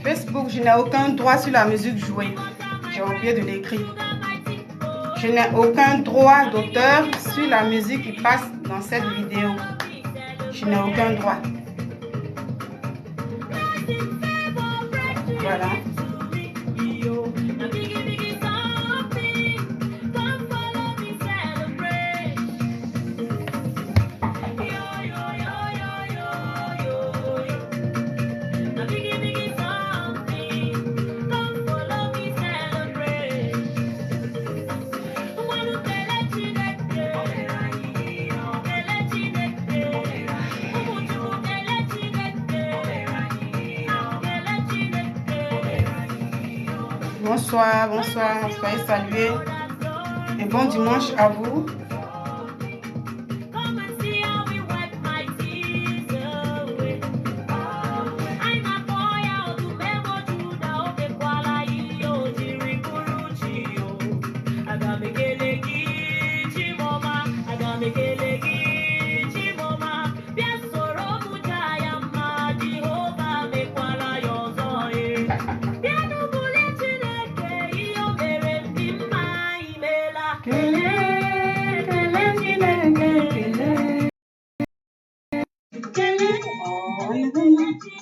Facebook, je n'ai aucun droit sur la musique jouée. J'ai oublié de l'écrire. Je n'ai aucun droit d'auteur sur la musique qui passe dans cette vidéo. Je n'ai aucun droit. Voilà. Bonsoir, bonsoir, soyez salués et bon dimanche à vous.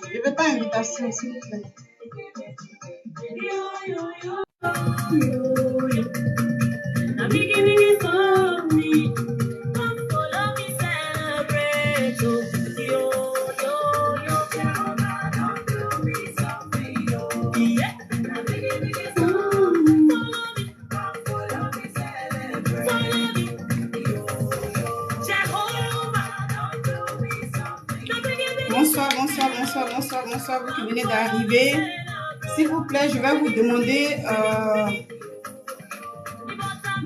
Je ne veux pas invitation, s'il vous plaît. Bonsoir, vous qui venez d'arriver. S'il vous plaît, je vais vous demander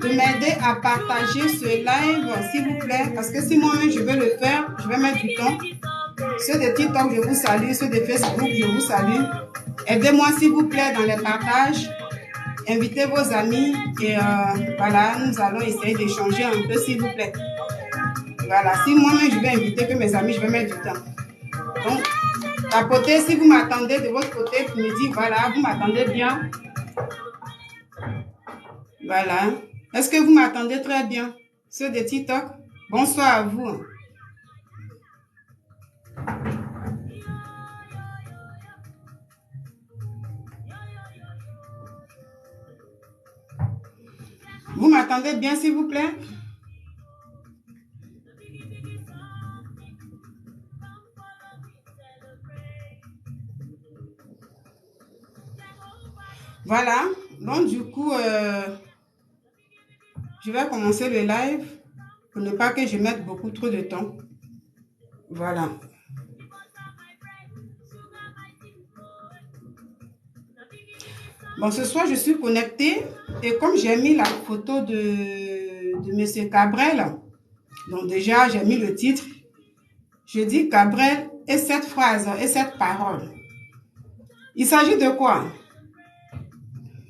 de m'aider à partager ce live, s'il vous plaît. Parce que si moi-même je vais le faire, je vais mettre du temps. Ceux de TikTok, je vous salue. Ceux de Facebook, je vous salue. Aidez-moi, s'il vous plaît, dans les partages. Invitez vos amis. Et voilà, nous allons essayer d'échanger un peu, s'il vous plaît. Voilà, si moi-même je vais inviter que mes amis, je vais mettre du temps. Donc, tapotez si vous m'attendez de votre côté pour me dire, voilà, vous m'attendez bien. Voilà. Est-ce que vous m'attendez très bien? Ceux de TikTok, bonsoir à vous. Vous m'attendez bien, s'il vous plaît? Voilà, donc du coup, je vais commencer le live pour ne pas que je mette beaucoup trop de temps. Voilà. Bon, ce soir, je suis connectée et comme j'ai mis la photo de M. Cabrel, donc déjà, j'ai mis le titre. Je dis Cabrel et cette phrase et cette parole. Il s'agit de quoi?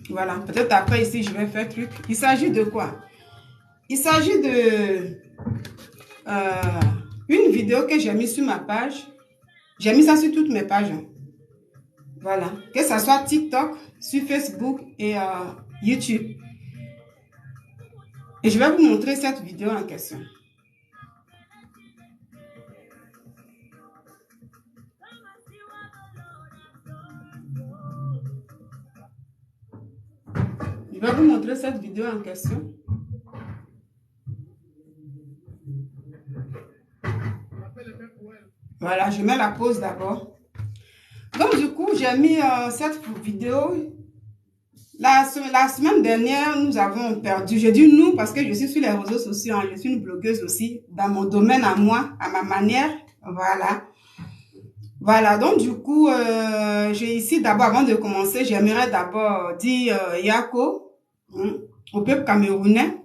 Voilà, peut-être après ici, je vais faire truc. Il s'agit de quoi? Il s'agit de une vidéo que j'ai mis sur ma page. J'ai mis ça sur toutes mes pages. Voilà, que ce soit TikTok, sur Facebook et YouTube. Et je vais vous montrer cette vidéo en question. Je vais vous montrer cette vidéo en question. Voilà, je mets la pause d'abord. Donc, du coup, j'ai mis cette vidéo. La semaine dernière, nous avons perdu. Je dis nous parce que je suis sur les réseaux sociaux. Hein, je suis une blogueuse aussi, dans mon domaine à moi, à ma manière. Voilà. Voilà, donc du coup, j'ai ici d'abord, avant de commencer, j'aimerais d'abord dire Yako au peuple camerounais.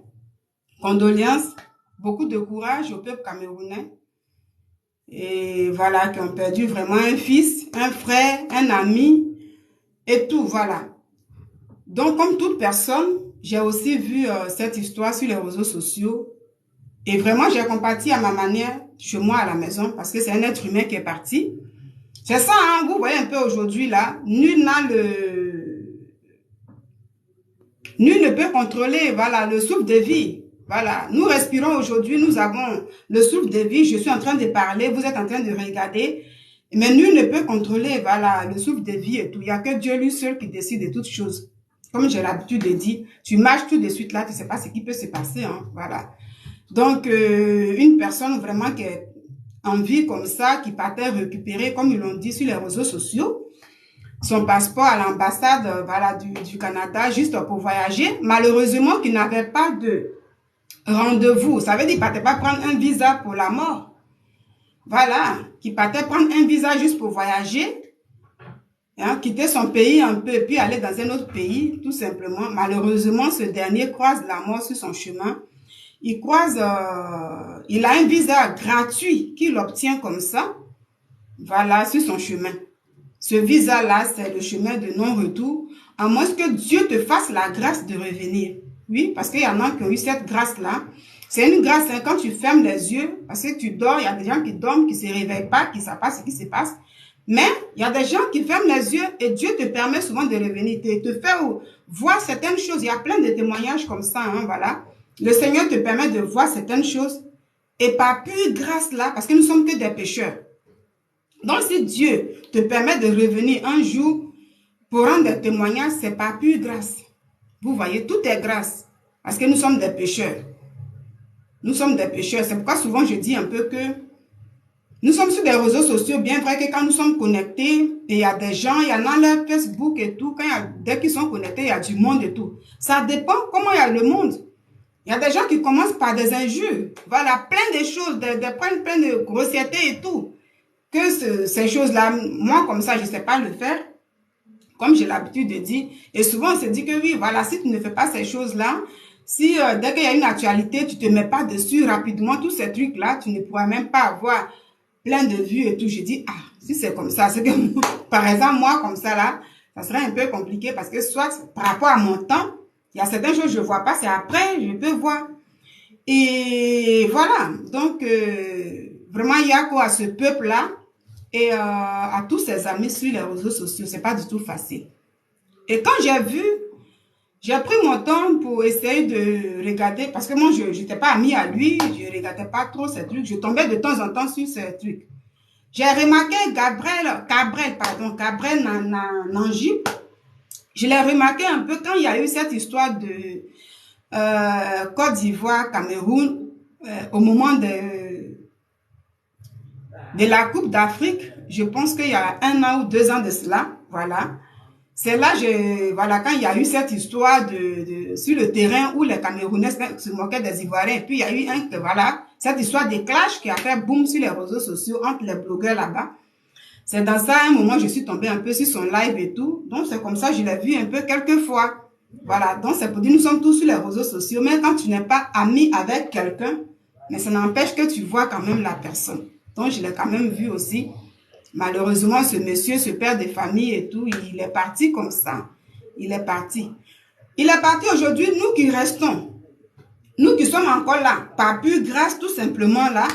Condoléances, beaucoup de courage au peuple camerounais. Et voilà, qui ont perdu vraiment un fils, un frère, un ami et tout, voilà. Donc, comme toute personne, j'ai aussi vu cette histoire sur les réseaux sociaux. Et vraiment, j'ai compati à ma manière, chez moi à la maison, parce que c'est un être humain qui est parti. C'est ça, hein, vous voyez un peu aujourd'hui là, nul ne peut contrôler, voilà, le souffle de vie. Voilà, nous respirons aujourd'hui, nous avons le souffle de vie, je suis en train de parler, vous êtes en train de regarder, mais nul ne peut contrôler, voilà, le souffle de vie et tout. Il n'y a que Dieu lui seul qui décide de toutes choses. Comme j'ai l'habitude de dire, tu marches tout de suite là, tu ne sais pas ce qui peut se passer, hein, voilà. Donc, une personne vraiment qui est en vie comme ça, qui partait récupérer, comme ils l'ont dit sur les réseaux sociaux, son passeport à l'ambassade voilà, du Canada juste pour voyager. Malheureusement, qu'il n'avait pas de rendez-vous. Ça veut dire qu'il ne partait pas prendre un visa pour la mort. Voilà, qu'il partait prendre un visa juste pour voyager, hein, quitter son pays un peu, puis aller dans un autre pays, tout simplement. Malheureusement, ce dernier croise la mort sur son chemin. Il a un visa gratuit qu'il obtient comme ça, voilà, sur son chemin. Ce visa-là, c'est le chemin de non-retour, à moins que Dieu te fasse la grâce de revenir. Oui, parce qu'il y en a qui ont eu cette grâce-là. C'est une grâce, hein, quand tu fermes les yeux, parce que tu dors, il y a des gens qui dorment, qui ne se réveillent pas, qui ne savent pas ce qui se passe. Mais il y a des gens qui ferment les yeux et Dieu te permet souvent de revenir, te faire voir certaines choses. Il y a plein de témoignages comme ça, hein, voilà. Le Seigneur te permet de voir certaines choses et par pure grâce là, parce que nous sommes que des pécheurs. Donc, si Dieu te permet de revenir un jour pour rendre des témoignages, c'est par pure grâce. Vous voyez, tout est grâce. Parce que nous sommes des pécheurs. Nous sommes des pécheurs. C'est pourquoi souvent je dis un peu que nous sommes sur des réseaux sociaux, bien vrai que quand nous sommes connectés, et il y a des gens, il y en a leur Facebook et tout, dès qu'ils sont connectés, il y a du monde et tout. Ça dépend comment il y a le monde. Il y a des gens qui commencent par des injures. Voilà, plein de choses, plein de grossièretés et tout. Que ces choses-là, moi comme ça, je ne sais pas le faire, comme j'ai l'habitude de dire. Et souvent, on se dit que oui, voilà, si tu ne fais pas ces choses-là, si dès qu'il y a une actualité, tu ne te mets pas dessus rapidement, tous ces trucs-là, tu ne pourras même pas avoir plein de vues et tout. Je dis, ah, si c'est comme ça, c'est que, par exemple, moi, comme ça, là, ça serait un peu compliqué parce que soit par rapport à mon temps, il y a certaines choses que je ne vois pas, c'est après, je peux voir. Et voilà, donc, vraiment, il y a quoi à ce peuple-là et à tous ses amis sur les réseaux sociaux, c'est pas du tout facile. Et quand j'ai pris mon temps pour essayer de regarder, parce que moi, je n'étais pas amie à lui, je ne regardais pas trop ces trucs, je tombais de temps en temps sur ces trucs. J'ai remarqué Gabriel Nanji, je l'ai remarqué un peu quand il y a eu cette histoire de Côte d'Ivoire, Cameroun, au moment de la Coupe d'Afrique, je pense qu'il y a 1 an ou 2 ans de cela, voilà. C'est là, voilà, quand il y a eu cette histoire sur le terrain où les Camerounais se moquaient des Ivoiriens, et puis il y a eu voilà, cette histoire de clash qui a fait boum sur les réseaux sociaux entre les blogueurs là-bas. C'est dans ça, à un moment, je suis tombée un peu sur son live et tout. Donc, c'est comme ça, je l'ai vu un peu quelques fois. Voilà, donc c'est pour dire, nous sommes tous sur les réseaux sociaux, mais quand tu n'es pas ami avec quelqu'un, mais ça n'empêche que tu vois quand même la personne. Donc, je l'ai quand même vu aussi. Malheureusement, ce monsieur, ce père de famille et tout, il est parti comme ça. Il est parti. Il est parti aujourd'hui, nous qui restons. Nous qui sommes encore là, par pure grâce, tout simplement là.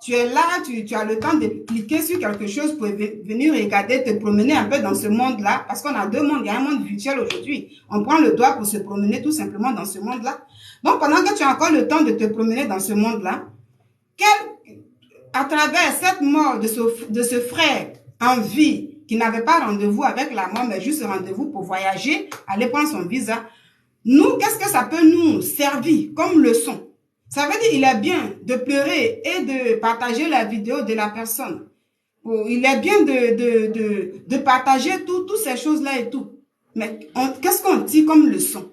Tu es là, tu as le temps de cliquer sur quelque chose pour venir regarder, te promener un peu dans ce monde-là. Parce qu'on a 2 mondes, il y a un monde virtuel aujourd'hui. On prend le doigt pour se promener tout simplement dans ce monde-là. Donc, pendant que tu as encore le temps de te promener dans ce monde-là, à travers cette mort de ce frère en vie qui n'avait pas rendez-vous avec la mort, mais juste rendez-vous pour voyager, aller prendre son visa, nous, qu'est-ce que ça peut nous servir comme leçon? Ça veut dire qu'il est bien de pleurer et de partager la vidéo de la personne. Il est bien de partager toutes ces choses-là et tout. Mais qu'est-ce qu'on tire comme leçon?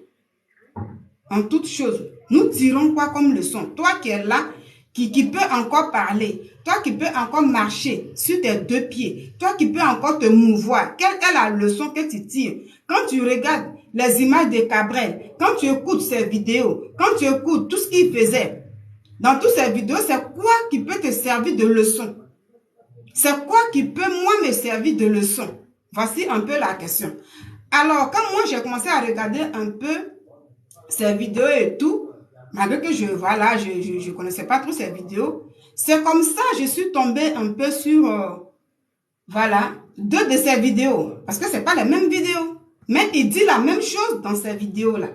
En toute chose, nous tirons quoi comme leçon? Toi qui es là, qui peut encore parler, toi qui peux encore marcher sur tes 2 pieds, toi qui peux encore te mouvoir, quelle est la leçon que tu tires? Quand tu regardes les images de Gabriel, quand tu écoutes ses vidéos, quand tu écoutes tout ce qu'il faisait, dans toutes ces vidéos, c'est quoi qui peut te servir de leçon? C'est quoi qui peut, moi, me servir de leçon? Voici un peu la question. Alors, quand moi, j'ai commencé à regarder un peu ces vidéos et tout, malgré que je connaissais pas trop ces vidéos, c'est comme ça que je suis tombée un peu sur Voilà, 2 de ses vidéos. Parce que ce n'est pas les mêmes vidéos. Mais il dit la même chose dans ces vidéos-là.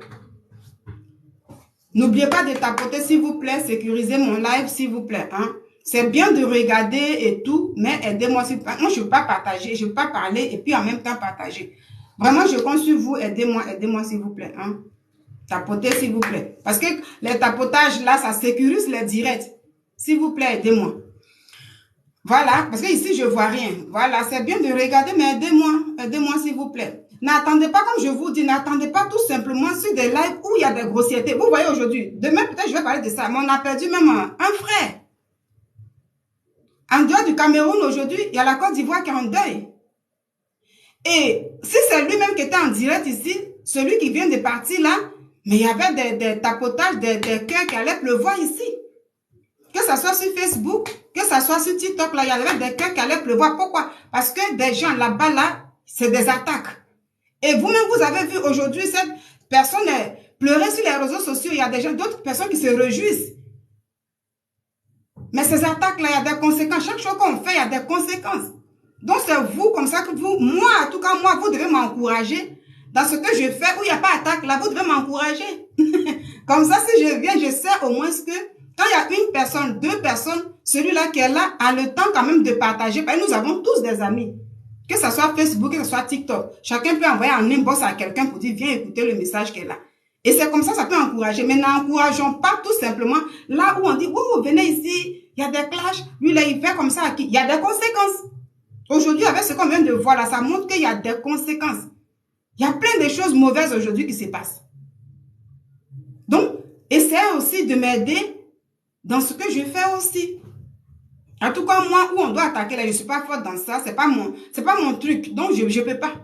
N'oubliez pas de tapoter, s'il vous plaît. Sécurisez mon live, s'il vous plaît. Hein. C'est bien de regarder et tout, mais aidez-moi. Moi, je ne veux pas partager, je ne veux pas parler et puis en même temps partager. Vraiment, je compte sur vous. Aidez-moi, s'il vous plaît. Hein. Tapotez, s'il vous plaît. Parce que les tapotages, là, ça sécurise les directs. S'il vous plaît, aidez-moi. Voilà, parce que ici, je ne vois rien. Voilà, c'est bien de regarder, mais aidez-moi, s'il vous plaît. N'attendez pas, comme je vous dis, n'attendez pas tout simplement sur des lives où il y a des grossièretés. Vous voyez aujourd'hui, demain, peut-être, je vais parler de ça, mais on a perdu même un frère. En dehors du Cameroun, aujourd'hui, il y a la Côte d'Ivoire qui est en deuil. Et si c'est lui-même qui était en direct ici, celui qui vient de partir là, mais il y avait des tapotages, des cœurs qui allaient pleuvoir ici. Que ça soit sur Facebook, que ça soit sur TikTok, là, il y avait des cœurs qui allaient pleuvoir. Pourquoi? Parce que des gens là-bas, là, c'est des attaques. Et vous-même, vous avez vu aujourd'hui cette personne pleurer sur les réseaux sociaux. Il y a des gens, d'autres personnes qui se réjouissent. Mais ces attaques-là, il y a des conséquences. Chaque chose qu'on fait, il y a des conséquences. Donc, c'est vous, comme ça que vous, moi, en tout cas, moi, vous devez m'encourager. Dans ce que je fais, où il n'y a pas d'attaque, là, vous devez m'encourager. Comme ça, si je viens, je sais au moins que quand il y a une personne, 2 personnes, celui-là qui est là a le temps quand même de partager. Parce que nous avons tous des amis. Que ce soit Facebook, que ce soit TikTok. Chacun peut envoyer un inbox à quelqu'un pour dire, viens écouter le message qu'elle a. Et c'est comme ça, ça peut encourager. Mais n'encourageons pas tout simplement là où on dit, oh, venez ici, il y a des clashs. Lui, là, il fait comme ça. Il y a des conséquences. Aujourd'hui, avec ce qu'on vient de voir là, ça montre qu'il y a des conséquences. Il y a plein de choses mauvaises aujourd'hui qui se passent. Donc, essayez aussi de m'aider dans ce que je fais aussi. En tout cas, moi, où on doit attaquer, là, je ne suis pas forte dans ça. C'est pas mon truc. Donc, je ne peux pas.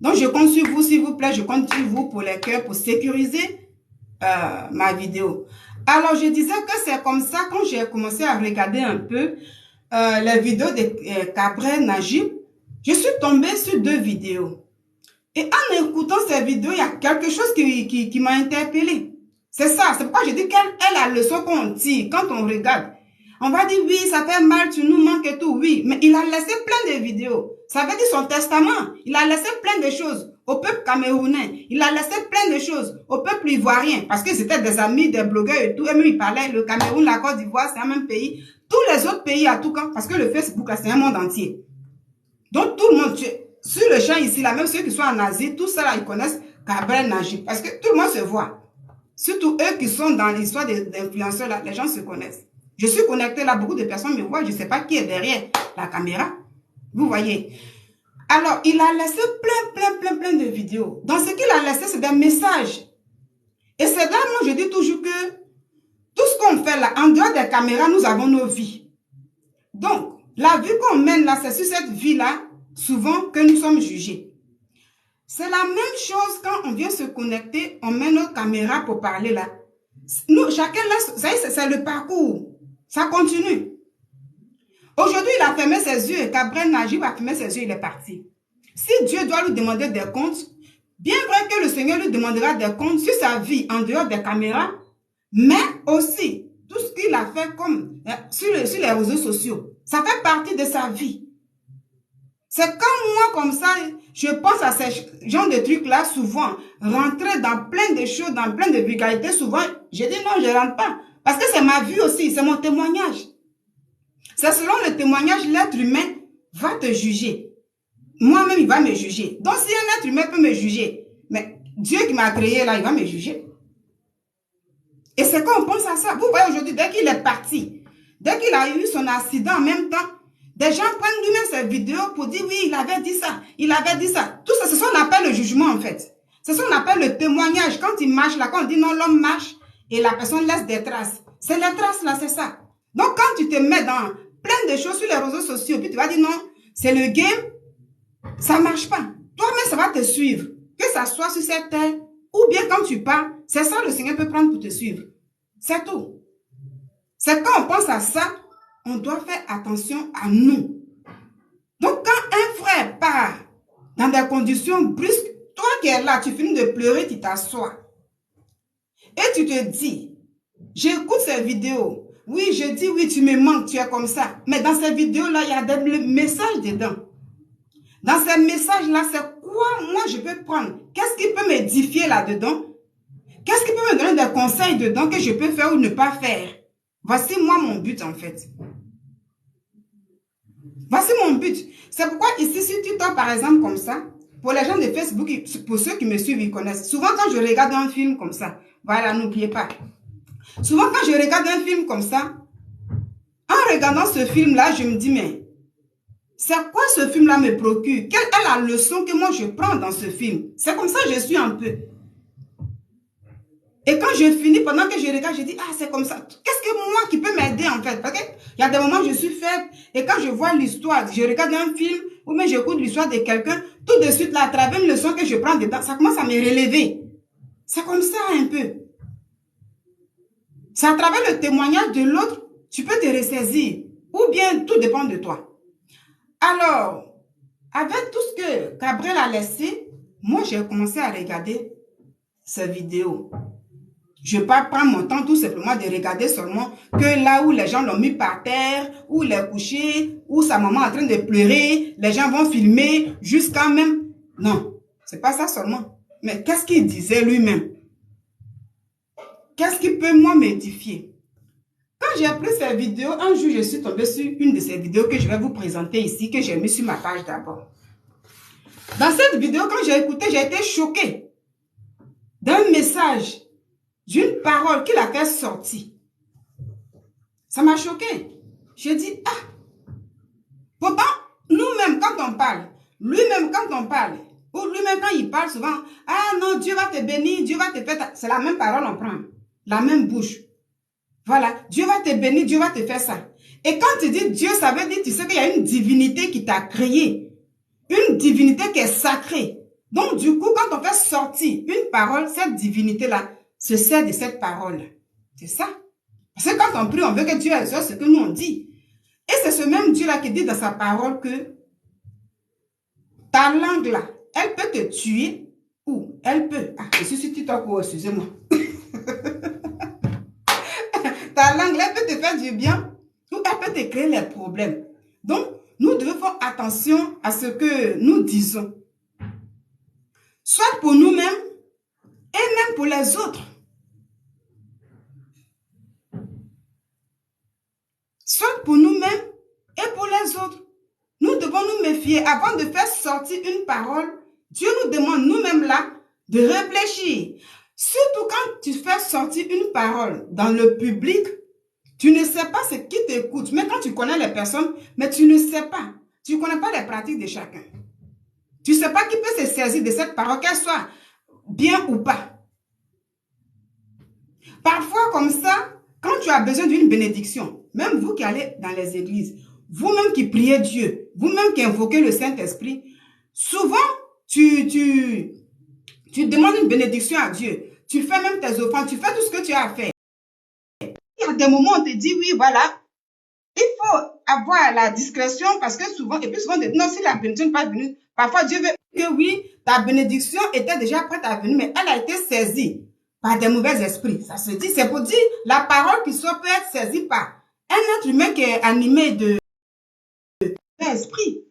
Donc, je compte sur vous, s'il vous plaît. Je compte sur vous pour les cœurs, pour sécuriser ma vidéo. Alors, je disais que c'est comme ça, quand j'ai commencé à regarder un peu les vidéos de Cabrel Najib, je suis tombée sur 2 vidéos. Et en écoutant ces vidéos, il y a quelque chose qui m'a interpellée. C'est ça, c'est pourquoi je dis qu'elle est la leçon qu'on tire quand on regarde. On va dire, oui, ça fait mal, tu nous manques et tout, oui. Mais il a laissé plein de vidéos. Ça veut dire son testament. Il a laissé plein de choses au peuple camerounais. Il a laissé plein de choses au peuple ivoirien. Parce que c'était des amis, des blogueurs et tout. Et même il parlait, le Cameroun, la Côte d'Ivoire, c'est un même pays. Tous les autres pays, à tout cas, parce que le Facebook, là, c'est un monde entier. Donc, tout le monde, sur le champ ici, là, même ceux qui sont en Asie, tout ça, là, ils connaissent Cabrel Najib. Parce que tout le monde se voit. Surtout eux qui sont dans l'histoire des influenceurs, là, les gens se connaissent. Je suis connectée là, beaucoup de personnes me voient, je ne sais pas qui est derrière la caméra. Vous voyez. Alors, il a laissé plein de vidéos. Dans ce qu'il a laissé, c'est des messages. Et c'est là, moi, je dis toujours que tout ce qu'on fait là, en dehors des caméras, nous avons nos vies. Donc, la vie qu'on mène là, c'est sur cette vie-là, souvent, que nous sommes jugés. C'est la même chose quand on vient se connecter, on met nos caméras pour parler là. Nous, chacun là, c'est le parcours. Ça continue. Aujourd'hui, il a fermé ses yeux et Cabrel Najib a fermé ses yeux, il est parti. Si Dieu doit lui demander des comptes, bien vrai que le Seigneur lui demandera des comptes sur sa vie en dehors des caméras, mais aussi tout ce qu'il a fait comme sur les réseaux sociaux. Ça fait partie de sa vie. C'est quand moi, comme ça, je pense à ces genres de trucs-là, souvent, rentrer dans plein de choses, dans plein de vulgarités, souvent, je dis non, je ne rentre pas. Parce que c'est ma vie aussi, c'est mon témoignage. C'est selon le témoignage, l'être humain va te juger. Moi-même, il va me juger. Donc, si un être humain peut me juger, mais Dieu qui m'a créé là, il va me juger. Et c'est quand on pense à ça. Vous voyez aujourd'hui, dès qu'il est parti, dès qu'il a eu son accident en même temps, des gens prennent lui-même ces vidéos pour dire, oui, il avait dit ça, il avait dit ça. Tout ça, c'est ce qu'on appelle le jugement en fait. C'est ce qu'on appelle le témoignage. Quand il marche là, quand on dit non, l'homme marche et la personne laisse des traces. C'est les traces là, c'est ça. Donc quand tu te mets dans plein de choses sur les réseaux sociaux, puis tu vas dire non, c'est le game, ça ne marche pas. Toi-même, ça va te suivre. Que ça soit sur cette terre, ou bien quand tu pars, c'est ça le Seigneur peut prendre pour te suivre. C'est tout. C'est quand on pense à ça, on doit faire attention à nous. Donc, quand un frère part dans des conditions brusques, toi qui es là, tu finis de pleurer, tu t'assois. Et tu te dis, j'écoute ces vidéos. Oui, je dis, oui, tu me manques, tu es comme ça. Mais dans ces vidéos-là, il y a des messages dedans. Dans ces messages-là, c'est quoi moi je peux prendre? Qu'est-ce qui peut m'édifier là-dedans? Qu'est-ce qui peut me donner des conseils dedans que je peux faire ou ne pas faire? Voici moi mon but en fait. Voici mon but. C'est pourquoi ici, sur TikTok par exemple comme ça, pour les gens de Facebook, pour ceux qui me suivent, ils connaissent. Souvent quand je regarde un film comme ça, voilà, n'oubliez pas. Souvent quand je regarde un film comme ça, en regardant ce film-là, je me dis, mais c'est quoi ce film-là me procure? Quelle est la leçon que moi je prends dans ce film? C'est comme ça que je suis un peu. Et quand je finis, pendant que je regarde, je dis, ah, c'est comme ça. Qu'est-ce que moi qui peut m'aider en fait? Parce qu'il y a des moments où je suis faible. Et quand je vois l'histoire, je regarde un film ou même j'écoute l'histoire de quelqu'un, tout de suite, là, à travers une leçon que je prends dedans, ça commence à me relever. C'est comme ça un peu. C'est à travers le témoignage de l'autre, tu peux te ressaisir. Ou bien, tout dépend de toi. Alors, avec tout ce que Gabriel a laissé, moi, j'ai commencé à regarder ces vidéos. Je ne vais pas prendre mon temps tout simplement de regarder seulement que là où les gens l'ont mis par terre, où il est couché, où sa maman est en train de pleurer, les gens vont filmer jusqu'à même... Non, c'est pas ça seulement. Mais qu'est-ce qu'il disait lui-même? Qu'est-ce qui peut moi m'édifier? Quand j'ai pris ces vidéos, un jour je suis tombée sur une de ces vidéos que je vais vous présenter ici, que j'ai mis sur ma page d'abord. Dans cette vidéo, quand j'ai écouté, j'ai été choquée d'un message, d'une parole qu'il a fait sortir. Ça m'a choquée. J'ai dit, ah, pourtant, nous-mêmes, quand on parle, lui-même, quand on parle, ou lui-même, quand il parle souvent, ah non, Dieu va te bénir, Dieu va te faire, c'est la même parole, on prend, la même bouche. Voilà, Dieu va te bénir, Dieu va te faire ça. Et quand tu dis Dieu, ça veut dire, tu sais qu'il y a une divinité qui t'a créé. Une divinité qui est sacrée. Donc, du coup, quand on fait sortir une parole, cette divinité-là se sert de cette parole. C'est ça. Parce que quand on prie, on veut que Dieu exauce ce que nous on dit. Et c'est ce même Dieu-là qui dit dans sa parole que ta langue-là, elle peut te tuer ou elle peut... Ah, je suis sur TikTok, excusez-moi. Ta langue, elle peut te faire du bien ou elle peut te créer les problèmes. Donc, nous devons faire attention à ce que nous disons. Soit pour nous-mêmes et même pour les autres. Soit pour nous-mêmes et pour les autres. Nous devons nous méfier avant de faire sortir une parole. Dieu nous demande nous-mêmes là de réfléchir. Surtout quand tu fais sortir une parole dans le public, tu ne sais pas ce qui t'écoute. Mais quand tu connais les personnes, mais tu ne sais pas. Tu ne connais pas les pratiques de chacun. Tu ne sais pas qui peut se saisir de cette parole, qu'elle soit bien ou pas. Parfois, comme ça, quand tu as besoin d'une bénédiction, même vous qui allez dans les églises, vous-même qui priez Dieu, vous-même qui invoquez le Saint-Esprit, souvent, tu demandes une bénédiction à Dieu. Tu fais même tes offrandes, tu fais tout ce que tu as à faire. Il y a des moments où on te dit, oui, voilà, il faut avoir la discrétion parce que souvent, et puis souvent, non, si la bénédiction n'est pas venue, parfois Dieu veut que oui, ta bénédiction était déjà prête à venir, mais elle a été saisie par des mauvais esprits. Ça se dit, c'est pour dire, la parole qui soit peut être saisie par un être humain qui est animé de l'esprit.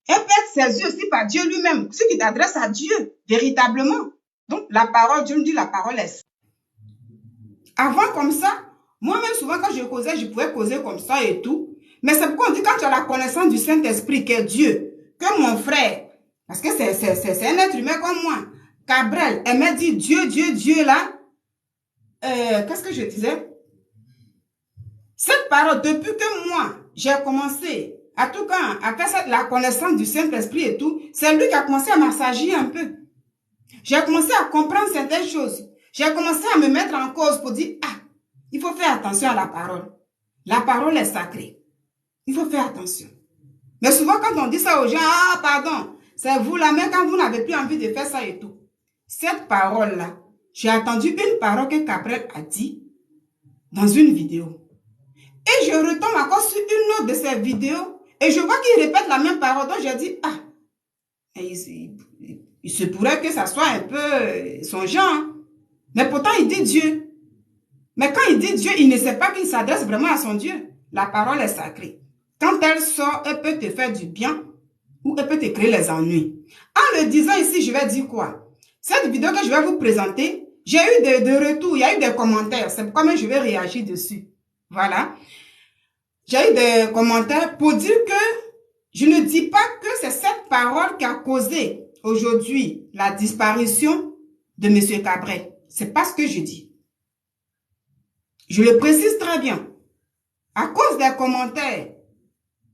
Elle peut être saisie aussi par Dieu lui-même, ce qui t'adresse à Dieu, véritablement. Donc, la parole, Dieu nous dit, la parole est. Avant, comme ça, moi-même, souvent, quand je causais, je pouvais causer comme ça et tout. Mais c'est pourquoi on dit, quand tu as la connaissance du Saint-Esprit, qui est Dieu, que mon frère, parce que c'est un être humain comme moi, Gabriel, elle m'a dit, Dieu, Dieu, Dieu, là, qu'est-ce que je disais? Cette parole, depuis que moi, j'ai commencé, à tout cas, à faire la connaissance du Saint-Esprit et tout, c'est lui qui a commencé à m'assagir un peu. J'ai commencé à comprendre certaines choses. J'ai commencé à me mettre en cause pour dire, ah, il faut faire attention à la parole. La parole est sacrée. Il faut faire attention. Mais souvent, quand on dit ça aux gens, ah, pardon, c'est vous là, même quand vous n'avez plus envie de faire ça et tout. Cette parole-là, j'ai entendu une parole que Gabriel a dit dans une vidéo. Et je retombe encore sur une autre de ces vidéos et je vois qu'il répète la même parole. Donc, j'ai dit, ah, il se pourrait que ça soit un peu son genre. Mais pourtant, il dit Dieu. Mais quand il dit Dieu, il ne sait pas qu'il s'adresse vraiment à son Dieu. La parole est sacrée. Quand elle sort, elle peut te faire du bien ou elle peut te créer les ennuis. En le disant ici, je vais dire quoi? Cette vidéo que je vais vous présenter, j'ai eu des retours, il y a eu des commentaires. C'est pourquoi même je vais réagir dessus. Voilà. J'ai eu des commentaires pour dire que je ne dis pas que c'est cette parole qui a causé aujourd'hui la disparition de M. Cabrel. C'est pas ce que je dis. Je le précise très bien. À cause des commentaires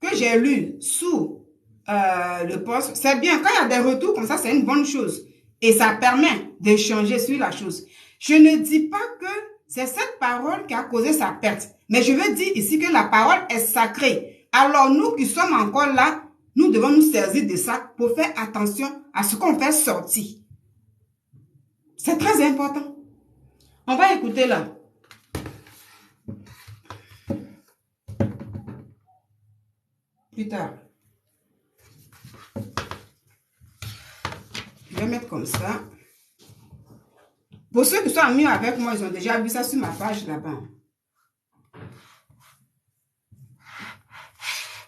que j'ai lus sous le post, c'est bien. Quand il y a des retours comme ça, c'est une bonne chose. Et ça permet d'échanger sur la chose. Je ne dis pas que c'est cette parole qui a causé sa perte. Mais je veux dire ici que la parole est sacrée. Alors nous qui sommes encore là, nous devons nous saisir de ça pour faire attention à ce qu'on fait sortir. C'est très important. On va écouter là. Plus tard. Je vais mettre comme ça. Pour ceux qui sont amis avec moi, ils ont déjà vu ça sur ma page là-bas.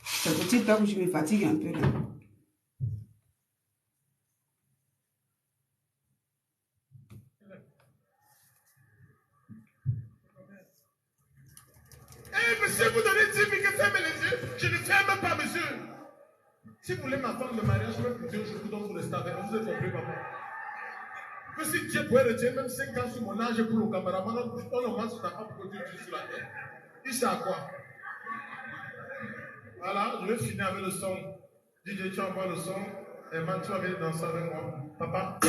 C'est petit temps que je me fatigue un peu là. Monsieur, vous donnez 10 000 que fermez les yeux. Je ne ferme pas, monsieur. Si vous voulez m'attendre le mariage, même Dieu, je vous donne pour le stade. Vous êtes compris, papa. Que si Dieu pouvait retirer même 5 ans sur mon âge pour le caméraman, on le met sur ta femme pour que Dieu sur la terre. Il sait à quoi? Voilà, je vais finir avec le son. DJ, tu envoies le son. Et man, tu vas venir danser avec moi. Papa.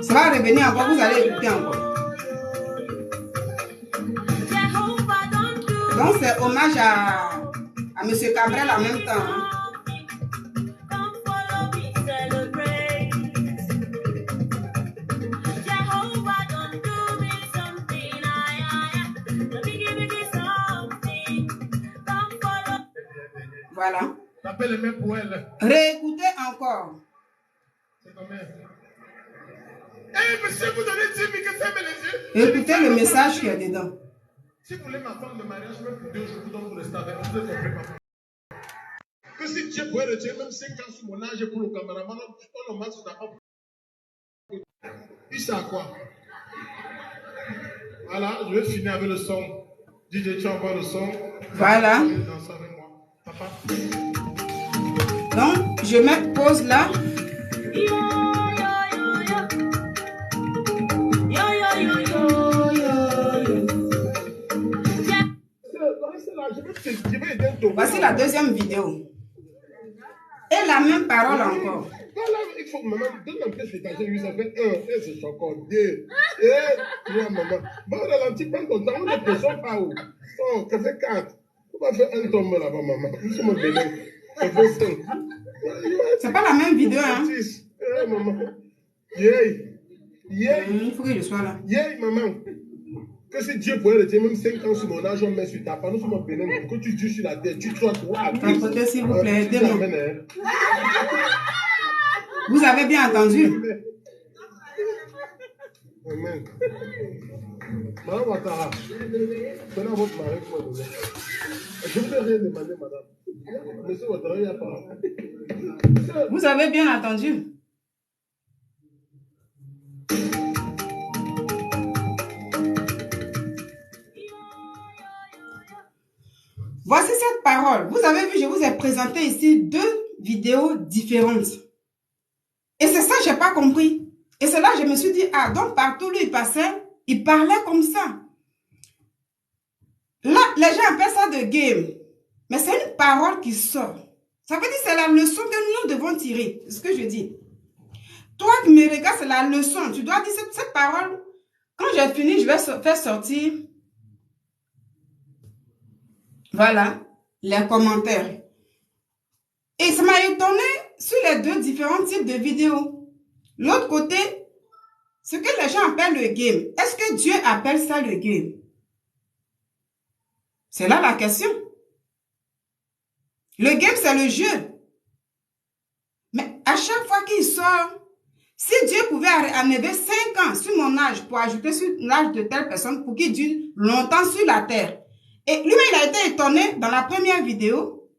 Ça va revenir encore, vous allez écouter encore. Donc c'est hommage à M. Cabrel en même temps. Hein. Voilà. Réécoutez encore. C'est combien? Eh, monsieur, vous donnez 10 000 que fermez les yeux. Écoutez le message qu'il y a dedans. Si vous voulez m'attendre le mariage, même pour Dieu, je vous donne pour le stade. Vous êtes compris, papa. Que si Dieu pouvait retirer même 5 ans sur mon âge pour le caméraman, on le met sur ta femme. Il sait à quoi? Voilà, je vais finir avec le son. DJ, tu envoies le son. Voilà. Danse avec moi. Papa. Donc, je mets pause là. Voici la deuxième vidéo. Et la même parole encore. Il faut, maman, donne un peu cet argent, ça fait 1, et c'est encore 2. Et, moi, maman, bon, ralentis, prends ton temps, on ne te sort pas où. Oh, ça fait 4. On va faire un tombe là-bas, maman. Nous sommes bénis. Ça fait 5. C'est pas la même vidéo, hein. 6. Eh, maman. Yay. Yay. Il faut que je sois là. Yay, maman. Que si Dieu pouvait retirer même 5 ans sur mon âge, on met sur ta part, nous sommes bénis. Que tu dis sur la terre, tu dois toi. Côté, s'il vous plaît, aidez-moi. Vous avez bien entendu? Amen. Madame Ouattara, maintenant votre mari, je ne vous ai rien demandé, madame. Monsieur Ouattara, il n'y a pas. Vous avez bien entendu? Voici cette parole. Vous avez vu, je vous ai présenté ici 2 vidéos différentes. Et c'est ça que je n'ai pas compris. Et c'est là que je me suis dit, ah, donc partout où il passait, il parlait comme ça. Là, les gens appellent ça de game. Mais c'est une parole qui sort. Ça veut dire que c'est la leçon que nous devons tirer. C'est ce que je dis. Toi qui me regardes, c'est la leçon. Tu dois dire cette parole. Quand j'ai fini, je vais faire sortir. Voilà, les commentaires. Et ça m'a étonné sur les 2 différents types de vidéos. L'autre côté, ce que les gens appellent le game. Est-ce que Dieu appelle ça le game? C'est là la question. Le game, c'est le jeu. Mais à à chaque fois qu'il sort, si Dieu pouvait enlever 5 ans sur mon âge pour ajouter sur l'âge de telle personne pour qu'il dure longtemps sur la terre. Et lui, il a été étonné dans la première vidéo.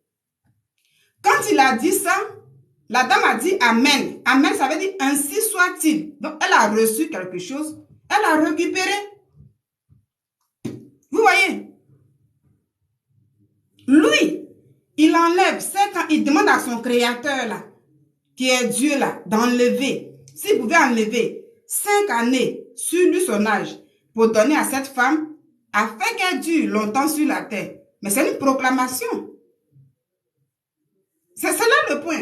Quand il a dit ça, la dame a dit Amen. Amen, ça veut dire ainsi soit-il. Donc, elle a reçu quelque chose. Elle a récupéré. Vous voyez? Lui, il enlève 5 ans. Il demande à son créateur, là, qui est Dieu, là, d'enlever. S'il pouvait enlever 5 années sur lui, son âge, pour donner à cette femme, afin qu'elle dure longtemps sur la terre. Mais c'est une proclamation. C'est cela le point.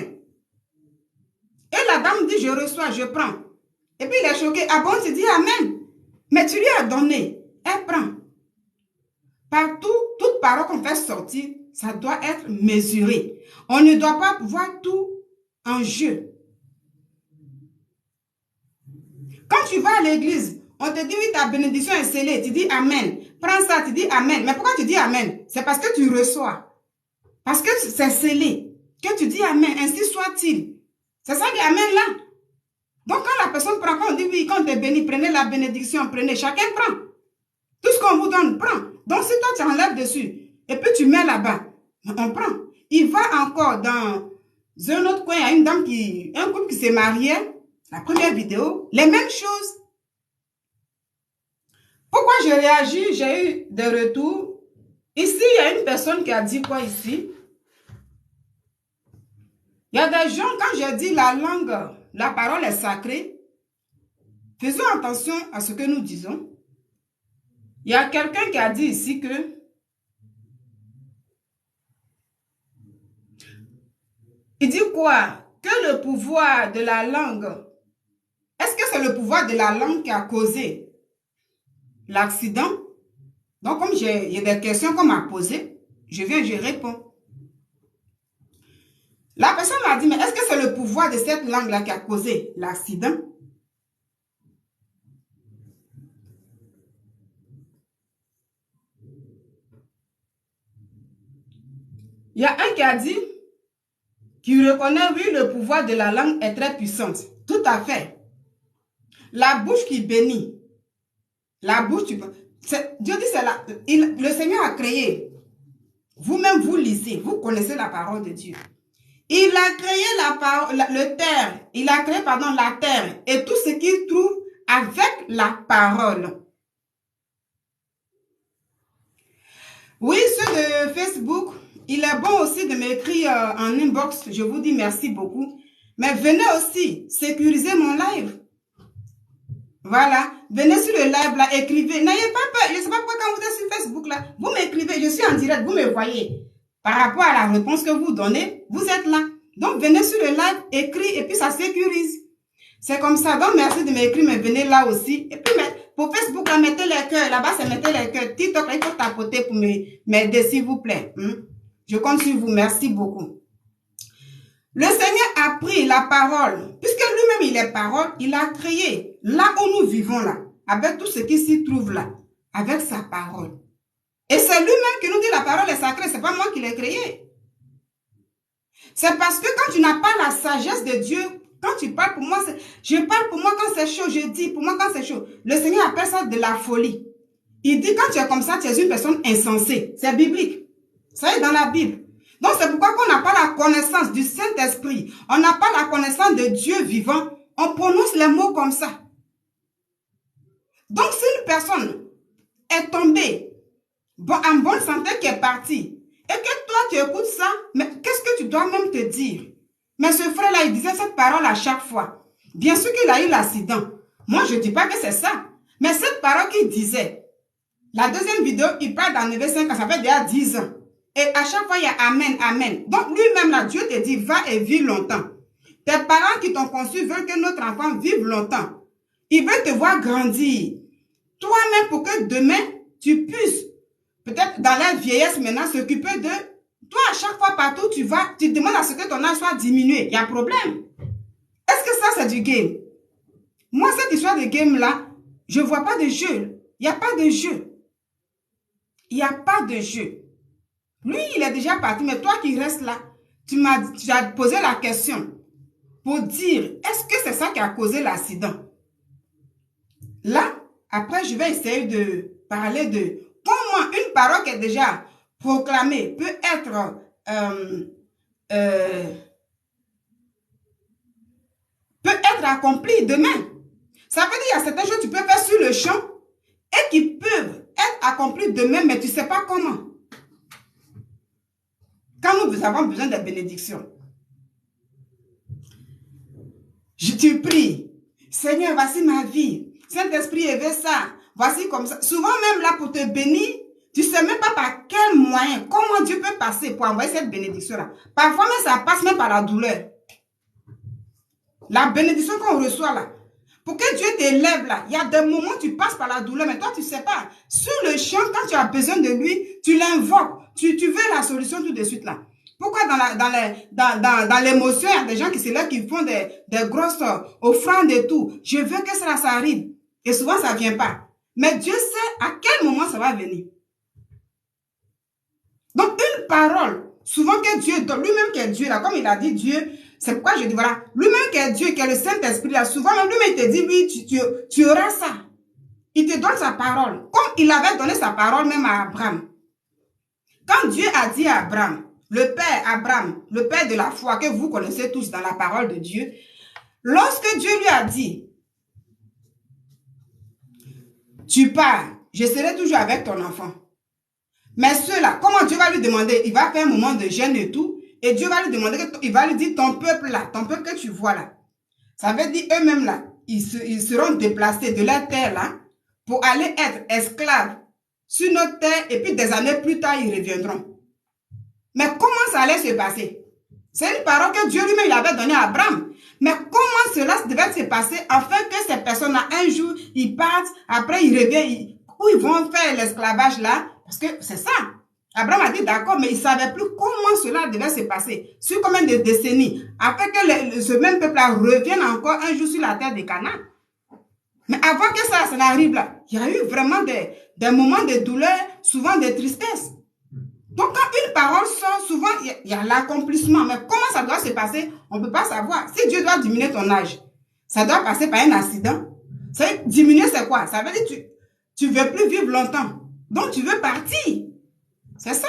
Et la dame dit, je reçois, je prends. Et puis il est choqué. Ah bon, tu dis Amen. Mais tu lui as donné. Elle prend. Partout, toute parole qu'on fait sortir, ça doit être mesuré. On ne doit pas voir tout en jeu. Quand tu vas à l'église, on te dit, oui, ta bénédiction est scellée. Tu dis Amen. Prends ça, tu dis Amen. Mais pourquoi tu dis Amen? C'est parce que tu reçois. Parce que c'est scellé. Que tu dis Amen, ainsi soit-il. C'est ça qui est Amen là. Donc quand la personne prend, quand on dit oui, quand on te bénit, prenez la bénédiction, prenez, chacun prend. Tout ce qu'on vous donne, prend. Donc si toi tu enlèves dessus, et puis tu mets là-bas, on prend. Il va encore dans un autre coin, il y a une dame un couple qui s'est marié, la première vidéo, les mêmes choses. Pourquoi je réagis? J'ai eu des retours. Ici, il y a une personne qui a dit quoi ici? Il y a des gens, quand je dis la langue, la parole est sacrée, faisons attention à ce que nous disons. Il y a quelqu'un qui a dit ici que il dit quoi? Que le pouvoir de la langue, est-ce que c'est le pouvoir de la langue qui a causé l'accident? Donc, comme il y a des questions qu'on m'a posées, je réponds. La personne m'a dit, mais est-ce que c'est le pouvoir de cette langue-là qui a causé l'accident? Il y a un qui a dit qu'il reconnaît, oui, le pouvoir de la langue est très puissante. Tout à fait. La bouche qui bénit. La bouche, Dieu dit, le Seigneur a créé. Vous-même, vous lisez, vous connaissez la parole de Dieu. Il a créé il a créé, la terre et tout ce qu'il trouve avec la parole. Oui, ceux de Facebook, il est bon aussi de m'écrire en inbox. Je vous dis merci beaucoup. Mais venez aussi sécuriser mon live. Voilà. Venez sur le live là, écrivez. N'ayez pas peur. Je ne sais pas pourquoi quand vous êtes sur Facebook là, vous m'écrivez. Je suis en direct, vous me voyez. Par rapport à la réponse que vous donnez, vous êtes là. Donc, venez sur le live, écrivez et puis ça sécurise. C'est comme ça. Donc, merci de m'écrire, mais venez là aussi. Et puis, pour Facebook, là, mettez les cœurs. Là-bas, c'est mettez les cœurs. TikTok, il faut tapoter pour m'aider, s'il vous plaît. Je compte sur vous. Merci beaucoup. Le Seigneur a pris la parole. Puisque lui-même, il est parole, il a créé là où nous vivons là. Avec tout ce qui s'y trouve là. Avec sa parole. Et c'est lui-même qui nous dit la parole est sacrée. C'est pas moi qui l'ai créée. C'est parce que quand tu n'as pas la sagesse de Dieu, quand tu parles pour moi, je parle pour moi quand c'est chaud, je dis pour moi quand c'est chaud. Le Seigneur appelle ça de la folie. Il dit quand tu es comme ça, tu es une personne insensée. C'est biblique. Ça est dans la Bible. Donc c'est pourquoi qu'on n'a pas la connaissance du Saint-Esprit, on n'a pas la connaissance de Dieu vivant, on prononce les mots comme ça. Donc si une personne est tombée en bonne santé qui est partie, et que toi tu écoutes ça, mais qu'est-ce que tu dois même te dire? Mais ce frère-là, il disait cette parole à chaque fois. Bien sûr qu'il a eu l'accident. Moi, je ne dis pas que c'est ça. Mais cette parole qu'il disait, la deuxième vidéo, il parle d'enlever 5 ans, ça fait déjà 10 ans. Et à chaque fois, il y a Amen, Amen. Donc lui-même, là, Dieu te dit, va et vis longtemps. Tes parents qui t'ont conçu veulent que notre enfant vive longtemps. Ils veulent te voir grandir. Toi-même, pour que demain, tu puisses, peut-être dans la vieillesse maintenant, s'occuper de... Toi, à chaque fois, partout où tu vas, tu demandes à ce que ton âge soit diminué. Il y a un problème. Est-ce que ça, c'est du game? Moi, cette histoire de game-là, je ne vois pas de jeu. Il n'y a pas de jeu. Il n'y a pas de jeu. Lui, il est déjà parti, mais toi qui restes là, tu as posé la question. pour dire, est-ce que c'est ça qui a causé l'accident? Là, après, je vais essayer de parler de comment une parole qui est déjà proclamée peut être accomplie demain. Ça veut dire qu'il y a certaines choses que tu peux faire sur le champ et qui peuvent être accomplies demain, mais tu ne sais pas comment. Quand nous avons besoin de bénédiction, tu pries, Seigneur, voici ma vie. Saint-Esprit, éveille ça. Voici comme ça. Souvent même là, pour te bénir, tu ne sais même pas par quel moyen, comment Dieu peut passer pour envoyer cette bénédiction-là. Parfois même, ça passe même par la douleur. La bénédiction qu'on reçoit là. Pour que Dieu t'élève là, il y a des moments où tu passes par la douleur, mais toi, tu ne sais pas. Sur le champ, quand tu as besoin de lui, tu l'invoques. Tu veux la solution tout de suite là. Pourquoi dans l'émotion, il y a des gens qui se lèvent, qui font des grosses offrandes et tout. Je veux que ça arrive. Et souvent, ça ne vient pas. Mais Dieu sait à quel moment ça va venir. Donc, une parole, souvent que Dieu donne, lui-même qui est Dieu là, comme il a dit Dieu, c'est pourquoi je dis voilà, lui-même qui est Dieu, qui est le Saint-Esprit là, souvent même lui-même il te dit, oui, tu auras ça. Il te donne sa parole. Comme il avait donné sa parole même à Abraham. Quand Dieu a dit à Abraham, le père Abraham, le père de la foi que vous connaissez tous dans la parole de Dieu, lorsque Dieu lui a dit, tu pars, je serai toujours avec ton enfant. Mais ceux-là, comment Dieu va lui demander, il va faire un moment de jeûne et tout, et Dieu va lui demander, il va lui dire, ton peuple là, ton peuple que tu vois là, ça veut dire eux-mêmes là, ils seront déplacés de leur terre là, pour aller être esclaves sur notre terre, et puis des années plus tard, ils reviendront. Mais comment ça allait se passer? C'est une parole que Dieu lui-même il avait donnée à Abraham. Mais comment cela devait se passer afin que ces personnes-là, un jour, ils partent, après ils reviennent, où ils vont faire l'esclavage là? Parce que c'est ça. Abraham a dit d'accord, mais il ne savait plus comment cela devait se passer. Sur combien de décennies? Afin que ce même peuple-là revienne encore un jour sur la terre de Canaan. Mais avant que ça n'arrive là, il y a eu vraiment des moments de douleur, souvent de tristesse. Donc, quand une parole sort, souvent, il y a l'accomplissement. Mais comment ça doit se passer? On ne peut pas savoir. Si Dieu doit diminuer ton âge, ça doit passer par un accident. Diminuer, c'est quoi? Ça veut dire que tu ne veux plus vivre longtemps. Donc, tu veux partir. C'est ça.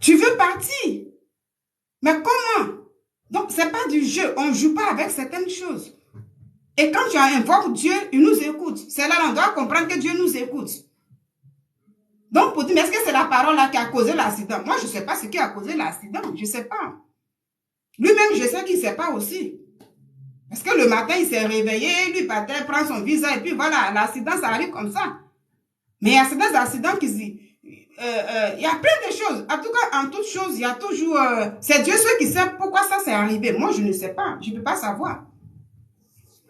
Tu veux partir. Mais comment? Donc, ce n'est pas du jeu. On ne joue pas avec certaines choses. Et quand tu invoques Dieu, il nous écoute. C'est là qu'on doit comprendre que Dieu nous écoute. Donc, pour dire, mais est-ce que c'est la parole là qui a causé l'accident? Moi, je ne sais pas ce qui a causé l'accident. Je ne sais pas. Lui-même, je sais qu'il ne sait pas aussi. Parce que le matin, il s'est réveillé, lui, partait, prend son visa, et puis voilà, l'accident, ça arrive comme ça. Mais il y a certains accidents qui il y a plein de choses. En tout cas, en toute chose, il y a toujours... c'est Dieu seul qui sait pourquoi ça s'est arrivé. Moi, je ne sais pas. Je ne peux pas savoir.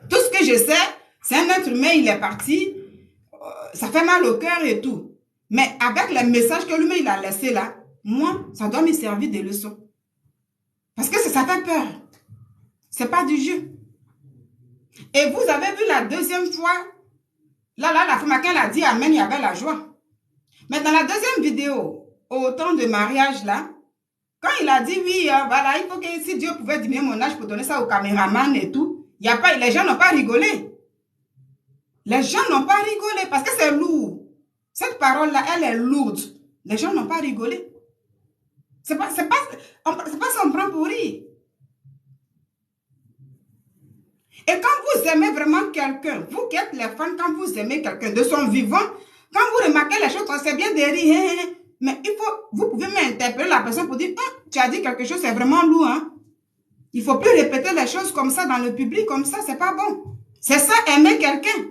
Tout ce que je sais, c'est un être humain, il est parti. Ça fait mal au cœur et tout. Mais avec les messages que lui-même il a laissés là, moi, ça doit me servir de leçon. Parce que ça fait peur. C'est pas du jeu. Et vous avez vu la deuxième fois, là, la femme, quand elle a dit Amen, il y avait la joie. Mais dans la deuxième vidéo, au temps de mariage là, quand il a dit oui, voilà, il faut que si Dieu pouvait diminuer mon âge pour donner ça au caméraman et tout, il y a pas, les gens n'ont pas rigolé. Les gens n'ont pas rigolé parce que c'est lourd. Cette parole-là, elle est lourde. Les gens n'ont pas rigolé. C'est pas ça on prend pour rire. Et quand vous aimez vraiment quelqu'un, vous qui êtes les fans, quand vous aimez quelqu'un de son vivant, quand vous remarquez les choses, c'est bien de rire, mais vous pouvez m'interpeller la personne pour dire, tu as dit quelque chose, c'est vraiment lourd, hein. Il ne faut plus répéter les choses comme ça dans le public, comme ça, c'est pas bon. C'est ça, aimer quelqu'un.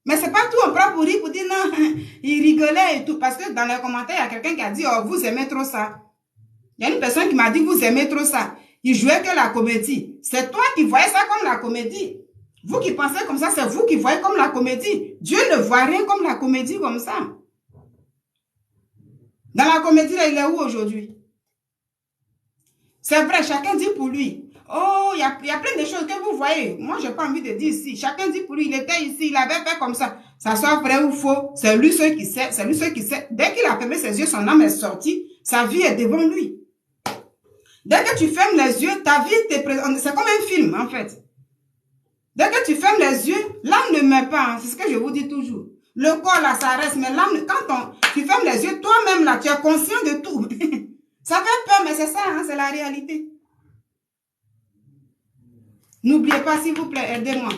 Mais c'est pas tout, on prend pour rire, pour dire non, il rigolait et tout. Parce que dans les commentaires, il y a quelqu'un qui a dit, oh, vous aimez trop ça. Il y a une personne qui m'a dit, vous aimez trop ça. Il jouait que la comédie. C'est toi qui voyais ça comme la comédie. Vous qui pensez comme ça, c'est vous qui voyez comme la comédie. Dieu ne voit rien comme la comédie comme ça. Dans la comédie, là, il est où aujourd'hui? C'est vrai, chacun dit pour lui. Oh, il y a plein de choses que vous voyez. Moi, je n'ai pas envie de dire ici. Chacun dit pour lui, il était ici, il avait fait comme ça. Ça soit vrai ou faux, c'est lui seul qui sait, c'est lui seul qui sait. Dès qu'il a fermé ses yeux, son âme est sortie, sa vie est devant lui. Dès que tu fermes les yeux, ta vie te présente. C'est comme un film, en fait. Dès que tu fermes les yeux, l'âme ne meurt pas. Hein. C'est ce que je vous dis toujours. Le corps, là, ça reste. Mais l'âme, quand tu fermes les yeux, toi-même, là, tu es conscient de tout. Ça fait peur, mais c'est ça, hein, c'est la réalité. N'oubliez pas, s'il vous plaît, aidez-moi.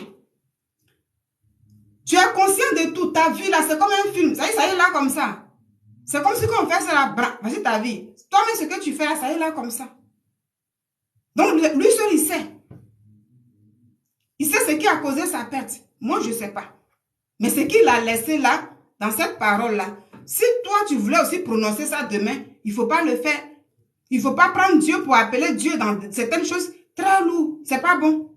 Tu es conscient de tout. Ta vie, là, c'est comme un film. Ça y est là, comme ça. C'est comme si on fait ça, là, vas-y, ta vie. Toi-même, ce que tu fais, là, ça y est là, comme ça. Donc, lui seul, il sait. Il sait ce qui a causé sa perte. Moi, je ne sais pas. Mais ce qu'il a laissé là, dans cette parole-là, si toi, tu voulais aussi prononcer ça demain, il ne faut pas le faire. Il ne faut pas prendre Dieu pour appeler Dieu dans certaines choses très lourdes. Ce n'est pas bon.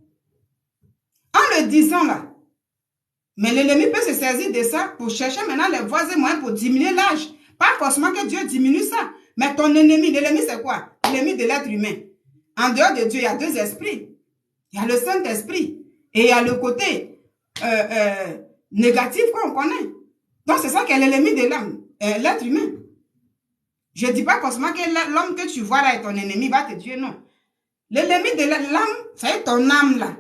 En le disant là, mais l'ennemi peut se saisir de ça pour chercher maintenant les voies et moyens pour diminuer l'âge. Pas forcément que Dieu diminue ça. Mais ton ennemi, l'ennemi c'est quoi? L'ennemi de l'être humain. En dehors de Dieu, il y a deux esprits. Il y a le Saint-Esprit et il y a le côté négatif qu'on connaît. Donc c'est ça qui est l'ennemi de l'âme, l'être humain. Je ne dis pas forcément que l'homme que tu vois là est ton ennemi, va te tuer, non. L'ennemi de l'âme, c'est ton âme là.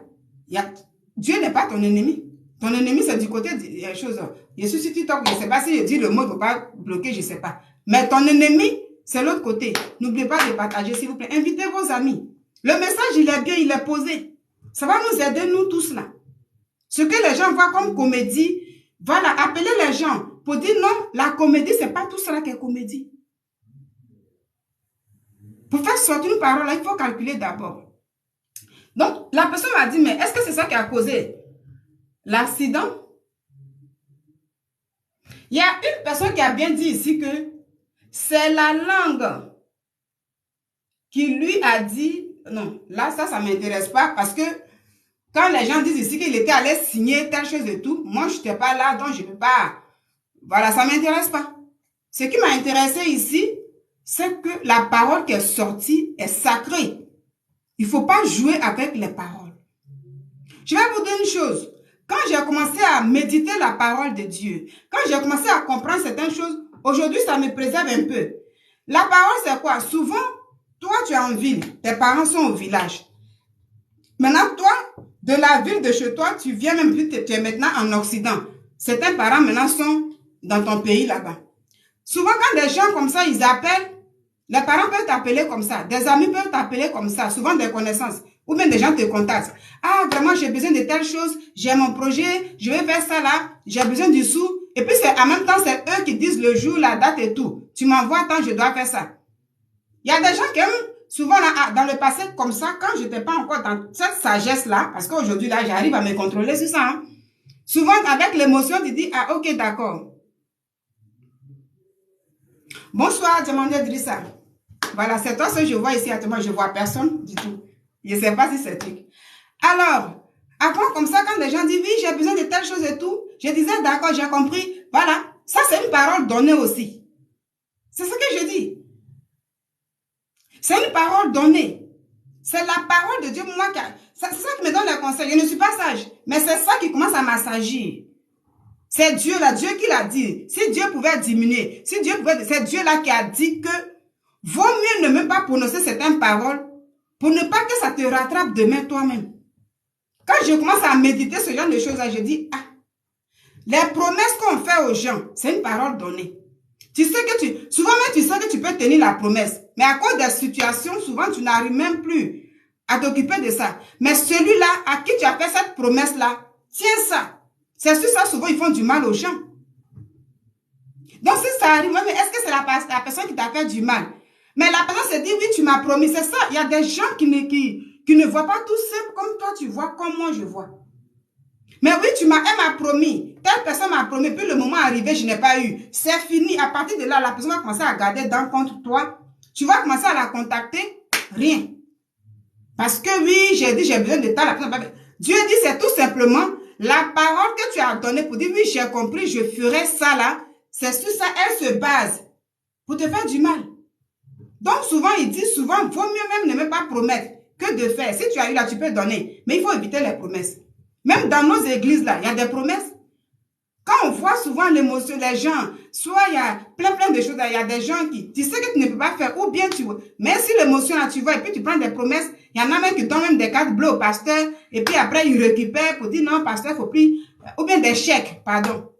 Dieu n'est pas ton ennemi. Ton ennemi, c'est du côté des choses. Je suis sur TikTok, je ne sais pas si je dis le mot, il ne faut pas bloquer, je ne sais pas. Mais ton ennemi, c'est l'autre côté. N'oubliez pas de partager, s'il vous plaît. Invitez vos amis. Le message, il est bien, il est posé. Ça va nous aider, nous tous là. Ce que les gens voient comme comédie, voilà, appelez les gens pour dire non, la comédie, ce n'est pas tout cela qui est comédie. Pour faire sortir une parole, là, il faut calculer d'abord. Donc, la personne m'a dit, mais est-ce que c'est ça qui a causé l'accident? Il y a une personne qui a bien dit ici que c'est la langue qui lui a dit, non, là, ça ne m'intéresse pas parce que quand les gens disent ici qu'il était allé signer telle chose et tout, moi, je n'étais pas là, donc je ne peux pas. Voilà, ça ne m'intéresse pas. Ce qui m'a intéressé ici, c'est que la parole qui est sortie est sacrée. Il ne faut pas jouer avec les paroles. Je vais vous dire une chose. Quand j'ai commencé à méditer la parole de Dieu, quand j'ai commencé à comprendre certaines choses, aujourd'hui, ça me préserve un peu. La parole, c'est quoi? Souvent, toi, tu es en ville. Tes parents sont au village. Maintenant, toi, de la ville de chez toi, tu viens même plus, tu es maintenant en Occident. Certains parents maintenant sont dans ton pays là-bas. Souvent, quand des gens comme ça, ils appellent, les parents peuvent t'appeler comme ça. Des amis peuvent t'appeler comme ça. Souvent des connaissances. Ou bien des gens te contactent. Ah, vraiment, j'ai besoin de telle chose. J'ai mon projet. Je vais faire ça là. J'ai besoin du sou. Et puis, en même temps, c'est eux qui disent le jour, la date et tout. Tu m'envoies tant, je dois faire ça. Il y a des gens qui aiment, souvent là, dans le passé, comme ça, quand je n'étais pas encore dans cette sagesse-là, parce qu'aujourd'hui, là, j'arrive à me contrôler sur ça. Hein. Souvent, avec l'émotion, tu dis, ah, ok, d'accord. Bonsoir, Diamandé Drissa. Voilà, c'est toi ce que je vois ici. Moi, je vois personne du tout. Je ne sais pas si c'est truc. Alors, avant, comme ça, quand les gens disent, oui, j'ai besoin de telle chose et tout, je disais, d'accord, j'ai compris. Voilà, ça, c'est une parole donnée aussi. C'est ce que je dis. C'est une parole donnée. C'est la parole de Dieu. Moi, c'est ça qui me donne le conseil. Je ne suis pas sage, mais c'est ça qui commence à m'assagir. C'est Dieu là, Dieu qui l'a dit. Si Dieu pouvait diminuer, si Dieu pouvait, c'est Dieu là qui a dit que vaut mieux ne même pas prononcer certaines paroles pour ne pas que ça te rattrape demain toi-même. Quand je commence à méditer ce genre de choses là, je dis, ah, les promesses qu'on fait aux gens, c'est une parole donnée. Tu sais que souvent même tu sais que tu peux tenir la promesse, mais à cause des situations, souvent tu n'arrives même plus à t'occuper de ça. Mais celui-là, à qui tu as fait cette promesse-là, tiens ça. C'est sur ça, souvent, ils font du mal aux gens. Donc, si ça arrive, mais est-ce que c'est la personne qui t'a fait du mal? Mais la personne se dit, oui, tu m'as promis, c'est ça. Il y a des gens qui ne voient pas tout simple comme toi, tu vois, comme moi, je vois. Mais oui, elle m'a promis. Telle personne m'a promis, puis le moment arrivé, je n'ai pas eu. C'est fini. À partir de là, la personne va commencer à garder dans contre toi. Tu vas commencer à la contacter. Rien. Parce que oui, j'ai dit, j'ai besoin de ta. Dieu dit, c'est tout simplement la parole que tu as donnée pour dire, oui, j'ai compris, je ferai ça là. C'est sur ça, elle se base pour te faire du mal. Donc, souvent, il dit, souvent, vaut mieux même ne pas promettre que de faire. Si tu as eu là, tu peux donner. Mais il faut éviter les promesses. Même dans nos églises là, il y a des promesses. Quand on voit souvent l'émotion des gens, soit il y a plein de choses, il y a des gens qui, tu sais que tu ne peux pas faire, ou bien tu vois, mais si l'émotion là, tu vois, et puis tu prends des promesses, il y en a même qui donnent même des cartes bleues au pasteur, et puis après ils récupèrent pour dire non, pasteur, faut plus, ou bien des chèques, pardon,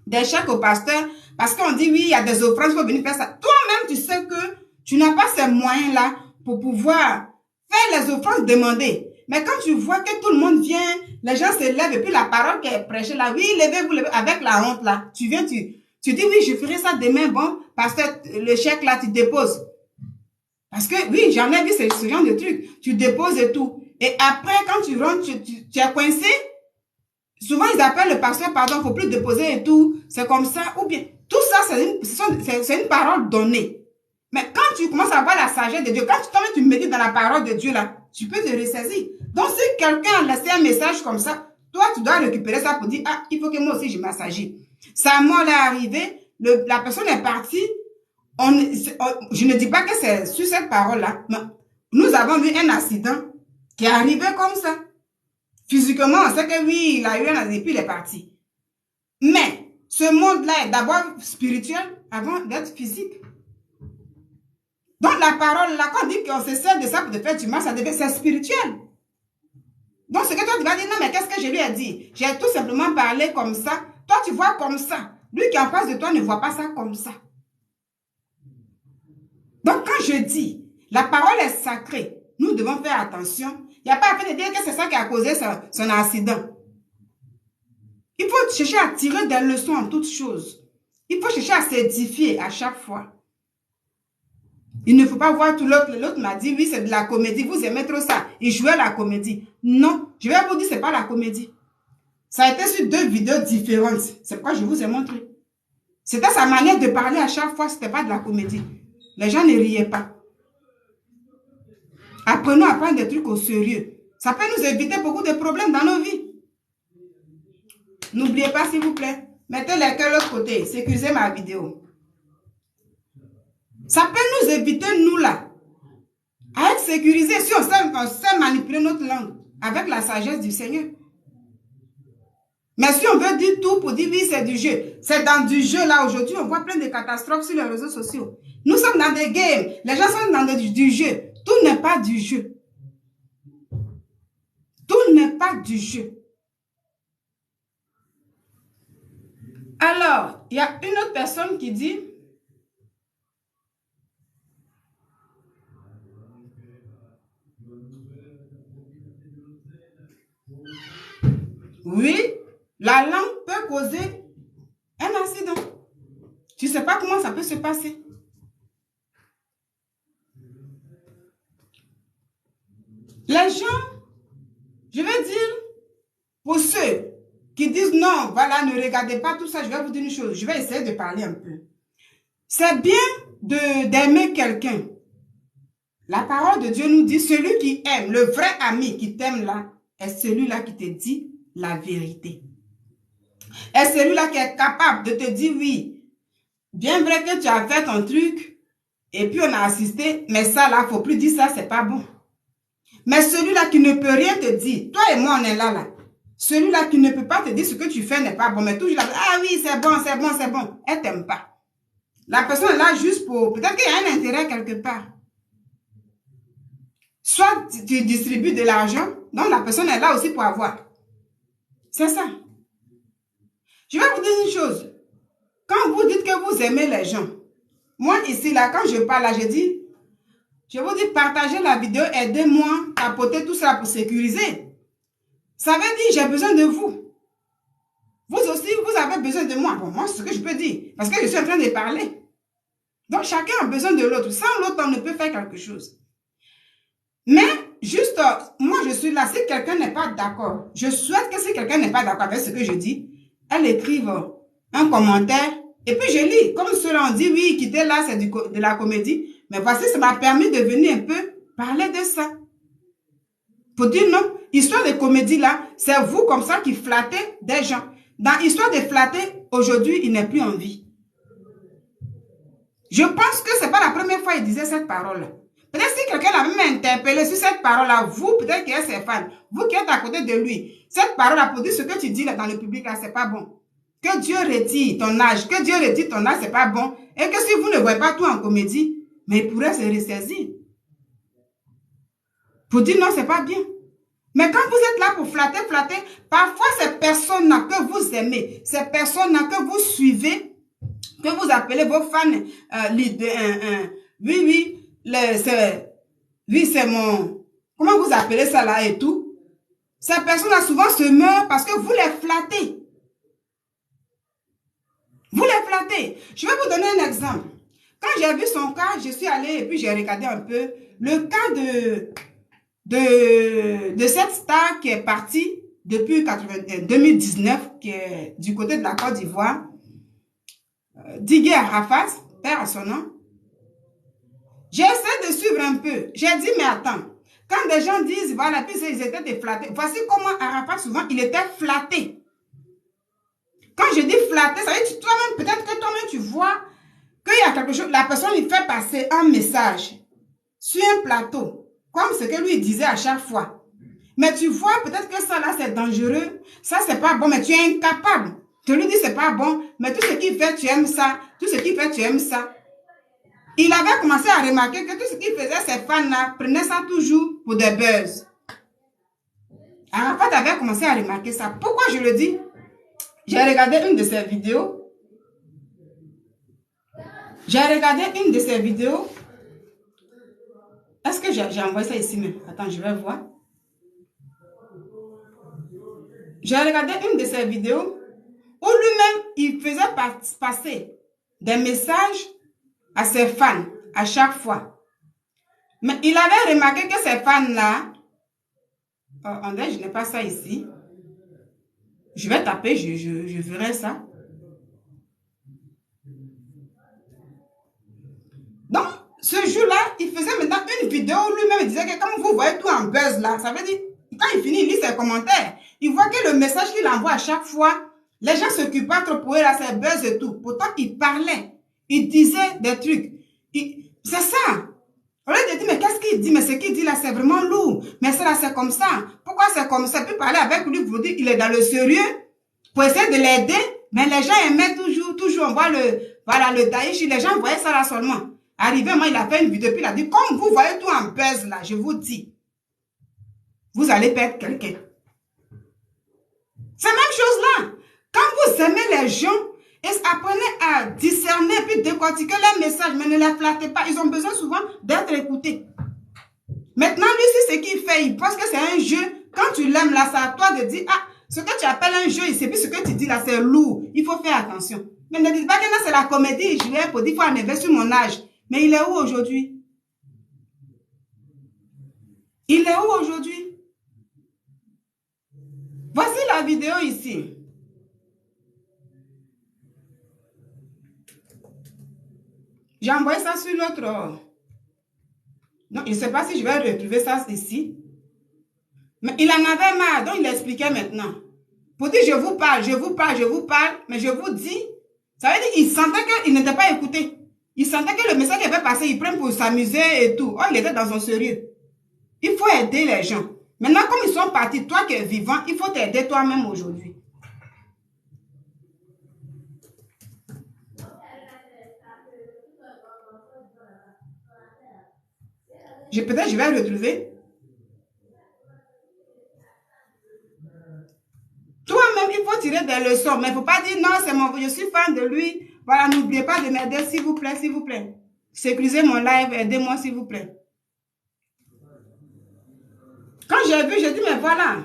des chèques au pasteur, parce qu'on dit oui, il y a des offrandes, il faut venir faire ça. Toi-même, tu sais que tu n'as pas ces moyens-là pour pouvoir faire les offrandes demandées. Mais quand tu vois que tout le monde vient, les gens se lèvent et puis la parole qui est prêchée là, oui, levez-vous, avec la honte là. Tu viens, tu dis oui, je ferai ça demain, bon, parce que le chèque là, tu déposes. Parce que oui, j'en ai vu ce genre de truc. Tu déposes et tout. Et après, quand tu rentres, tu es coincé. Souvent, ils appellent le pasteur, pardon, faut plus déposer et tout. C'est comme ça. Ou bien, tout ça, c'est une parole donnée. Mais quand tu commences à avoir la sagesse de Dieu, quand tu médites dans la parole de Dieu là, tu peux te ressaisir. Donc, si quelqu'un a laissé un message comme ça, toi, tu dois récupérer ça pour dire, ah, il faut que moi aussi je m'assagisse. Sa mort est arrivée, la personne est partie. Je ne dis pas que c'est sur cette parole-là, mais nous avons vu un accident qui est arrivé comme ça. Physiquement, on sait que oui, il a eu un accident et puis il est parti. Mais ce monde-là est d'abord spirituel avant d'être physique. Donc la parole, là, quand on dit qu'on se sert de ça pour te faire du mal, c'est spirituel. Donc ce que toi tu vas dire, non mais qu'est-ce que je lui ai dit? J'ai tout simplement parlé comme ça. Toi tu vois comme ça. Lui qui est en face de toi ne voit pas ça comme ça. Donc quand je dis, la parole est sacrée, nous devons faire attention. Il n'y a pas à peine de dire que c'est ça qui a causé son accident. Il faut chercher à tirer des leçons en toutes choses. Il faut chercher à s'édifier à chaque fois. Il ne faut pas voir tout l'autre. L'autre m'a dit, oui, c'est de la comédie. Vous aimez trop ça. Il jouait la comédie. Non, je vais vous dire, c'est pas la comédie. Ça a été sur 2 vidéos différentes. C'est pourquoi je vous ai montré. C'était sa manière de parler à chaque fois. C'était pas de la comédie. Les gens ne riaient pas. Apprenons à prendre des trucs au sérieux. Ça peut nous éviter beaucoup de problèmes dans nos vies. N'oubliez pas, s'il vous plaît, mettez les cœurs de l'autre côté. Sécurisez ma vidéo. Ça peut nous éviter, nous là, à être sécurisés si on sait manipuler notre langue avec la sagesse du Seigneur. Mais si on veut dire tout pour dire oui, c'est du jeu. C'est dans du jeu là aujourd'hui. On voit plein de catastrophes sur les réseaux sociaux. Nous sommes dans des games. Les gens sont dans du jeu. Tout n'est pas du jeu. Tout n'est pas du jeu. Alors, il y a une autre personne qui dit, oui, la langue peut causer un accident. Tu ne sais pas comment ça peut se passer. Les gens, je vais dire, pour ceux qui disent non, voilà, ne regardez pas tout ça, je vais vous dire une chose, je vais essayer de parler un peu. C'est bien d'aimer quelqu'un. La parole de Dieu nous dit, celui qui aime, le vrai ami qui t'aime là, est celui-là qui te dit la vérité. Est celui-là qui est capable de te dire oui. Bien vrai que tu as fait ton truc, et puis on a assisté, mais ça là, faut plus dire ça, c'est pas bon. Mais celui-là qui ne peut rien te dire, toi et moi on est là. Celui-là qui ne peut pas te dire ce que tu fais n'est pas bon, mais toujours là, ah oui, c'est bon, c'est bon, c'est bon. Elle t'aime pas. La personne est là juste pour, peut-être qu'il y a un intérêt quelque part. Soit tu distribues de l'argent, donc la personne est là aussi pour avoir. C'est ça. Je vais vous dire une chose. Quand vous dites que vous aimez les gens, moi ici, là, quand je parle, là, je vous dis, partagez la vidéo, aidez-moi à apporter tout ça pour sécuriser. Ça veut dire, j'ai besoin de vous. Vous aussi, vous avez besoin de moi. Bon, moi, c'est ce que je peux dire, parce que je suis en train de parler. Donc, chacun a besoin de l'autre. Sans l'autre, on ne peut faire quelque chose. Mais, juste, moi, je suis là. Si quelqu'un n'est pas d'accord, je souhaite que si quelqu'un n'est pas d'accord avec ce que je dis, elle écrive un commentaire. Et puis, je lis. Comme ceux-là ont dit, oui, quitter là, c'est de la comédie. Mais voici, ça m'a permis de venir un peu parler de ça. Pour dire non, histoire de comédie là, c'est vous comme ça qui flattez des gens. Dans histoire de flatter, aujourd'hui, il n'est plus en vie. Je pense que c'est pas la première fois qu'il disait cette parole-là. Peut-être si quelqu'un l'a même interpellé sur cette parole-là, vous, peut-être qu'il est ses fans, vous qui êtes à côté de lui, cette parole-là, pour dire ce que tu dis là dans le public là, c'est pas bon. que Dieu retire ton âge, c'est pas bon. Et que si vous ne voyez pas tout en comédie, mais il pourrait se ressaisir. Pour dire non, c'est pas bien. Mais quand vous êtes là pour flatter, parfois ces personnes-là que vous aimez, ces personnes-là que vous suivez, que vous appelez vos fans, c'est mon, comment vous appelez ça là et tout, ces personnes-là souvent se meurent parce que vous les flattez. Vous les flattez. Je vais vous donner un exemple. Quand j'ai vu son cas, je suis allée et puis j'ai regardé un peu le cas de cette star qui est partie depuis 2019, qui est du côté de la Côte d'Ivoire, Didier Arafat, père à son nom. J'ai essayé de suivre un peu. J'ai dit, mais attends, quand des gens disent, voilà, puis ils étaient des flattés. Voici comment Arafat, souvent, il était flatté. Quand je dis flatté, ça veut dire toi-même, peut-être que toi-même, tu vois qu'il y a quelque chose, la personne, il fait passer un message sur un plateau, comme ce que lui disait à chaque fois. Mais tu vois, peut-être que ça, là, c'est dangereux, ça, c'est pas bon, mais tu es incapable. Tu lui dis, c'est pas bon, mais tout ce qu'il fait, tu aimes ça, tout ce qu'il fait, tu aimes ça. Il avait commencé à remarquer que tout ce qu'il faisait, ces fans-là, prenaient ça toujours pour des buzz. Arafat avait commencé à remarquer ça. Pourquoi je le dis? J'ai regardé une de ses vidéos. Est-ce que j'ai envoyé ça ici même? Attends, je vais voir. J'ai regardé une de ses vidéos où lui-même, il faisait passer des messages à ses fans à chaque fois. Mais il avait remarqué que ces fans-là, je n'ai pas ça ici. Je vais taper, je verrai ça. Donc, ce jour-là, il faisait maintenant une vidéo où lui-même disait que quand vous voyez tout en buzz là, ça veut dire, quand il finit, il lit ses commentaires, il voit que le message qu'il envoie à chaque fois, les gens s'occupent pas trop pour eux là, c'est buzz et tout. Pourtant, il parlait, il disait des trucs. C'est ça. On lui a dit, mais qu'est-ce qu'il dit? Mais ce qu'il dit là, c'est vraiment lourd. Mais ça là, c'est comme ça. Pourquoi c'est comme ça? Puis parler avec lui, vous dire qu'il est dans le sérieux, pour essayer de l'aider. Mais les gens aimaient toujours, on voit le Daïchi, les gens voyaient ça là seulement. Arrivé, moi, il a fait une vidéo, puis il a dit, comme vous voyez tout en buzz là, je vous dis, vous allez perdre quelqu'un. C'est la même chose là. Quand vous aimez les gens, apprenez à discerner puis décortiquer leurs messages, mais ne les flattez pas. Ils ont besoin souvent d'être écoutés. Maintenant, lui, c'est ce qu'il fait. Il pense que c'est un jeu. Quand tu l'aimes là, c'est à toi de dire, ah, ce que tu appelles un jeu, c'est plus ce que tu dis là, c'est lourd. Il faut faire attention. Mais ne dites pas que là, c'est la comédie. Je vais pour dire, il faut enlever sur mon âge. Mais il est où aujourd'hui? Il est où aujourd'hui? Voici la vidéo ici. J'ai envoyé ça sur l'autre. Non, je ne sais pas si je vais retrouver ça ici. Mais il en avait marre, donc il expliquait maintenant. Pour dire, je vous parle, mais je vous dis, ça veut dire qu'il sentait qu'il n'était pas écouté. Il sentait que le message qu'il avait passé, il prend pour s'amuser et tout. Oh, il était dans son sérieux. Il faut aider les gens. Maintenant, comme ils sont partis, toi qui es vivant, il faut t'aider toi-même aujourd'hui. Peut-être je vais le retrouver. Toi-même, il faut tirer des leçons. Mais il ne faut pas dire non, c'est mon, je suis fan de lui. Voilà, n'oubliez pas de m'aider, s'il vous plaît, s'il vous plaît. Sécurisez mon live, aidez-moi, s'il vous plaît. Quand j'ai vu, j'ai dit, mais voilà.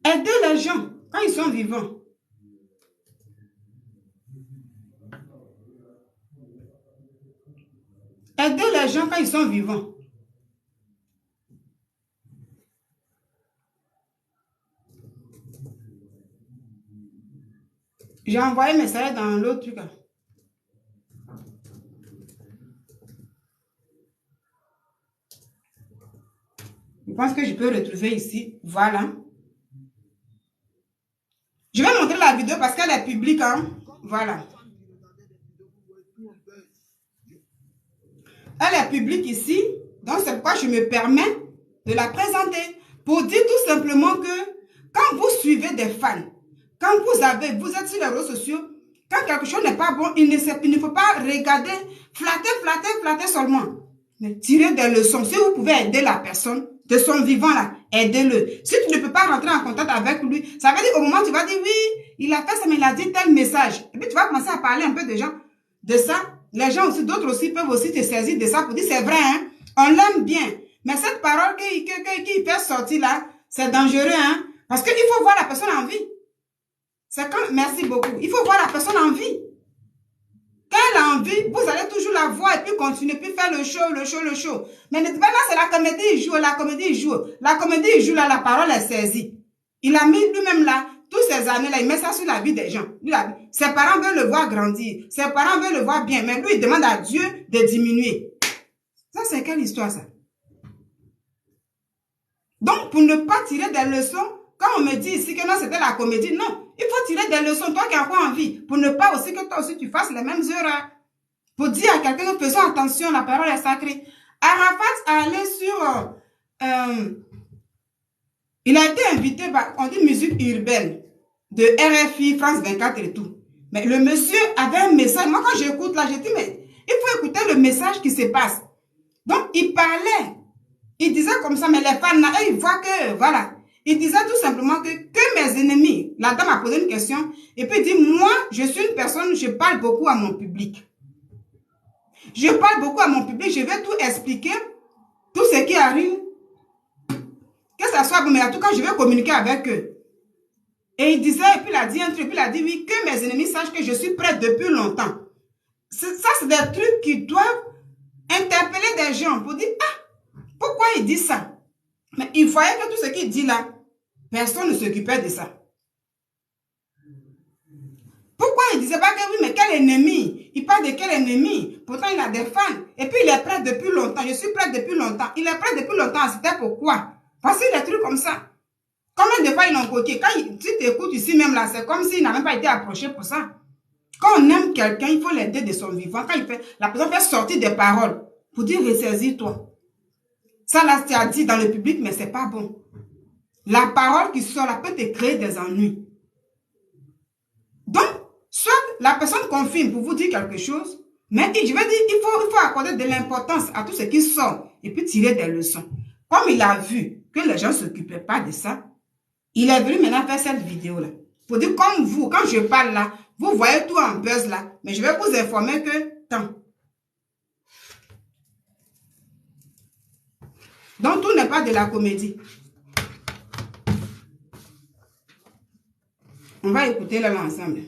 Aidez les gens quand ils sont vivants. Aidez les gens quand ils sont vivants. J'ai envoyé mes message dans l'autre truc. Je pense que je peux retrouver ici. Voilà. Je vais montrer la vidéo parce qu'elle est publique. Hein? Voilà. Elle est publique ici. Donc, c'est pourquoi je me permets de la présenter. Pour dire tout simplement que Quand vous suivez des fans, quand vous êtes sur les réseaux sociaux, quand quelque chose n'est pas bon, il ne faut pas regarder, flatter seulement. Mais tirez des leçons. Si vous pouvez aider la personne de son vivant là, aidez-le. Si tu ne peux pas rentrer en contact avec lui, ça veut dire au moment où tu vas dire oui, il a fait ça, mais il a dit tel message. Et puis tu vas commencer à parler un peu de gens, de ça. Les gens aussi, d'autres aussi peuvent aussi te saisir de ça pour dire c'est vrai, hein, on l'aime bien. Mais cette parole qu'il fait sortir là, c'est dangereux, hein, parce qu'il faut voir la personne en vie. C'est quand, merci beaucoup. Il faut voir la personne en vie. Quand elle a envie, vous allez toujours la voir et puis continuer, puis faire le show. Mais là, c'est la comédie, il joue. La comédie, il joue là, la parole est saisie. Il a mis lui-même là, toutes ces années-là, il met ça sur la vie des gens. Ses parents veulent le voir grandir. Ses parents veulent le voir bien. Mais lui, il demande à Dieu de diminuer. Ça, c'est quelle histoire, ça? Donc, pour ne pas tirer des leçons, quand on me dit ici que non, c'était la comédie, non. Il faut tirer des leçons, toi qui as encore envie, pour ne pas aussi que toi aussi tu fasses les mêmes erreurs. Pour dire à quelqu'un, faisons attention, la parole est sacrée. Arafat a allé sur... il a été invité, on dit musique urbaine, de RFI, France 24 et tout. Mais le monsieur avait un message. Moi, quand j'écoute là, j'ai dit, mais il faut écouter le message qui se passe. Donc, il parlait. Il disait comme ça, mais les fans, là, ils voient que, voilà. Il disait tout simplement que mes ennemis, la dame a posé une question, et puis il dit, moi, je suis une personne, je parle beaucoup à mon public. Je parle beaucoup à mon public, je vais tout expliquer, tout ce qui arrive, que ça soit bon, mais en tout cas, je vais communiquer avec eux. Et il disait, et puis il a dit un truc, puis il a dit, oui, que mes ennemis sachent que je suis prête depuis longtemps. Ça, c'est des trucs qui doivent interpeller des gens pour dire, ah, pourquoi il dit ça? Mais il voyait que tout ce qu'il dit là, personne ne s'occupait de ça. Pourquoi il disait pas que oui, mais quel ennemi? Il parle de quel ennemi? Pourtant, il a des fans. Et puis, il est prêt depuis longtemps. Je suis prêt depuis longtemps. Il est prêt depuis longtemps. C'était pourquoi? Parce qu'il y a des trucs comme ça. Combien de fois ils l'ont coqué? Quand tu t'écoutes ici même là, c'est comme s'il n'a même pas été approché pour ça. Quand on aime quelqu'un, il faut l'aider de son vivant. Quand la personne fait sortir des paroles pour dire ressaisis-toi. Ça là, tu as dit dans le public, mais c'est pas bon. La parole qui sort là peut te créer des ennuis. Donc, soit la personne confirme pour vous dire quelque chose, mais je veux dire, il faut accorder de l'importance à tout ce qui sort et puis tirer des leçons. Comme il a vu que les gens ne s'occupaient pas de ça, il est venu maintenant faire cette vidéo-là. Pour dire, comme vous, quand je parle là, vous voyez tout en buzz là, mais je vais vous informer que tant. Donc, tout n'est pas de la comédie. On va écouter là ensemble.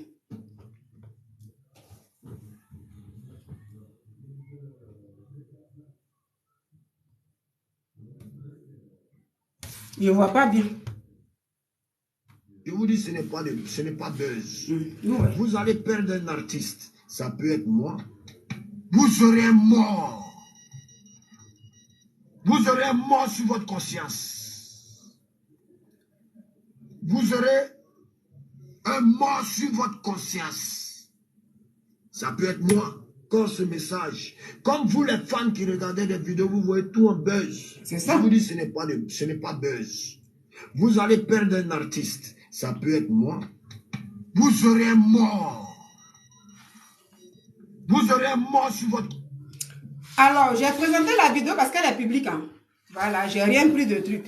Je ne vois pas bien. Je vous dis, ce n'est pas buzz. Ouais. Vous allez perdre un artiste. Ça peut être moi. Vous serez mort. Vous aurez un mort sur votre conscience. Vous aurez un mort sur votre conscience. Ça peut être moi. Quand ce message, comme vous les fans qui regardez des vidéos, vous voyez tout en buzz. C'est ça. Je vous dis, ce n'est pas buzz. Vous allez perdre un artiste. Ça peut être moi. Vous serez mort. Vous aurez un mort sur votre... Alors, j'ai présenté la vidéo parce qu'elle est publique. Hein. Voilà, j'ai rien pris de truc.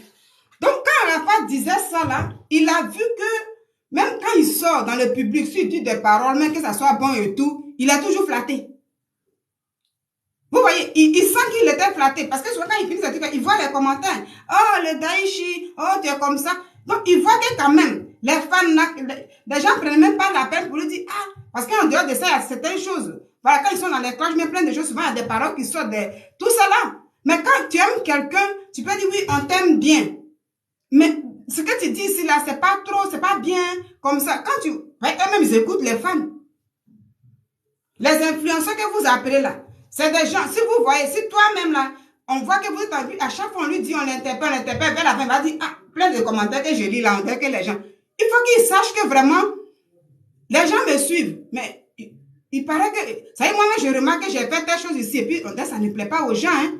Donc, quand Arafat disait ça là, il a vu que même quand il sort dans le public, s'il dit des paroles, même que ça soit bon et tout, il est toujours flatté. Vous voyez, il sent qu'il était flatté. Parce que souvent quand il finit ce truc, il voit les commentaires. Oh, le Daïchi, oh, tu es comme ça. Donc, il voit que quand même, les fans, les gens ne prennent même pas la peine pour lui dire, ah, parce qu'en dehors de ça, il y a certaines choses. Voilà, quand ils sont dans les cloches, mais plein de choses, souvent, il y a des paroles qui sortent de tout ça là. Mais quand tu aimes quelqu'un, tu peux dire, oui, on t'aime bien. Mais ce que tu dis ici, là, c'est pas trop, c'est pas bien, comme ça. Quand tu, eux-mêmes, ils écoutent les fans. Les influenceurs que vous appelez là, c'est des gens, si vous voyez, si toi-même là, on voit que vous êtes en vue, à chaque fois on lui dit, on l'interpelle, vers la fin, il va dire, ah, plein de commentaires que je lis là, on dirait que les gens, il faut qu'ils sachent que vraiment, les gens me suivent, mais il paraît que, ça y est, moi-même, je remarque que j'ai fait telle chose ici, et puis, on dit, ça ne plaît pas aux gens, hein.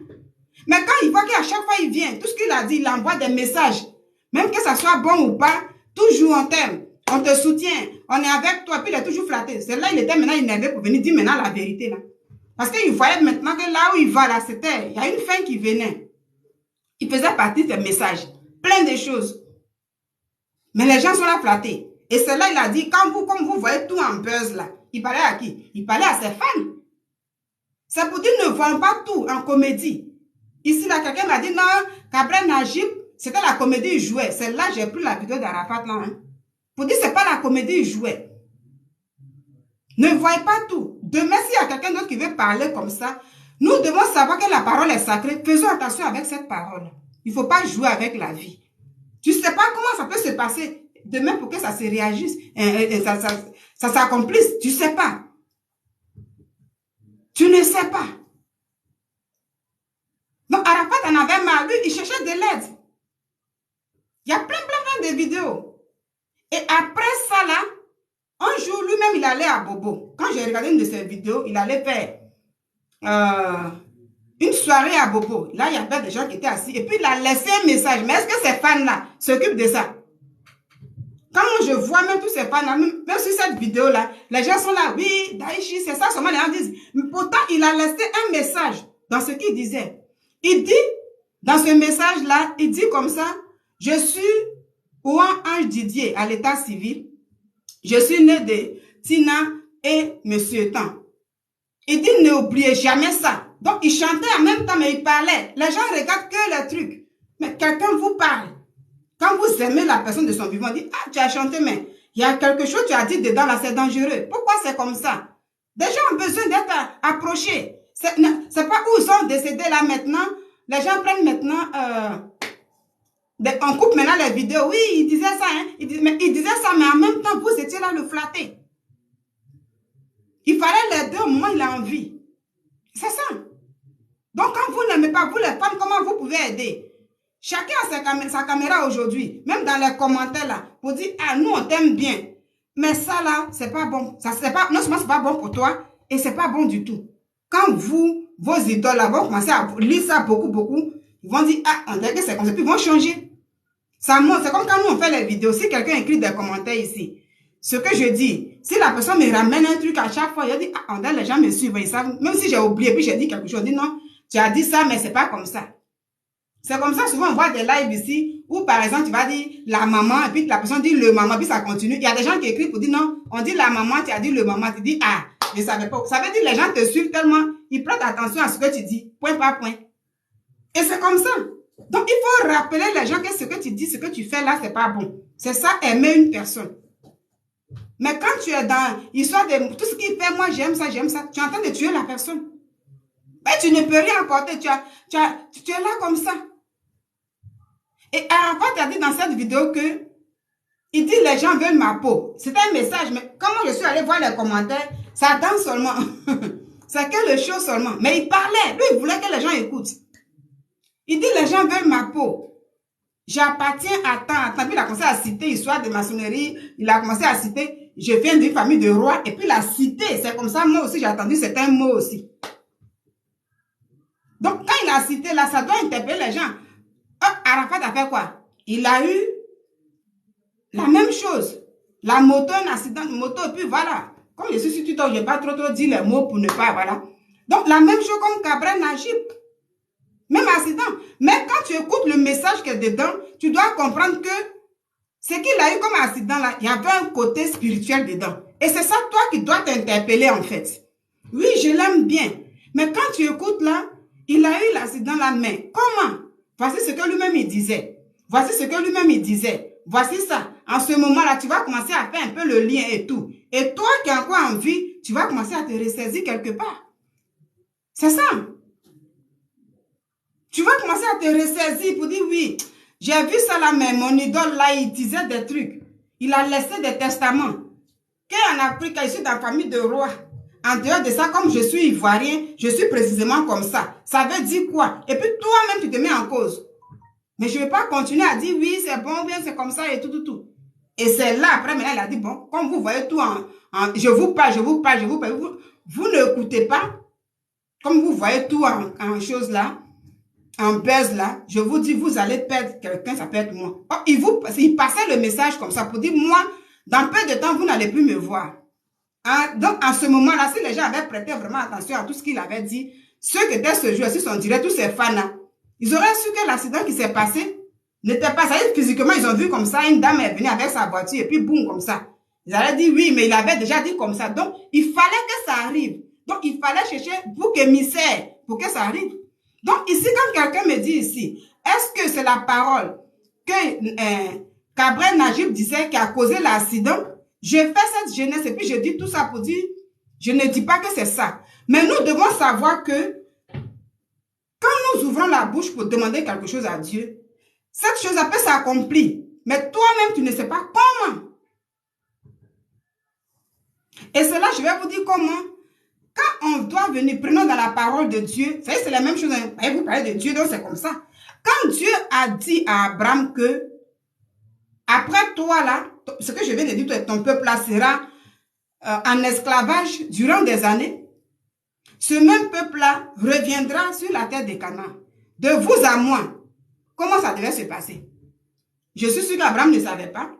Mais quand il voit qu'à chaque fois il vient, tout ce qu'il a dit, il envoie des messages, même que ça soit bon ou pas, Toujours on t'aime, on te soutient, on est avec toi, puis il est toujours flatté. C'est là il était maintenant énervé pour venir dire maintenant la vérité là. Parce qu'il voyait maintenant que là où il va là, c'était, il y a une fin qui venait. Il faisait partie des messages, plein de choses. Mais les gens sont là flattés. Et c'est là il a dit, comme vous voyez tout en buzz là, il parlait à qui? Il parlait à ses fans. C'est pour dire, ne voyons pas tout en comédie. Ici là, quelqu'un m'a dit, non, Gabriel Najib, c'était la comédie, il jouait. C'est là j'ai pris la vidéo d'Arafat là. Hein. Pour dire, c'est pas la comédie, il jouait. Ne voyez pas tout. Demain, s'il y a quelqu'un d'autre qui veut parler comme ça, nous devons savoir que la parole est sacrée. Faisons attention avec cette parole. Il ne faut pas jouer avec la vie. Tu ne sais pas comment ça peut se passer demain pour que ça se réagisse, ça s'accomplisse. Tu ne sais pas. Tu ne sais pas. Donc, Arafat en avait marre. Lui, il cherchait de l'aide. Il y a plein de vidéos. Et après ça, là, un jour, lui-même, il allait à Bobo. Quand j'ai regardé une de ses vidéos, il allait faire une soirée à Bobo. Là, il y avait des gens qui étaient assis. Et puis, il a laissé un message. Mais est-ce que ces fans-là s'occupent de ça? Quand je vois même tous ces fans-là, même sur cette vidéo-là, les gens sont là. Oui, Daïchi, c'est ça, seulement les gens disent. Mais pourtant, il a laissé un message dans ce qu'il disait. Il dit, dans ce message-là, il dit comme ça, je suis Ouan Ange Didier à l'état civil. Je suis né de Tina et Monsieur Tan. Il dit, n'oubliez jamais ça. Donc, il chantait en même temps, mais il parlait. Les gens regardent que les trucs. Mais quelqu'un vous parle. Quand vous aimez la personne de son vivant, on dit, ah, tu as chanté, mais il y a quelque chose que tu as dit dedans, là, c'est dangereux. Pourquoi c'est comme ça? Des gens ont besoin d'être approchés. C'est pas où ils sont décédés là maintenant. Les gens prennent maintenant... on coupe maintenant les vidéos. Oui, il disait ça, hein. Il disait ça, mais en même temps, vous étiez là le flatter. Il fallait l'aider au moment où il a envie. C'est ça. Donc, quand vous n'aimez pas, vous les femmes, comment vous pouvez aider? Chacun a sa caméra aujourd'hui, même dans les commentaires là, pour dire, ah, nous, on t'aime bien. Mais ça là, c'est pas bon. Ça, c'est pas, non seulement c'est pas bon pour toi, et c'est pas bon du tout. Quand vos idoles là vont commencer à lire ça beaucoup, ils vont dire, ah, on dirait que c'est comme ça, puis ils vont changer. Ça monte, c'est comme quand nous on fait les vidéos. Si quelqu'un écrit des commentaires ici, ce que je dis, si la personne me ramène un truc à chaque fois, il dit, ah, on dirait les gens me suivent, ils savent. Même si j'ai oublié, puis j'ai dit quelque chose, je dis non, tu as dit ça, mais c'est pas comme ça. C'est comme ça, souvent on voit des lives ici, où par exemple tu vas dire la maman, et puis la personne dit le maman, puis ça continue. Il y a des gens qui écrivent pour dire non, on dit la maman, tu as dit le maman, tu dis ah, je savais pas. Ça veut dire les gens te suivent tellement, ils prêtent attention à ce que tu dis, point par point. Et c'est comme ça. Donc il faut rappeler les gens que ce que tu dis, ce que tu fais là, c'est pas bon. C'est ça, aimer une personne. Mais quand tu es dans l'histoire de tout ce qu'il fait, moi j'aime ça, tu es en train de tuer la personne. Mais tu ne peux rien apporter, tu es là comme ça. Et Arafat a dit dans cette vidéo que, il dit les gens veulent ma peau. C'était un message, mais comment je suis allé voir les commentaires, ça danse seulement. C'est que le show seulement. Mais il parlait, lui il voulait que les gens écoutent. Il dit les gens veulent ma peau. J'appartiens à tant. Puis il a commencé à citer l'histoire de maçonnerie, il a commencé à citer, je viens d'une famille de rois, et puis il a cité, c'est comme ça, moi aussi j'ai entendu, c'est un mot aussi. Donc quand il a cité là, ça doit interpeller les gens. Arafat a fait quoi? Il a eu la même chose. La moto, un accident de moto, et puis voilà. Comme je suis sur Twitter, je n'ai pas trop dit les mots pour ne pas, voilà. Donc la même chose comme Gabriel Najib. Même accident. Mais quand tu écoutes le message qui est dedans, tu dois comprendre que ce qu'il a eu comme accident là, il y avait un côté spirituel dedans. Et c'est ça toi qui dois t'interpeller en fait. Oui, je l'aime bien. Mais quand tu écoutes là, il a eu l'accident là, mais comment? Voici ce que lui-même il disait. Voici ce que lui-même il disait. Voici ça. En ce moment-là, tu vas commencer à faire un peu le lien et tout. Et toi qui as encore envie, tu vas commencer à te ressaisir quelque part. C'est ça. Tu vas commencer à te ressaisir pour dire oui, j'ai vu ça là, mais mon idole là, il disait des trucs. Il a laissé des testaments. Qu'en Afrique, je suis dans la famille de rois. En dehors de ça, comme je suis ivoirien, je suis précisément comme ça. Ça veut dire quoi? Et puis toi-même, tu te mets en cause. Mais je ne vais pas continuer à dire oui, c'est bon, bien, c'est comme ça et tout. Et c'est là, après, maintenant, il a dit, bon, comme vous voyez tout je vous parle. Vous n'écoutez pas. Comme vous voyez tout en choses là. en buzz là, je vous dis, vous allez perdre quelqu'un, ça peut être moi. Oh, il passait le message comme ça pour dire, moi, dans peu de temps, vous n'allez plus me voir. Hein? Donc, en ce moment-là, si les gens avaient prêté vraiment attention à tout ce qu'il avait dit, ceux qui étaient ce jour sur son direct, tous ces fans-là, ils auraient su que l'accident qui s'est passé n'était pas ça. Physiquement, ils ont vu comme ça, une dame est venue avec sa voiture et puis boum, comme ça. Ils allaient dire oui, mais il avait déjà dit comme ça. Donc, il fallait que ça arrive. Donc, il fallait chercher bouc émissaire pour que ça arrive. Donc, ici, quand quelqu'un me dit ici, est-ce que c'est la parole que Cabrel Najib disait qui a causé l'accident? Je fais cette jeunesse et puis je dis tout ça pour dire, je ne dis pas que c'est ça. Mais nous devons savoir que quand nous ouvrons la bouche pour demander quelque chose à Dieu, cette chose peut s'accomplir. Mais toi-même, tu ne sais pas comment. Et cela, je vais vous dire comment. Quand on doit venir, prenons dans la parole de Dieu, vous savez, c'est la même chose. Hein? Vous parlez de Dieu, donc c'est comme ça. Quand Dieu a dit à Abraham que, après toi là, ce que je viens de dire, ton peuple là sera en esclavage durant des années, ce même peuple là reviendra sur la terre de Canaan. De vous à moi, comment ça devait se passer? Je suis sûr qu'Abraham ne savait pas.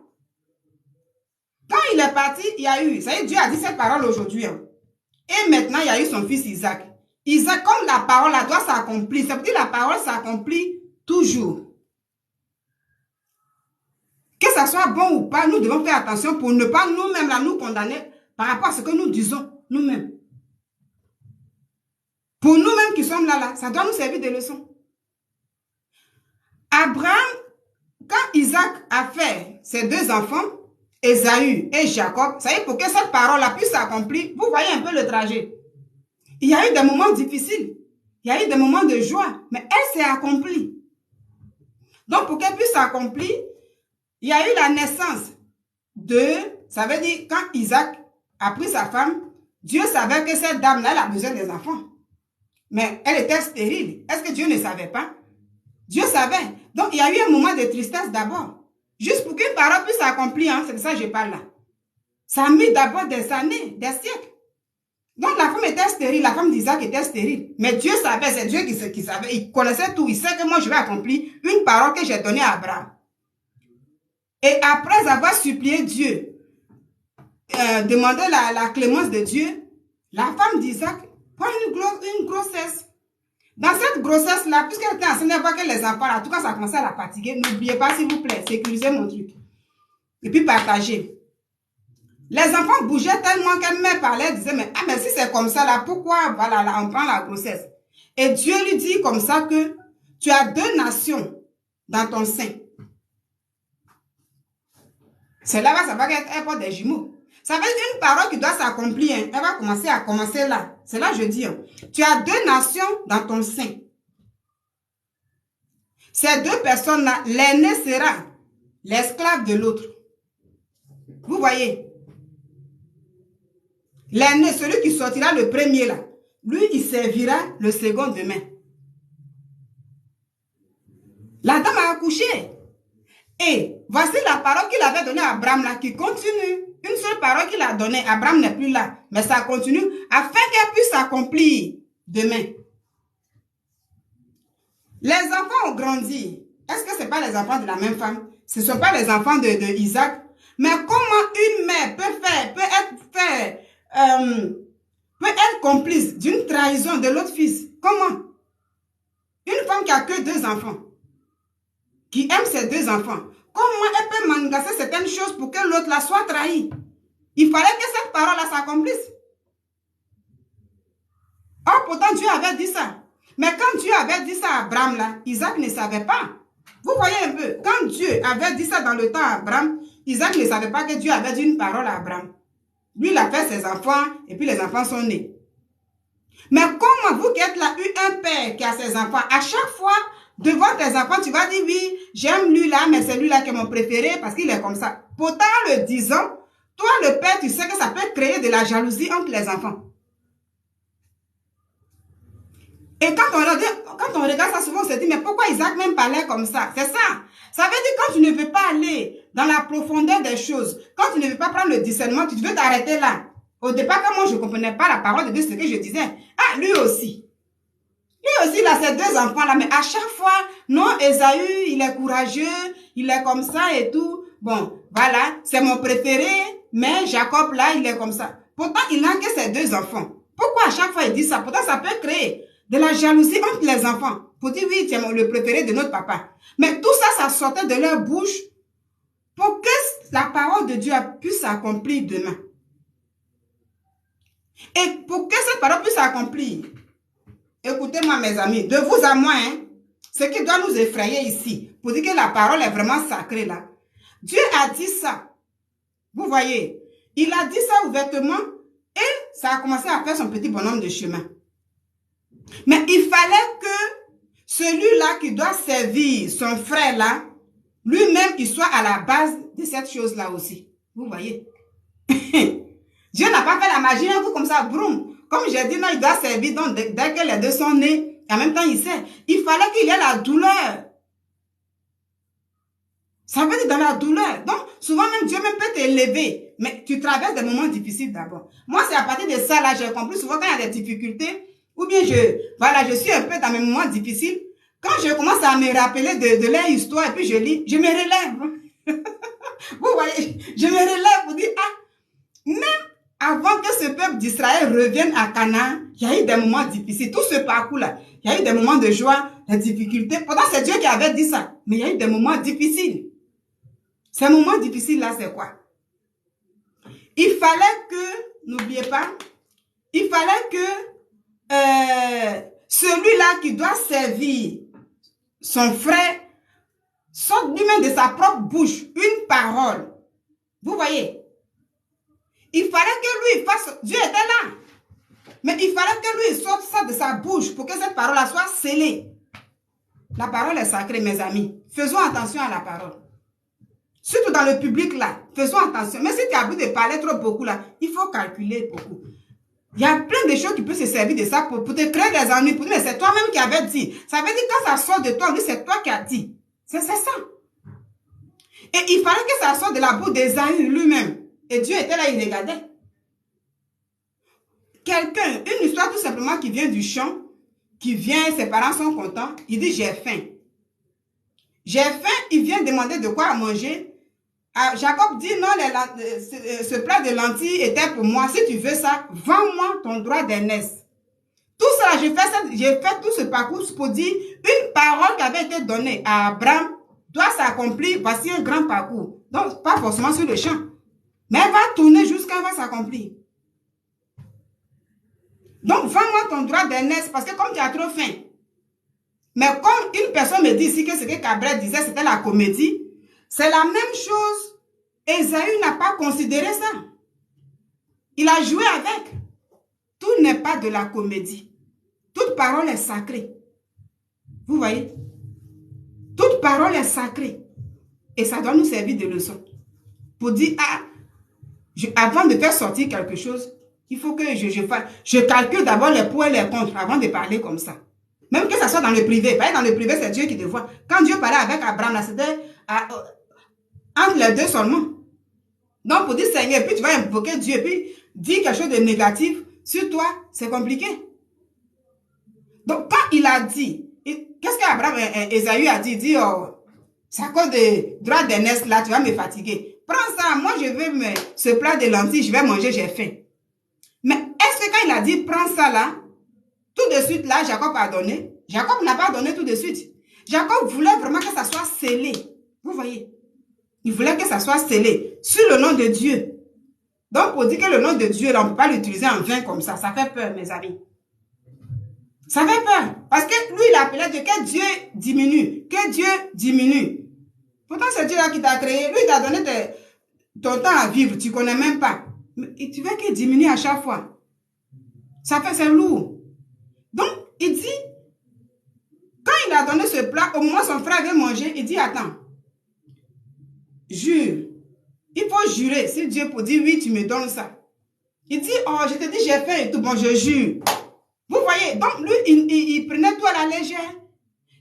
Quand il est parti, il y a eu, ça y est, Dieu a dit cette parole aujourd'hui. Hein. Et maintenant, il y a eu son fils Isaac. Isaac, comme la parole, elle doit s'accomplir. Ça veut dire que la parole s'accomplit toujours. Que ça soit bon ou pas, nous devons faire attention pour ne pas nous-mêmes nous condamner par rapport à ce que nous disons nous-mêmes. Pour nous-mêmes qui sommes là, ça doit nous servir de leçon. Abraham, quand Isaac a fait ses deux enfants, Ésaü et Jacob, ça y est, pour que cette parole-là puisse s'accomplir, vous voyez un peu le trajet. Il y a eu des moments difficiles, il y a eu des moments de joie, mais elle s'est accomplie. Donc, pour qu'elle puisse s'accomplir, il y a eu la naissance de, ça veut dire, quand Isaac a pris sa femme, Dieu savait que cette dame-là, elle a besoin des enfants. Mais elle était stérile. Est-ce que Dieu ne savait pas? Dieu savait. Donc, il y a eu un moment de tristesse d'abord. Juste pour qu'une parole puisse s'accomplir, hein, c'est de ça que je parle là. Ça a mis d'abord des années, des siècles. Donc, la femme était stérile, la femme d'Isaac était stérile. Mais Dieu savait, c'est Dieu qui savait, il connaissait tout. Il sait que moi, je vais accomplir une parole que j'ai donnée à Abraham. Et après avoir supplié Dieu, demandé la clémence de Dieu, la femme d'Isaac prend une grossesse. Dans cette grossesse-là, puisqu'elle était enceinte, elle voit que les enfants, en tout cas, ça commençait à la fatiguer. N'oubliez pas, s'il vous plaît, sécurisez mon truc. Et puis partagez. Les enfants bougeaient tellement qu'elle me parlait, elle disait, mais si c'est comme ça, là, pourquoi, voilà, là, on prend la grossesse? Et Dieu lui dit comme ça que tu as deux nations dans ton sein. C'est là-bas, ça va être pas des jumeaux. Ça veut dire une parole qui doit s'accomplir. Hein. Elle va commencer là. C'est là que je dis. Hein. Tu as deux nations dans ton sein. Ces deux personnes-là, l'aîné sera l'esclave de l'autre. Vous voyez? L'aîné, celui qui sortira le premier là, lui, il servira le second demain. La dame a accouché. Et voici la parole qu'il avait donnée à Abraham là, qui continue. Une seule parole qu'il a donnée, Abraham n'est plus là, mais ça continue afin qu'elle puisse s'accomplir demain. Les enfants ont grandi. Est-ce que ce n'est pas les enfants de la même femme? Ce ne sont pas les enfants de Isaac. Mais comment une mère peut être complice d'une trahison de l'autre fils? Comment? Une femme qui a que deux enfants, qui aime ses deux enfants, comment elle peut mangasser certaines choses pour que l'autre la soit trahi? Il fallait que cette parole-là s'accomplisse. Or, pourtant, Dieu avait dit ça. Mais quand Dieu avait dit ça à Abraham, là, Isaac ne savait pas. Vous voyez un peu, quand Dieu avait dit ça dans le temps à Abraham, Isaac ne savait pas que Dieu avait dit une parole à Abraham. Lui, il a fait ses enfants, et puis les enfants sont nés. Mais comment vous qui êtes là, un père qui a ses enfants, à chaque fois, devant tes enfants, tu vas dire, oui, j'aime lui là, mais c'est lui là qui est mon préféré parce qu'il est comme ça. Pourtant, en le disant, toi, le père, tu sais que ça peut créer de la jalousie entre les enfants. Et quand on regarde ça, souvent, on se dit, mais pourquoi Isaac même parlait comme ça? C'est ça. Ça veut dire quand tu ne veux pas aller dans la profondeur des choses, quand tu ne veux pas prendre le discernement, tu veux t'arrêter là. Au départ, quand moi, je ne comprenais pas la parole de Dieu, ce que je disais, ah, lui aussi. Lui aussi, il a ses 2 enfants-là, mais à chaque fois, non, Ésaü, il est courageux, il est comme ça et tout. Bon, voilà, c'est mon préféré, mais Jacob, là, il est comme ça. Pourtant, il n'a que ses 2 enfants. Pourquoi à chaque fois il dit ça? Pourtant, ça peut créer de la jalousie entre les enfants. Pour dire, oui, tu es le préféré de notre papa. Mais tout ça, ça sortait de leur bouche pour que la parole de Dieu puisse s'accomplir demain. Et pour que cette parole puisse s'accomplir, écoutez-moi mes amis, de vous à moi, hein, ce qui doit nous effrayer ici, pour dire que la parole est vraiment sacrée là. Dieu a dit ça. Vous voyez, il a dit ça ouvertement et ça a commencé à faire son petit bonhomme de chemin. Mais il fallait que celui-là qui doit servir son frère là, lui-même, il soit à la base de cette chose-là aussi. Vous voyez? Dieu n'a pas fait la magie un coup comme ça, broum. Comme j'ai dit, non, il doit servir. Donc, dès que les 2 sont nés, en même temps, il sait. Il fallait qu'il y ait la douleur. Ça veut dire dans la douleur. Donc, souvent même, Dieu même peut t'élever. Mais tu traverses des moments difficiles d'abord. Moi, c'est à partir de ça, là, j'ai compris. Souvent, quand il y a des difficultés, ou bien je suis un peu dans mes moments difficiles. Quand je commence à me rappeler de leur histoire, et puis je lis, je me relève. Vous voyez, je me relève pour dire, même avant que ce peuple d'Israël revienne à Canaan, il y a eu des moments difficiles. Tout ce parcours-là, il y a eu des moments de joie, des difficultés. Pourtant, c'est Dieu qui avait dit ça. Mais il y a eu des moments difficiles. Ces moments difficiles-là, c'est quoi? Il fallait que, n'oubliez pas, il fallait que celui-là qui doit servir son frère sorte lui-même de sa propre bouche une parole. Vous voyez? Il fallait que lui fasse... Dieu était là. Mais il fallait que lui sorte ça de sa bouche pour que cette parole-là soit scellée. La parole est sacrée, mes amis. Faisons attention à la parole. Surtout dans le public, là. Faisons attention. Mais si tu as envie de parler trop beaucoup, là, il faut calculer beaucoup. Il y a plein de choses qui peuvent se servir de ça pour te créer des ennuis. Pour dire, mais c'est toi-même qui avais dit. Ça veut dire que quand ça sort de toi, c'est toi qui as dit. C'est ça. Et il fallait que ça sorte de la bouche d'Ésaü lui-même. Et Dieu était là, il regardait. Quelqu'un, une histoire tout simplement qui vient du champ, qui vient, ses parents sont contents, il dit, j'ai faim. J'ai faim, il vient demander de quoi à manger. Jacob dit, non, ce plat de lentilles était pour moi. Si tu veux ça, vends-moi ton droit d'aînesse. Tout ça, j'ai fait tout ce parcours pour dire, une parole qui avait été donnée à Abraham doit s'accomplir. Voici un grand parcours. Donc, pas forcément sur le champ. Mais elle va tourner jusqu'à elle va s'accomplir. Donc, vends-moi ton droit d'aînesse parce que comme tu as trop faim. Mais comme une personne me dit ici que ce que Cabrel disait, c'était la comédie, c'est la même chose. Ésaü n'a pas considéré ça. Il a joué avec. Tout n'est pas de la comédie. Toute parole est sacrée. Vous voyez? Toute parole est sacrée. Et ça doit nous servir de leçon. Pour dire, avant de faire sortir quelque chose, il faut que je calcule d'abord les pour et les contre avant de parler comme ça. Même que ça soit dans le privé. Parce que dans le privé, c'est Dieu qui te voit. Quand Dieu parlait avec Abraham, c'était entre les deux seulement. Donc, pour dire Seigneur, puis tu vas invoquer Dieu, et puis dire quelque chose de négatif sur toi, c'est compliqué. Donc, quand il a dit, qu'est-ce qu'Abraham, Ésaü a dit? Il dit, c'est à cause de droit d'aînesse là, tu vas me fatiguer. Prends ça, moi je veux ce plat de lentilles, je vais manger, j'ai faim. Mais est-ce que quand il a dit, prends ça là, tout de suite là, Jacob a donné? Jacob n'a pas donné tout de suite. Jacob voulait vraiment que ça soit scellé. Vous voyez? Il voulait que ça soit scellé sur le nom de Dieu. Donc, pour dire que le nom de Dieu, là, on ne peut pas l'utiliser en vain comme ça. Ça fait peur, mes amis. Ça fait peur. Parce que lui, il appelait Dieu, que Dieu diminue. Que Dieu diminue. Pourtant, c'est Dieu là qui t'a créé. Lui, il t'a donné ton temps à vivre. Tu ne connais même pas. Mais tu veux qu'il diminue à chaque fois. Ça fait, c'est lourd. Donc, il dit, quand il a donné ce plat, au moment où son frère veut manger, il dit, attends, jure. Il faut jurer, si Dieu pour dire, oui, tu me donnes ça. Il dit, oh, je te dis, j'ai faim et tout, bon, je jure. Vous voyez, donc lui, il prenait tout à la légère.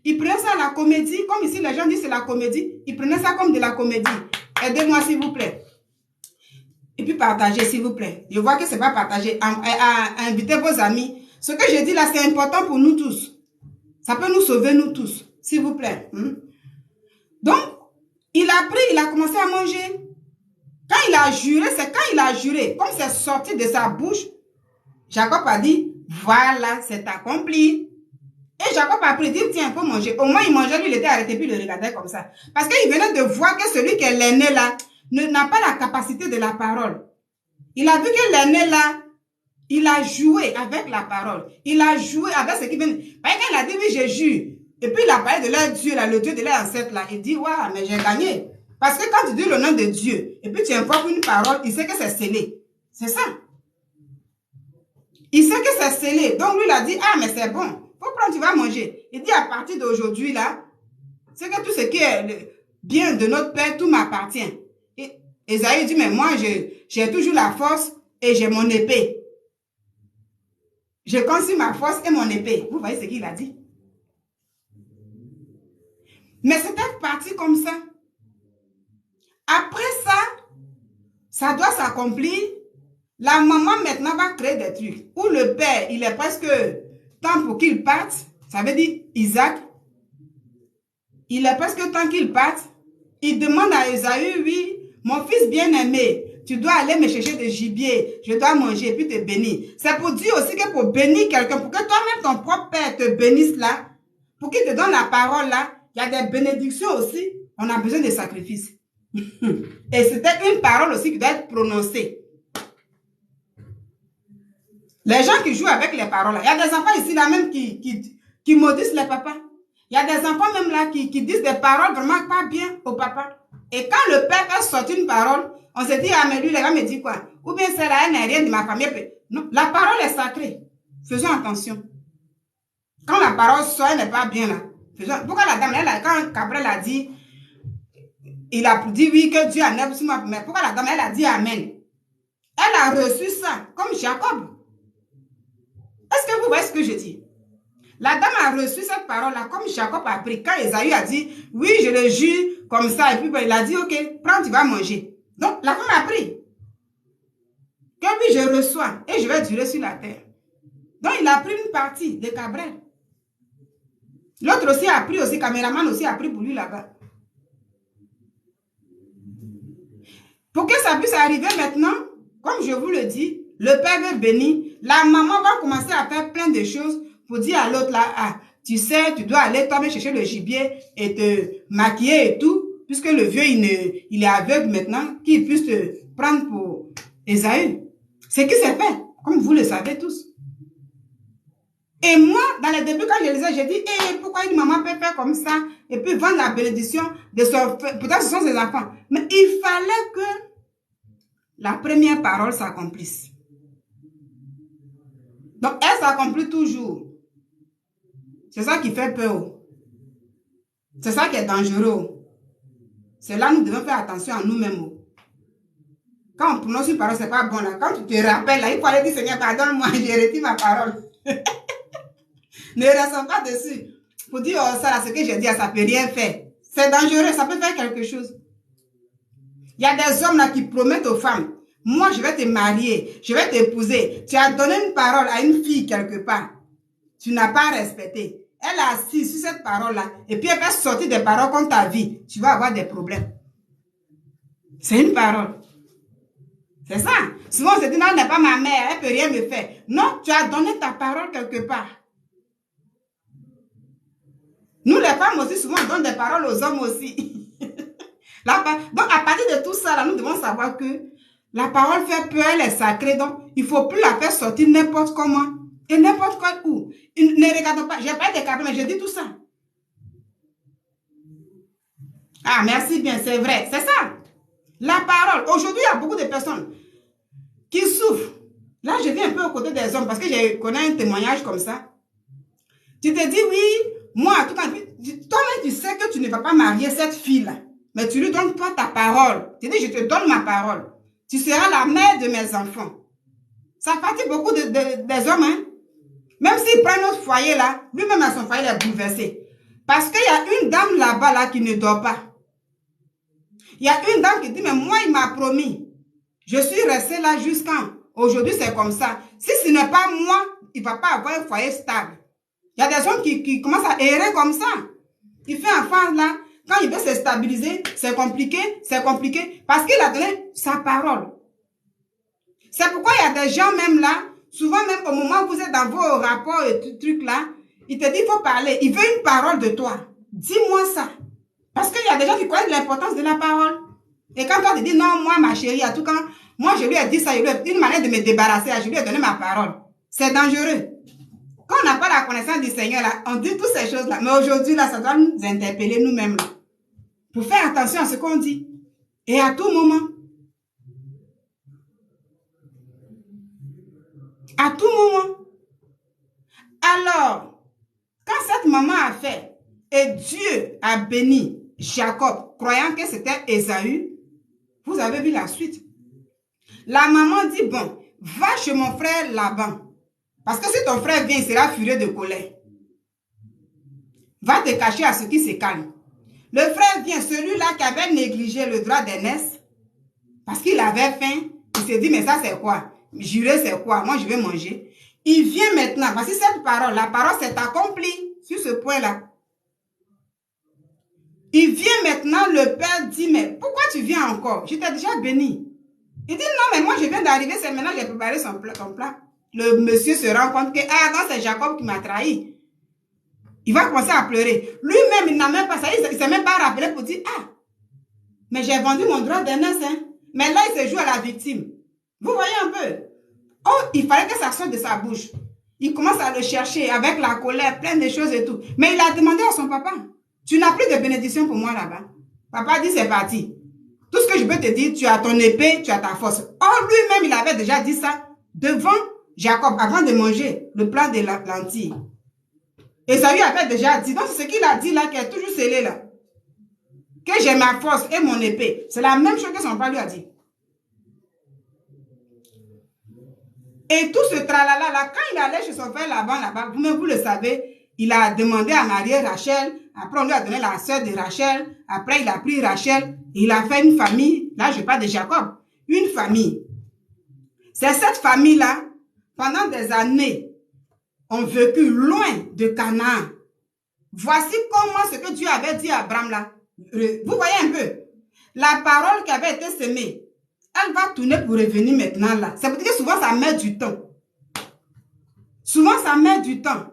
Il prenait ça à la comédie, comme ici les gens disent c'est la comédie. Il prenait ça comme de la comédie. Aidez-moi s'il vous plaît. Et puis partagez s'il vous plaît. Je vois que c'est pas partagé. Invitez vos amis. Ce que je dis là, c'est important pour nous tous. Ça peut nous sauver, nous tous, s'il vous plaît. Donc, il a pris, il a commencé à manger. Quand il a juré, c'est quand il a juré, comme c'est sorti de sa bouche, Jacob a dit, voilà, c'est accompli. Et Jacob a pris, dit, tiens, il faut manger. Au moins, il mangeait, lui, il était arrêté, puis il le regardait comme ça. Parce qu'il venait de voir que celui qui est l'aîné là, n'a pas la capacité de la parole. Il a vu que l'aîné là, il a joué avec la parole. Il a joué avec ce qui vient. Parce qu'il a dit, oui, j'ai jure. Et puis il a parlé de leur Dieu, là, le Dieu de leur ancêtre là. Il dit, waouh, mais j'ai gagné. Parce que quand tu dis le nom de Dieu, et puis tu invoques une parole, il sait que c'est scellé. C'est ça. Il sait que c'est scellé. Donc lui, il a dit, ah, mais c'est bon. Faut prendre, tu vas manger. Il dit, à partir d'aujourd'hui, là, c'est que tout ce qui est le bien de notre Père, tout m'appartient. Et Esaïe dit, mais moi, j'ai toujours la force et j'ai mon épée. Je conçus ma force et mon épée. Vous voyez ce qu'il a dit? Mais c'était parti comme ça. Après ça, ça doit s'accomplir. La maman maintenant va créer des trucs. Ou le père, il est presque temps pour qu'il parte. Ça veut dire Isaac. Il est presque temps qu'il parte. Il demande à Esaü, oui, mon fils bien-aimé, tu dois aller me chercher des gibier. Je dois manger et puis te bénir. C'est pour dire aussi que pour bénir quelqu'un, pour que toi-même ton propre père te bénisse là, pour qu'il te donne la parole là, il y a des bénédictions aussi. On a besoin de sacrifices. Et c'était une parole aussi qui doit être prononcée. Les gens qui jouent avec les paroles, là. Il y a des enfants ici là même qui maudissent les papas. Il y a des enfants même là qui disent des paroles vraiment pas bien au papa. Et quand le père fait sortir une parole, on se dit, ah mais lui, il va me dire quoi? Ou bien c'est là, elle n'est rien de ma famille. Non, la parole est sacrée. Faisons attention. Quand la parole sort, elle n'est pas bien là. Pourquoi la dame, quand Gabriel a dit, il a dit oui, que Dieu a neuf sur moi, mais pourquoi la dame, elle a dit amen? Elle a reçu ça, comme Jacob. Est-ce que vous voyez ce que je dis? La dame a reçu cette parole-là, comme Jacob a pris. Quand Esaü a dit, oui, je le jure, comme ça, et puis il a dit, ok, prends, tu vas manger. Donc, la femme a pris. Que oui, je reçois, et je vais durer sur la terre. Donc, il a pris une partie de Gabriel. L'autre aussi a pris, aussi, caméraman aussi a pris pour lui là-bas. Pour que ça puisse arriver maintenant, comme je vous le dis, le père veut bénir, la maman va commencer à faire plein de choses pour dire à l'autre là, ah, tu sais, tu dois aller toi-même chercher le gibier et te maquiller et tout, puisque le vieux, il est aveugle maintenant, qu'il puisse te prendre pour Esaü. C'est ce qui s'est fait, comme vous le savez tous. Et moi, dans les débuts, quand je lisais, j'ai dit, pourquoi une maman peut faire comme ça et puis vendre la bénédiction de son... Peut-être ce sont ses enfants. Mais il fallait que la première parole s'accomplisse. Donc, elle s'accomplit toujours. C'est ça qui fait peur. C'est ça qui est dangereux. C'est là que nous devons faire attention à nous-mêmes. Quand on prononce une parole, c'est pas bon là. Quand tu te rappelles là, il faut aller dire, Seigneur, pardonne-moi, j'ai retenu ma parole. Ne restons pas dessus. Pour dire, oh, ça là, ce que j'ai dit, ça ne peut rien faire. C'est dangereux, ça peut faire quelque chose. Il y a des hommes là qui promettent aux femmes, moi je vais te marier, je vais t'épouser. Tu as donné une parole à une fille quelque part. Tu n'as pas respecté. Elle a assis sur cette parole-là et puis elle va sortir des paroles contre ta vie. Tu vas avoir des problèmes. C'est une parole. C'est ça. Souvent on se dit, non, elle n'est pas ma mère, elle ne peut rien me faire. Non, tu as donné ta parole quelque part. Nous les femmes aussi, souvent on donne des paroles aux hommes aussi. Donc à partir de tout ça, là, nous devons savoir que la parole fait peur, elle est sacrée. Donc il ne faut plus la faire sortir n'importe comment. Et n'importe quoi où. Ne regardons pas. J'ai pas été capable, mais je dis tout ça. Ah, merci bien, c'est vrai. C'est ça. La parole. Aujourd'hui, il y a beaucoup de personnes qui souffrent. Là, je viens un peu aux côtés des hommes parce que je connais un témoignage comme ça. Tu te dis, oui, moi, tout en toi-même, tu sais que tu ne vas pas marier cette fille-là. Mais tu lui donnes toi ta parole. Tu dis, je te donne ma parole. Tu seras la mère de mes enfants. Ça fatigue beaucoup des hommes, hein. Même s'il prend notre foyer là, lui-même à son foyer, il est bouleversé. Parce qu'il y a une dame là-bas là qui ne dort pas. Il y a une dame qui dit, mais moi, il m'a promis. Je suis restée là jusqu'à aujourd'hui, c'est comme ça. Si ce n'est pas moi, il ne va pas avoir un foyer stable. Il y a des hommes qui commencent à errer comme ça. Il fait un enfant là, quand il veut se stabiliser, c'est compliqué, parce qu'il a donné sa parole. C'est pourquoi il y a des gens même là, souvent même au moment où vous êtes dans vos rapports et tout truc là, il te dit, il faut parler, il veut une parole de toi. Dis-moi ça. Parce qu'il y a des gens qui connaissent l'importance de la parole. Et quand toi tu dis, non, moi, ma chérie, en tout cas, moi, je lui ai dit ça, une manière de me débarrasser, je lui ai donné ma parole. C'est dangereux. Quand on n'a pas la connaissance du Seigneur, là, on dit toutes ces choses-là. Mais aujourd'hui, là, ça doit nous interpeller nous-mêmes. Pour faire attention à ce qu'on dit. Et à tout moment. À tout moment. Alors, quand cette maman a fait, et Dieu a béni Jacob, croyant que c'était Ésaü, vous avez vu la suite. La maman dit, bon, va chez mon frère Laban. Parce que si ton frère vient, il sera furieux de colère. Va te cacher à ce qui se calme. Le frère vient, celui-là qui avait négligé le droit d'aînesse, parce qu'il avait faim, il s'est dit, mais ça c'est quoi? Jurer c'est quoi? Moi je vais manger. Il vient maintenant, voici cette parole, la parole s'est accomplie sur ce point-là. Il vient maintenant, le père dit, mais pourquoi tu viens encore? Je t'ai déjà béni. Il dit, non, mais moi je viens d'arriver, c'est maintenant que j'ai préparé son plat. Le monsieur se rend compte que, ah non, c'est Jacob qui m'a trahi. Il va commencer à pleurer. Lui-même, il n'a même pas ça, il ne s'est même pas rappelé pour dire, ah, mais j'ai vendu mon droit d'aînesse, hein. Mais là, il se joue à la victime. Vous voyez un peu? Oh, il fallait que ça sorte de sa bouche. Il commence à le chercher avec la colère, plein de choses et tout. Mais il a demandé à son papa, tu n'as plus de bénédiction pour moi là-bas. Papa dit, c'est parti. Tout ce que je peux te dire, tu as ton épée, tu as ta force. Or, lui-même, il avait déjà dit ça devant Jacob, avant de manger le plat de la lentille. Ésaü avait déjà dit, donc c'est ce qu'il a dit là, qui est toujours scellé là. Que j'ai ma force et mon épée. C'est la même chose que son père lui a dit. Et tout ce tralala là, quand il allait chez son frère là-bas, vous-même vous le savez, il a demandé à marier Rachel, après on lui a donné la sœur de Rachel, après il a pris Rachel, et il a fait une famille, là je parle de Jacob, une famille. C'est cette famille-là, pendant des années, ont vécu loin de Canaan. Voici comment ce que Dieu avait dit à Abraham là. Vous voyez un peu, la parole qui avait été semée, elle va tourner pour revenir maintenant là. C'est pour dire que souvent ça met du temps. Souvent ça met du temps.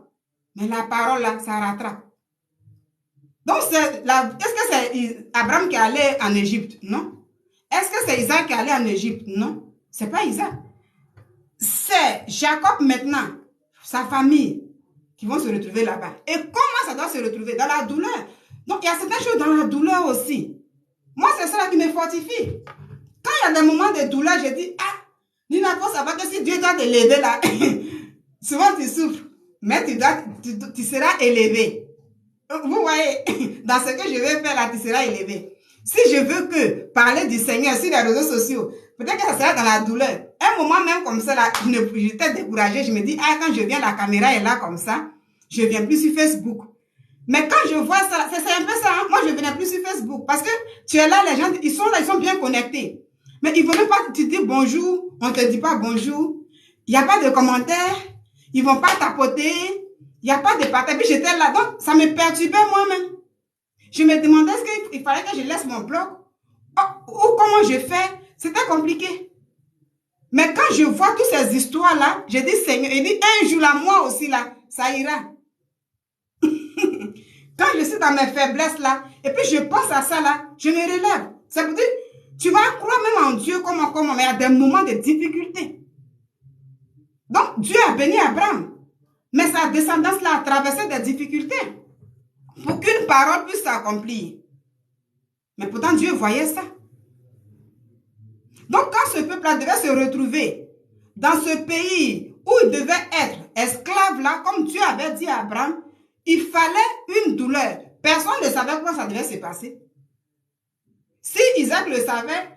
Mais la parole là, ça rattrape. Donc est-ce que c'est Abraham qui est allé en Égypte? Non. Est-ce que c'est Isaac qui est allé en Égypte? Non. C'est pas Isaac. C'est Jacob maintenant, sa famille, qui vont se retrouver là-bas. Et comment ça doit se retrouver? Dans la douleur. Donc il y a certaines choses dans la douleur aussi. Moi c'est ça qui me fortifie. Quand il y a des moments de douleur, je dis, ah, Nina, faut savoir que si Dieu doit te lever là, souvent tu souffres, mais tu seras élevé. Vous voyez, dans ce que je vais faire là, tu seras élevé. Si je veux que parler du Seigneur sur les réseaux sociaux, peut-être que ça sera dans la douleur. Un moment même comme ça, là, j'étais découragée, je me dis, ah, quand je viens, la caméra est là comme ça, je viens plus sur Facebook. Mais quand je vois ça, c'est un peu ça, hein? Moi je ne viens plus sur Facebook, parce que tu es là, les gens, ils sont là, ils sont bien connectés. Mais il ne faut même pas que tu dis bonjour, on ne te dit pas bonjour, il n'y a pas de commentaires, ils ne vont pas tapoter, il n'y a pas de partage. Puis j'étais là, donc ça me perturbait moi-même. Je me demandais est-ce qu'il fallait que je laisse mon blog, ou comment je fais, c'était compliqué. Mais quand je vois toutes ces histoires-là, je dis Seigneur, il dit un jour là, moi aussi là, ça ira. Quand je suis dans mes faiblesses là, et puis je pense à ça là, je me relève. Ça veut dire, tu vas croire même en Dieu comment, mais il y a des moments de difficulté. Donc, Dieu a béni Abraham. Mais sa descendance là a traversé des difficultés. Pour qu'une parole puisse s'accomplir. Mais pourtant, Dieu voyait ça. Donc, quand ce peuple-là devait se retrouver dans ce pays où il devait être esclave là, comme Dieu avait dit à Abraham, il fallait une douleur. Personne ne savait comment ça devait se passer. Si Isaac le savait,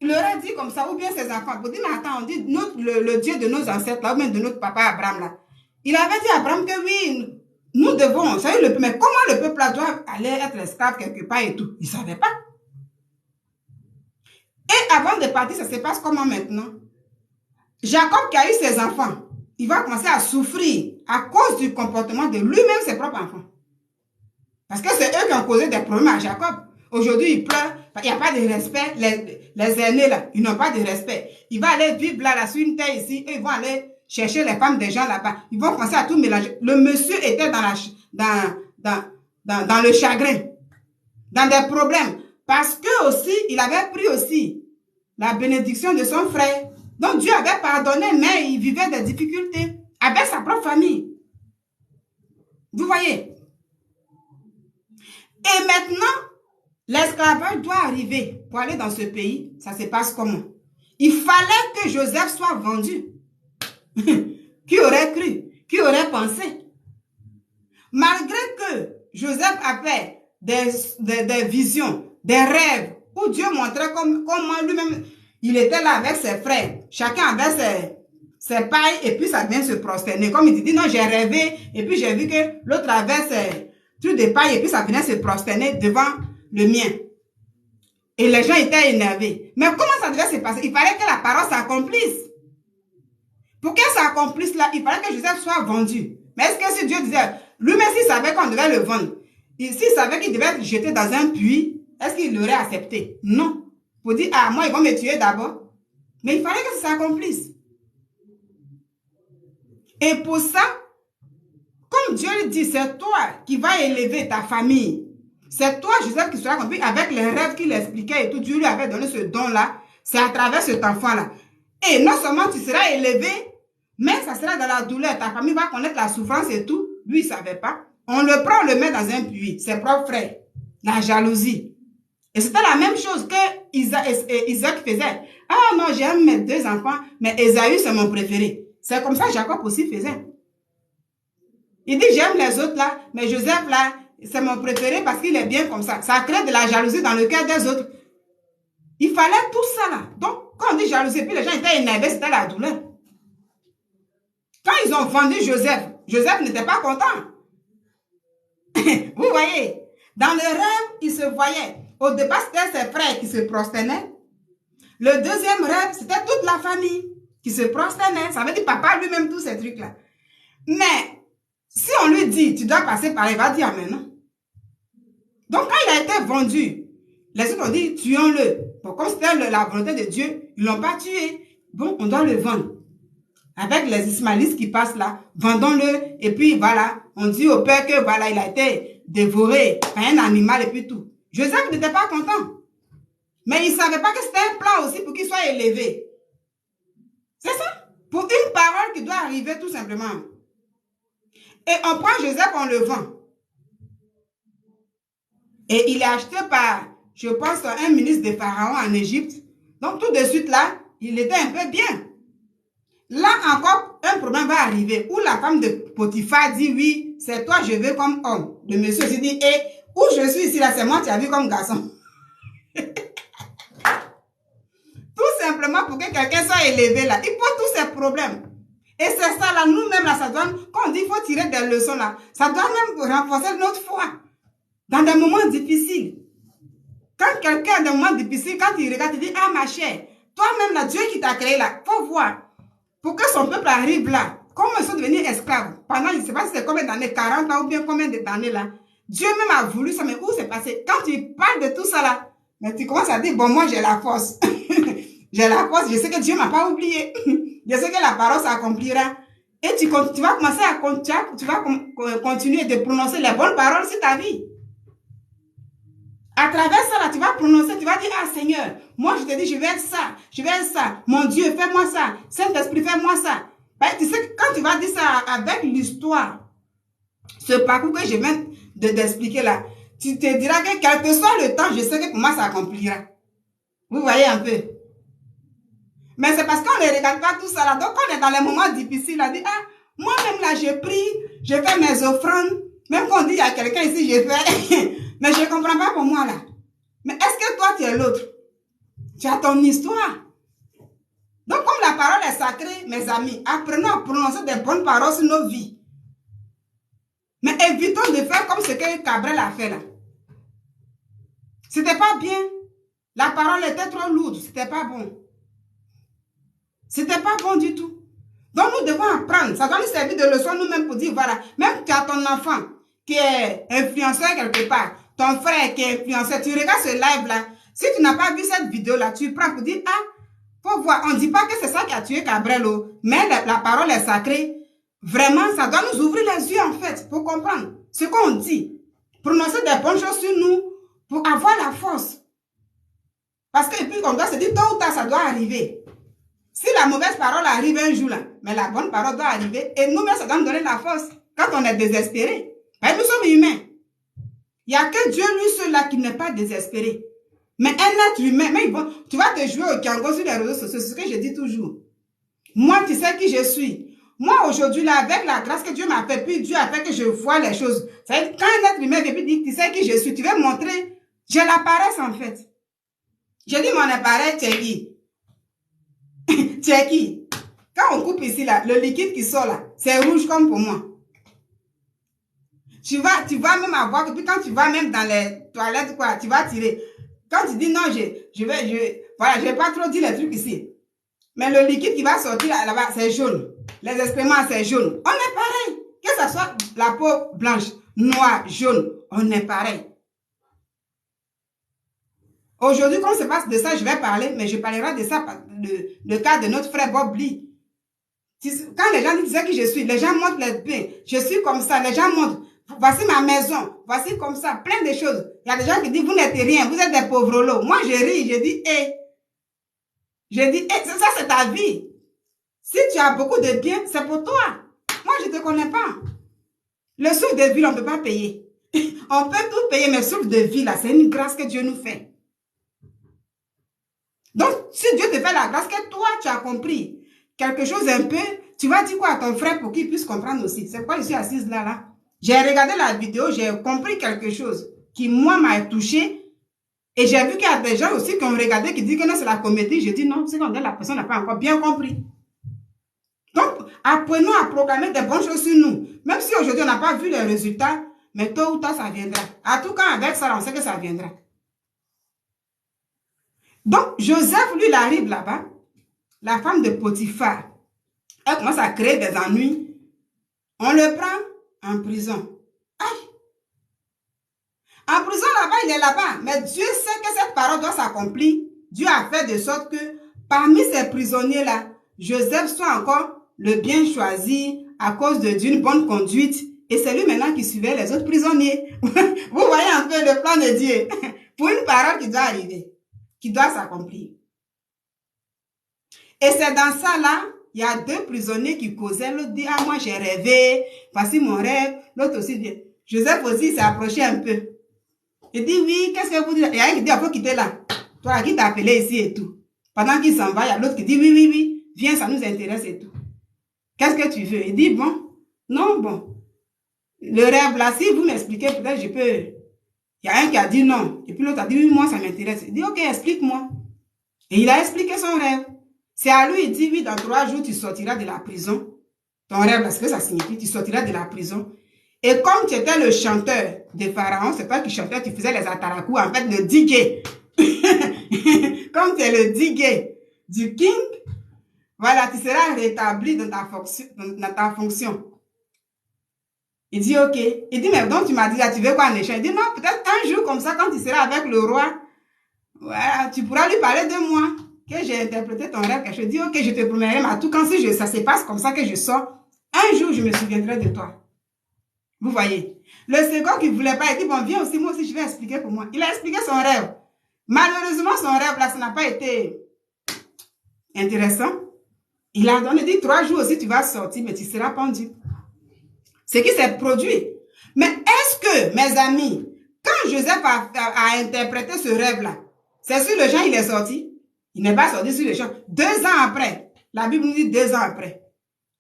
il aurait dit comme ça, ou bien ses enfants. Pour dire, mais attends, on dit le Dieu de nos ancêtres, là, ou même de notre papa Abraham, là. Il avait dit à Abraham que oui, nous devons, ça y est, mais comment le peuple là doit aller être esclave quelque part et tout? Il ne savait pas. Et avant de partir, ça se passe comment maintenant? Jacob qui a eu ses enfants, il va commencer à souffrir à cause du comportement de lui-même, ses propres enfants. Parce que c'est eux qui ont causé des problèmes à Jacob. Aujourd'hui, il pleure, il n'y a pas de respect. Les aînés, là, ils n'ont pas de respect. Il va aller vivre là, sur une terre ici, et ils vont aller chercher les femmes des gens là-bas. Ils vont commencer à tout mélanger. Le monsieur était dans le chagrin, dans des problèmes. Parce que aussi, il avait pris aussi la bénédiction de son frère. Donc Dieu avait pardonné, mais il vivait des difficultés avec sa propre famille. Vous voyez? Et maintenant, l'esclavage doit arriver pour aller dans ce pays. Ça se passe comment? Il fallait que Joseph soit vendu. Qui aurait cru? Qui aurait pensé? Malgré que Joseph avait des visions, des rêves, où Dieu montrait comment lui-même, il était là avec ses frères. Chacun avait ses pailles et puis ça vient se prosterner. Comme il dit, non, j'ai rêvé et puis j'ai vu que l'autre avait ses trucs de paille et puis ça venait se prosterner devant le mien. Et les gens étaient énervés. Mais comment ça devait se passer? Il fallait que la parole s'accomplisse. Pour qu'elle s'accomplisse là, il fallait que Joseph soit vendu. Mais est-ce que si Dieu disait, lui-même s'il savait qu'on devait le vendre, s'il savait qu'il devait être jeté dans un puits, est-ce qu'il l'aurait accepté? Non. Pour dire, ah, moi, ils vont me tuer d'abord. Mais il fallait que ça s'accomplisse. Et pour ça, comme Dieu lui dit, c'est toi qui vas élever ta famille. C'est toi, Joseph, qui sera accompli avec les rêves qu'il expliquait et tout. Dieu lui avait donné ce don-là. C'est à travers cet enfant-là. Et non seulement tu seras élevé, mais ça sera dans la douleur. Ta famille va connaître la souffrance et tout. Lui, il ne savait pas. On le prend, on le met dans un puits. Ses propres frères. La jalousie. Et c'était la même chose que Isaac faisait. Ah non, j'aime mes deux enfants, mais Ésaü, c'est mon préféré. C'est comme ça que Jacob aussi faisait. Il dit, j'aime les autres là, mais Joseph là, c'est mon préféré parce qu'il est bien comme ça. Ça crée de la jalousie dans le cœur des autres. Il fallait tout ça là. Donc, quand on dit jalousie, puis les gens étaient énervés, c'était la douleur. Quand ils ont vendu Joseph, Joseph n'était pas content. Vous voyez, dans le rêve, il se voyait. Au départ, c'était ses frères qui se prosternaient. Le deuxième rêve, c'était toute la famille qui se prosternait. Ça veut dire papa lui-même, tous ces trucs-là. Mais, si on lui dit, tu dois passer par là, il va dire amen, non? Donc, quand il a été vendu, les autres ont dit, tuons-le. Bon, comme c'était la volonté de Dieu, ils ne l'ont pas tué. Bon, on doit le vendre. Avec les Ismaélites qui passent là, vendons-le. Et puis, voilà, on dit au père que, voilà, il a été dévoré par un animal et puis tout. Joseph n'était pas content. Mais il ne savait pas que c'était un plan aussi pour qu'il soit élevé. C'est ça. Pour une parole qui doit arriver tout simplement. Et on prend Joseph, on le vend. Et il est acheté par, je pense, un ministre de Pharaon en Égypte. Donc tout de suite là, il était un peu bien. Là encore, un problème va arriver où la femme de Potiphar dit, oui, c'est toi, je veux comme homme. Le monsieur se dit, et où je suis ici là, c'est moi, tu as vu comme garçon. Tout simplement pour que quelqu'un soit élevé là. Il pose tous ces problèmes. Et c'est ça là, nous-mêmes là, ça doit, quand on dit qu'il faut tirer des leçons là, ça doit même renforcer notre foi. Dans des moments difficiles. Quand quelqu'un a des moments difficiles, quand il regarde, il dit, ah ma chère, toi-même là, Dieu qui t'a créé là, faut voir. Pour que son peuple arrive là, comment ils sont devenus esclaves, pendant, je ne sais pas si c'est combien d'années, 40 ans ou bien combien d'années là, Dieu même a voulu ça, mais où c'est passé? Quand tu parles de tout ça là, mais tu commences à dire, bon, moi j'ai la force. J'ai la force, je sais que Dieu ne m'a pas oublié. Je sais que la parole s'accomplira. Et tu vas commencer à continuer de prononcer les bonnes paroles sur ta vie. À travers ça, là, tu vas prononcer, tu vas dire, ah Seigneur, moi je te dis, je vais être ça, je vais être ça. Mon Dieu, fais-moi ça. Saint-Esprit, fais-moi ça. Ben, tu sais que quand tu vas dire ça avec l'histoire, ce parcours que je viens d'expliquer là, tu te diras que quel que soit le temps, je sais que pour moi ça accomplira. Vous voyez un peu. Mais c'est parce qu'on ne regarde pas tout ça là. Donc on est dans les moments difficiles, on dit, ah, moi-même là, je prie, je fais mes offrandes. Même quand on dit, il y a quelqu'un ici, je fais. Mais je ne comprends pas pour moi là. Mais est-ce que toi, tu es l'autre? Tu as ton histoire. Donc comme la parole est sacrée, mes amis, apprenons à prononcer des bonnes paroles sur nos vies. Mais évitons de faire comme ce que Cabrel a fait là. C'était pas bien. La parole était trop lourde, c'était pas bon. C'était pas bon du tout. Donc, nous devons apprendre. Ça doit nous servir de leçon nous-mêmes pour dire, voilà, même tu as ton enfant qui est influenceur quelque part, ton frère qui est influenceur, tu regardes ce live-là. Si tu n'as pas vu cette vidéo-là, tu prends pour dire, ah, faut voir. On ne dit pas que c'est ça qui a tué Cabrel, mais la parole est sacrée. Vraiment, ça doit nous ouvrir les yeux, en fait, pour comprendre ce qu'on dit. Prononcer des bonnes choses sur nous pour avoir la force. Parce que, et puis, on doit se dire, tôt ou tard, ça doit arriver. Si la mauvaise parole arrive un jour là, mais la bonne parole doit arriver, et nous-mêmes, ça doit nous donner la force quand on est désespéré. Ben, nous sommes humains. Il n'y a que Dieu, lui seul là, qui n'est pas désespéré. Mais un être humain, mais bon, tu vas te jouer au Kiango sur les réseaux sociaux, c'est ce que je dis toujours. Moi, tu sais qui je suis. Moi, aujourd'hui, là, avec la grâce que Dieu m'a fait, puis Dieu a fait que je vois les choses. Ça veut dire, quand un être humain vient et dit, tu sais qui je suis, tu veux montrer, j'ai la paresse, en fait. J'ai dit, mon appareil, tu es qui? Tu es qui? Quand on coupe ici, là, le liquide qui sort, là, c'est rouge comme pour moi. Tu vas même avoir, et puis quand tu vas même dans les toilettes, quoi, tu vas tirer. Quand tu dis, non, voilà, je vais pas trop dire les trucs ici. Mais le liquide qui va sortir là-bas, c'est jaune. Les excréments, c'est jaune. On est pareil. Que ce soit la peau blanche, noire, jaune, on est pareil. Aujourd'hui, comme c'est pas de ça, je vais parler, mais je parlerai de ça, le cas de notre frère Bob Lee. Quand les gens disent qui je suis, les gens montrent les pains. Je suis comme ça, les gens montrent. Voici ma maison, voici comme ça, plein de choses. Il y a des gens qui disent, vous n'êtes rien, vous êtes des pauvres lots. Moi, je ris, je dis, hé. Je dis, hé, ça c'est ta vie. Si tu as beaucoup de biens, c'est pour toi. Moi, je ne te connais pas. Le souffle de vie, on ne peut pas payer. On peut tout payer, mais le souffle de vie, là, c'est une grâce que Dieu nous fait. Donc, si Dieu te fait la grâce que toi, tu as compris quelque chose un peu, tu vas dire quoi à ton frère pour qu'il puisse comprendre aussi. C'est pourquoi je suis assise là. J'ai regardé la vidéo, j'ai compris quelque chose qui, moi, m'a touché. Et j'ai vu qu'il y a des gens aussi qui ont regardé, qui disent que non, c'est la comédie. Je dis non, c'est quand la personne n'a pas encore bien compris. Donc, apprenons à proclamer des bonnes choses sur nous. Même si aujourd'hui, on n'a pas vu les résultats, mais tôt ou tard, ça viendra. En tout cas, avec ça, on sait que ça viendra. Donc, Joseph, lui, il arrive là-bas. La femme de Potiphar, elle commence à créer des ennuis. On le prend en prison. Aïe! En prison là-bas, il est là-bas. Mais Dieu sait que cette parole doit s'accomplir. Dieu a fait de sorte que parmi ces prisonniers-là, Joseph soit encore le bien choisi à cause d'une bonne conduite. Et c'est lui maintenant qui suivait les autres prisonniers. Vous voyez un peu le plan de Dieu. Pour une parole qui doit arriver, qui doit s'accomplir. Et c'est dans ça là, il y a deux prisonniers qui causaient. L'autre dit, ah moi j'ai rêvé, voici mon rêve. L'autre aussi dit, Joseph aussi s'est approché un peu. Il dit, oui, qu'est-ce que vous dites? Il y a un qui dit, il faut quitter là. Toi, qui t'a appelé ici et tout. Pendant qu'il s'en va, il y a l'autre qui dit, oui, oui, oui, viens, ça nous intéresse et tout. Qu'est-ce que tu veux? Il dit, bon, non, bon. Le rêve là, si vous m'expliquez, peut-être je peux. Il y a un qui a dit non. Et puis l'autre a dit, oui, moi, ça m'intéresse. Il dit, ok, explique-moi. Et il a expliqué son rêve. C'est à lui, il dit, oui, dans 3 jours, tu sortiras de la prison. Ton rêve, ce que ça signifie, tu sortiras de la prison. Et comme tu étais le chanteur de Pharaon, c'est pas qui chantait, tu faisais les atarakou, en fait, le diguet. Comme tu es le diguet du king, voilà, tu seras rétabli dans ta fonction. Il dit, ok. Il dit, mais donc tu m'as dit, là, tu veux quoi en échange? Il dit, non, peut-être un jour comme ça, quand tu seras avec le roi, voilà, tu pourras lui parler de moi, que j'ai interprété ton rêve, que je dis, ok, je te promets, mais à tout quand si ça se passe comme ça que je sors, un jour, je me souviendrai de toi. Vous voyez. Le second qui ne voulait pas, il dit, bon, viens aussi, moi aussi, je vais expliquer pour moi. Il a expliqué son rêve. Malheureusement, son rêve, là, ça n'a pas été intéressant. Il a donné, dit, 3 jours aussi, tu vas sortir, mais tu seras pendu. Ce qui s'est produit. Mais est-ce que, mes amis, quand Joseph a interprété ce rêve-là, c'est sur le champ, il est sorti? Il n'est pas sorti sur le champ. 2 ans après. La Bible nous dit 2 ans après.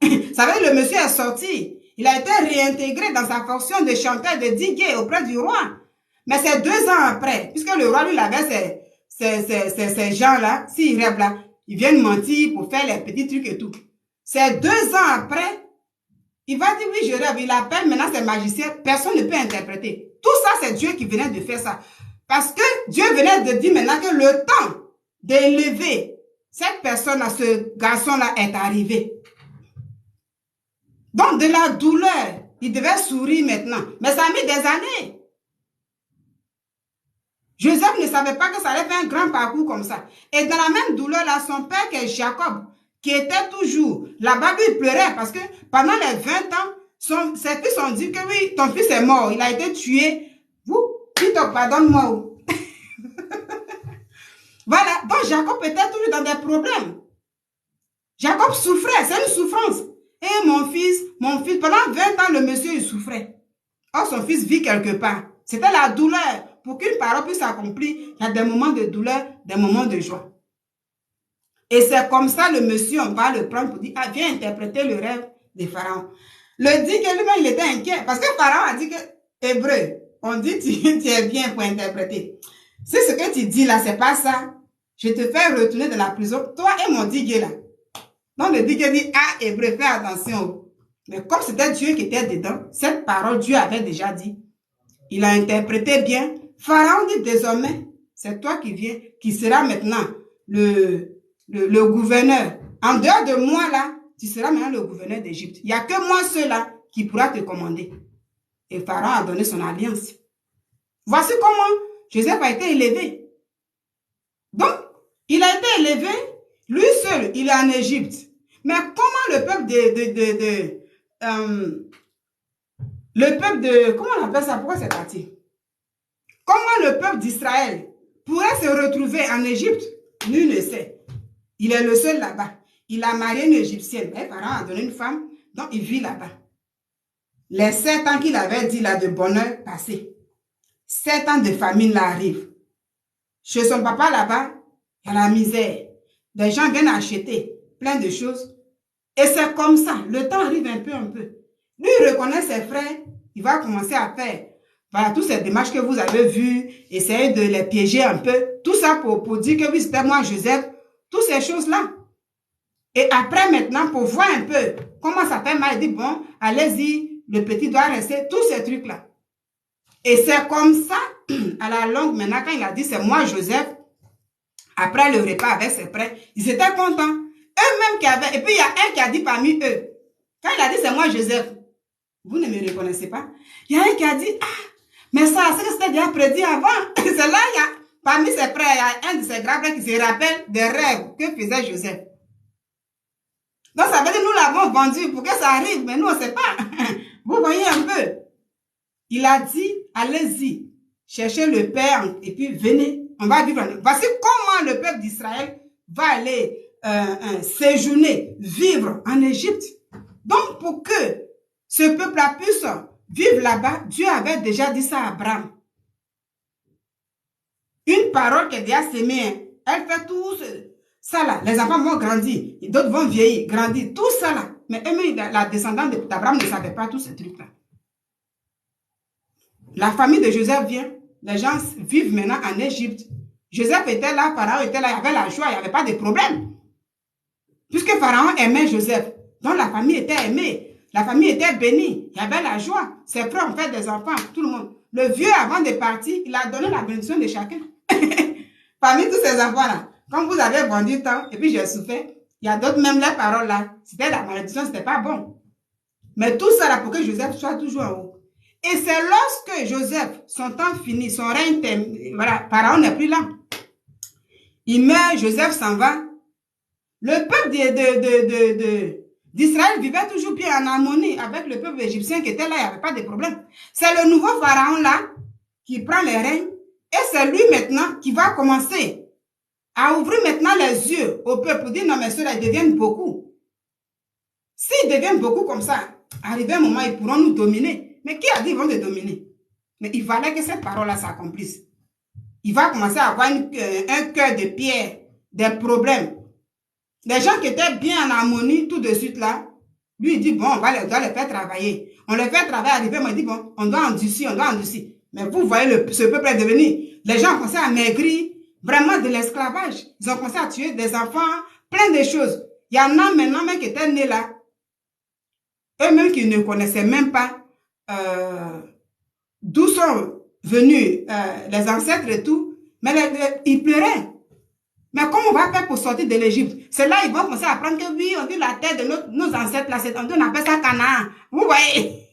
Ça veut dire que le monsieur est sorti. Il a été réintégré dans sa fonction de chanteur, de diguet auprès du roi. Mais c'est 2 ans après, puisque le roi, lui, il avait ces gens-là, s'ils rêvent là, ils viennent mentir pour faire les petits trucs et tout. C'est 2 ans après, il va dire, oui, je rêve. Il appelle maintenant ses magiciens. Personne ne peut interpréter. Tout ça, c'est Dieu qui venait de faire ça. Parce que Dieu venait de dire maintenant que le temps d'élever cette personne-là, ce garçon-là est arrivé. Donc, de la douleur, il devait sourire maintenant. Mais ça a mis des années. Joseph ne savait pas que ça allait faire un grand parcours comme ça. Et dans la même douleur, là, son père, qui est Jacob, qui était toujours là-bas, lui, il pleurait parce que pendant les 20 ans, ses fils ont dit que oui, ton fils est mort, il a été tué. Vous, Pito, pardonne-moi. Voilà, donc Jacob était toujours dans des problèmes. Jacob souffrait, c'est une souffrance. Et mon fils, pendant 20 ans, le monsieur, il souffrait. Or, son fils vit quelque part. C'était la douleur. Pour qu'une parole puisse s'accomplir, il y a des moments de douleur, des moments de joie. Et c'est comme ça, le monsieur, on va le prendre pour dire, ah, viens interpréter le rêve de Pharaon. Le dit que lui-même, il était inquiet. Parce que Pharaon a dit que, Hébreu, on dit, tu es bien pour interpréter. Si ce que tu dis là, c'est pas ça, je te fais retourner dans la prison, toi et mon diguet là. Donc le diguet dit, ah, Hébreu, fais attention. Mais comme c'était Dieu qui était dedans, cette parole, Dieu avait déjà dit. Il a interprété bien. Pharaon dit désormais, c'est toi qui viens, qui sera maintenant le gouverneur. En dehors de moi là, tu seras maintenant le gouverneur d'Égypte. Il n'y a que moi seul-là qui pourra te commander. Et Pharaon a donné son alliance. Voici comment Joseph a été élevé. Donc, il a été élevé, lui seul, il est en Égypte. Mais comment le peuple comment on appelle ça? Pourquoi c'est parti? Comment le peuple d'Israël pourrait se retrouver en Égypte? Nul ne sait. Il est le seul là-bas. Il a marié une Égyptienne. Mais Pharaon a donné une femme, donc il vit là-bas. Les 7 ans qu'il avait dit là de bonheur passé. 7 ans de famine là arrivent. Chez son papa là-bas, il y a la misère. Des gens viennent acheter plein de choses. Et c'est comme ça. Le temps arrive un peu. Lui, il reconnaît ses frères. Il va commencer à faire voilà, toutes ces démarches que vous avez vues, essayer de les piéger un peu. Tout ça pour dire que oui, c'était moi, Joseph. Toutes ces choses-là. Et après, maintenant, pour voir un peu comment ça fait mal, il dit, bon, allez-y, le petit doit rester, tous ces trucs-là. Et c'est comme ça, à la longue, maintenant, quand il a dit, c'est moi, Joseph, après le repas avec ses frères, ils étaient contents. Eux-mêmes qui avaient, et puis il y a un qui a dit parmi eux, quand il a dit, c'est moi, Joseph, vous ne me reconnaissez pas. Il y a un qui a dit, ah, mais ça, c'est que c'était déjà prédit avant. C'est là, il y a, parmi ses frères, il y a un de ses grands frères qui se rappelle des rêves que faisait Joseph. Donc, ça veut dire que nous l'avons vendu pour que ça arrive, mais nous, on ne sait pas. Vous voyez un peu. Il a dit, allez-y, cherchez le Père et puis venez, on va vivre. Voici comment le peuple d'Israël va aller séjourner, vivre en Égypte. Donc, pour que ce peuple-là puisse vivre là-bas, Dieu avait déjà dit ça à Abraham. Une parole qui est déjà sémée, elle fait tout ça là. Les enfants vont grandir, d'autres vont vieillir, grandir, tout ça là. Mais eux-mêmes, la descendante d'Abraham ne savait pas tous ces trucs-là. La famille de Joseph vient, les gens vivent maintenant en Égypte. Joseph était là, Pharaon était là, il y avait la joie, il n'y avait pas de problème. Puisque Pharaon aimait Joseph, donc la famille était aimée, la famille était bénie, il y avait la joie. Ses frères ont fait des enfants, tout le monde. Le vieux, avant de partir, il a donné la bénédiction de chacun. Parmi tous ces enfants-là, comme vous avez vendu tant, et puis j'ai souffert, il y a d'autres, même les paroles là, c'était la malédiction, c'était pas bon. Mais tout ça là pour que Joseph soit toujours en haut. Et c'est lorsque Joseph, son temps fini, son règne terminé, voilà, Pharaon n'est plus là. Il meurt, Joseph s'en va. Le peuple d'Israël vivait toujours bien en harmonie avec le peuple égyptien qui était là, il n'y avait pas de problème. C'est le nouveau Pharaon là qui prend les règnes et c'est lui maintenant qui va commencer à ouvrir maintenant les yeux au peuple pour dire non mais ceux-là ils deviennent beaucoup. S'ils deviennent beaucoup comme ça, arrivé un moment ils pourront nous dominer. Mais qui a dit qu'ils vont te dominer? Mais il fallait que cette parole-là s'accomplisse. Il va commencer à avoir un cœur de pierre, des problèmes. Les gens qui étaient bien en harmonie tout de suite là, lui il dit bon, on doit les faire travailler. On les fait travailler, arriver, moi il dit bon, on doit endurcir. Mais vous voyez, ce peuple est devenu, les gens ont commencé à maigrir, vraiment de l'esclavage. Ils ont commencé à tuer des enfants, plein de choses. Il y en a maintenant même qui étaient nés là, eux-mêmes qui ne connaissaient même pas d'où sont venus les ancêtres et tout, mais ils pleuraient. Mais comment on va faire pour sortir de l'Égypte? C'est là ils vont commencer à apprendre que oui, on dit la terre de nos ancêtres, là, on appelle ça Canaan. Vous voyez?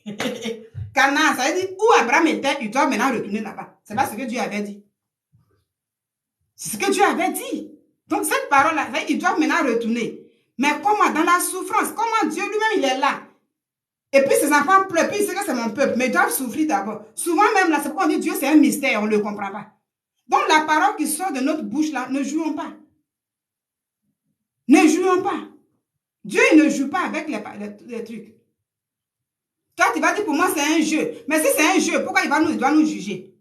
Canaan, ça veut dire où Abraham était, il doit maintenant retourner là-bas. C'est pas ce que Dieu avait dit. C'est ce que Dieu avait dit. Donc cette parole-là, il doit maintenant retourner. Mais comment? Dans la souffrance. Comment Dieu lui-même, il est là? Et puis ses enfants pleurent, puis il sait que c'est mon peuple, mais ils doivent souffrir d'abord. Souvent même là, c'est pourquoi on dit Dieu c'est un mystère, on ne le comprend pas. Donc la parole qui sort de notre bouche là, ne jouons pas. Ne jouons pas. Dieu il ne joue pas avec les trucs. Toi tu vas dire pour moi c'est un jeu. Mais si c'est un jeu, pourquoi il doit nous juger?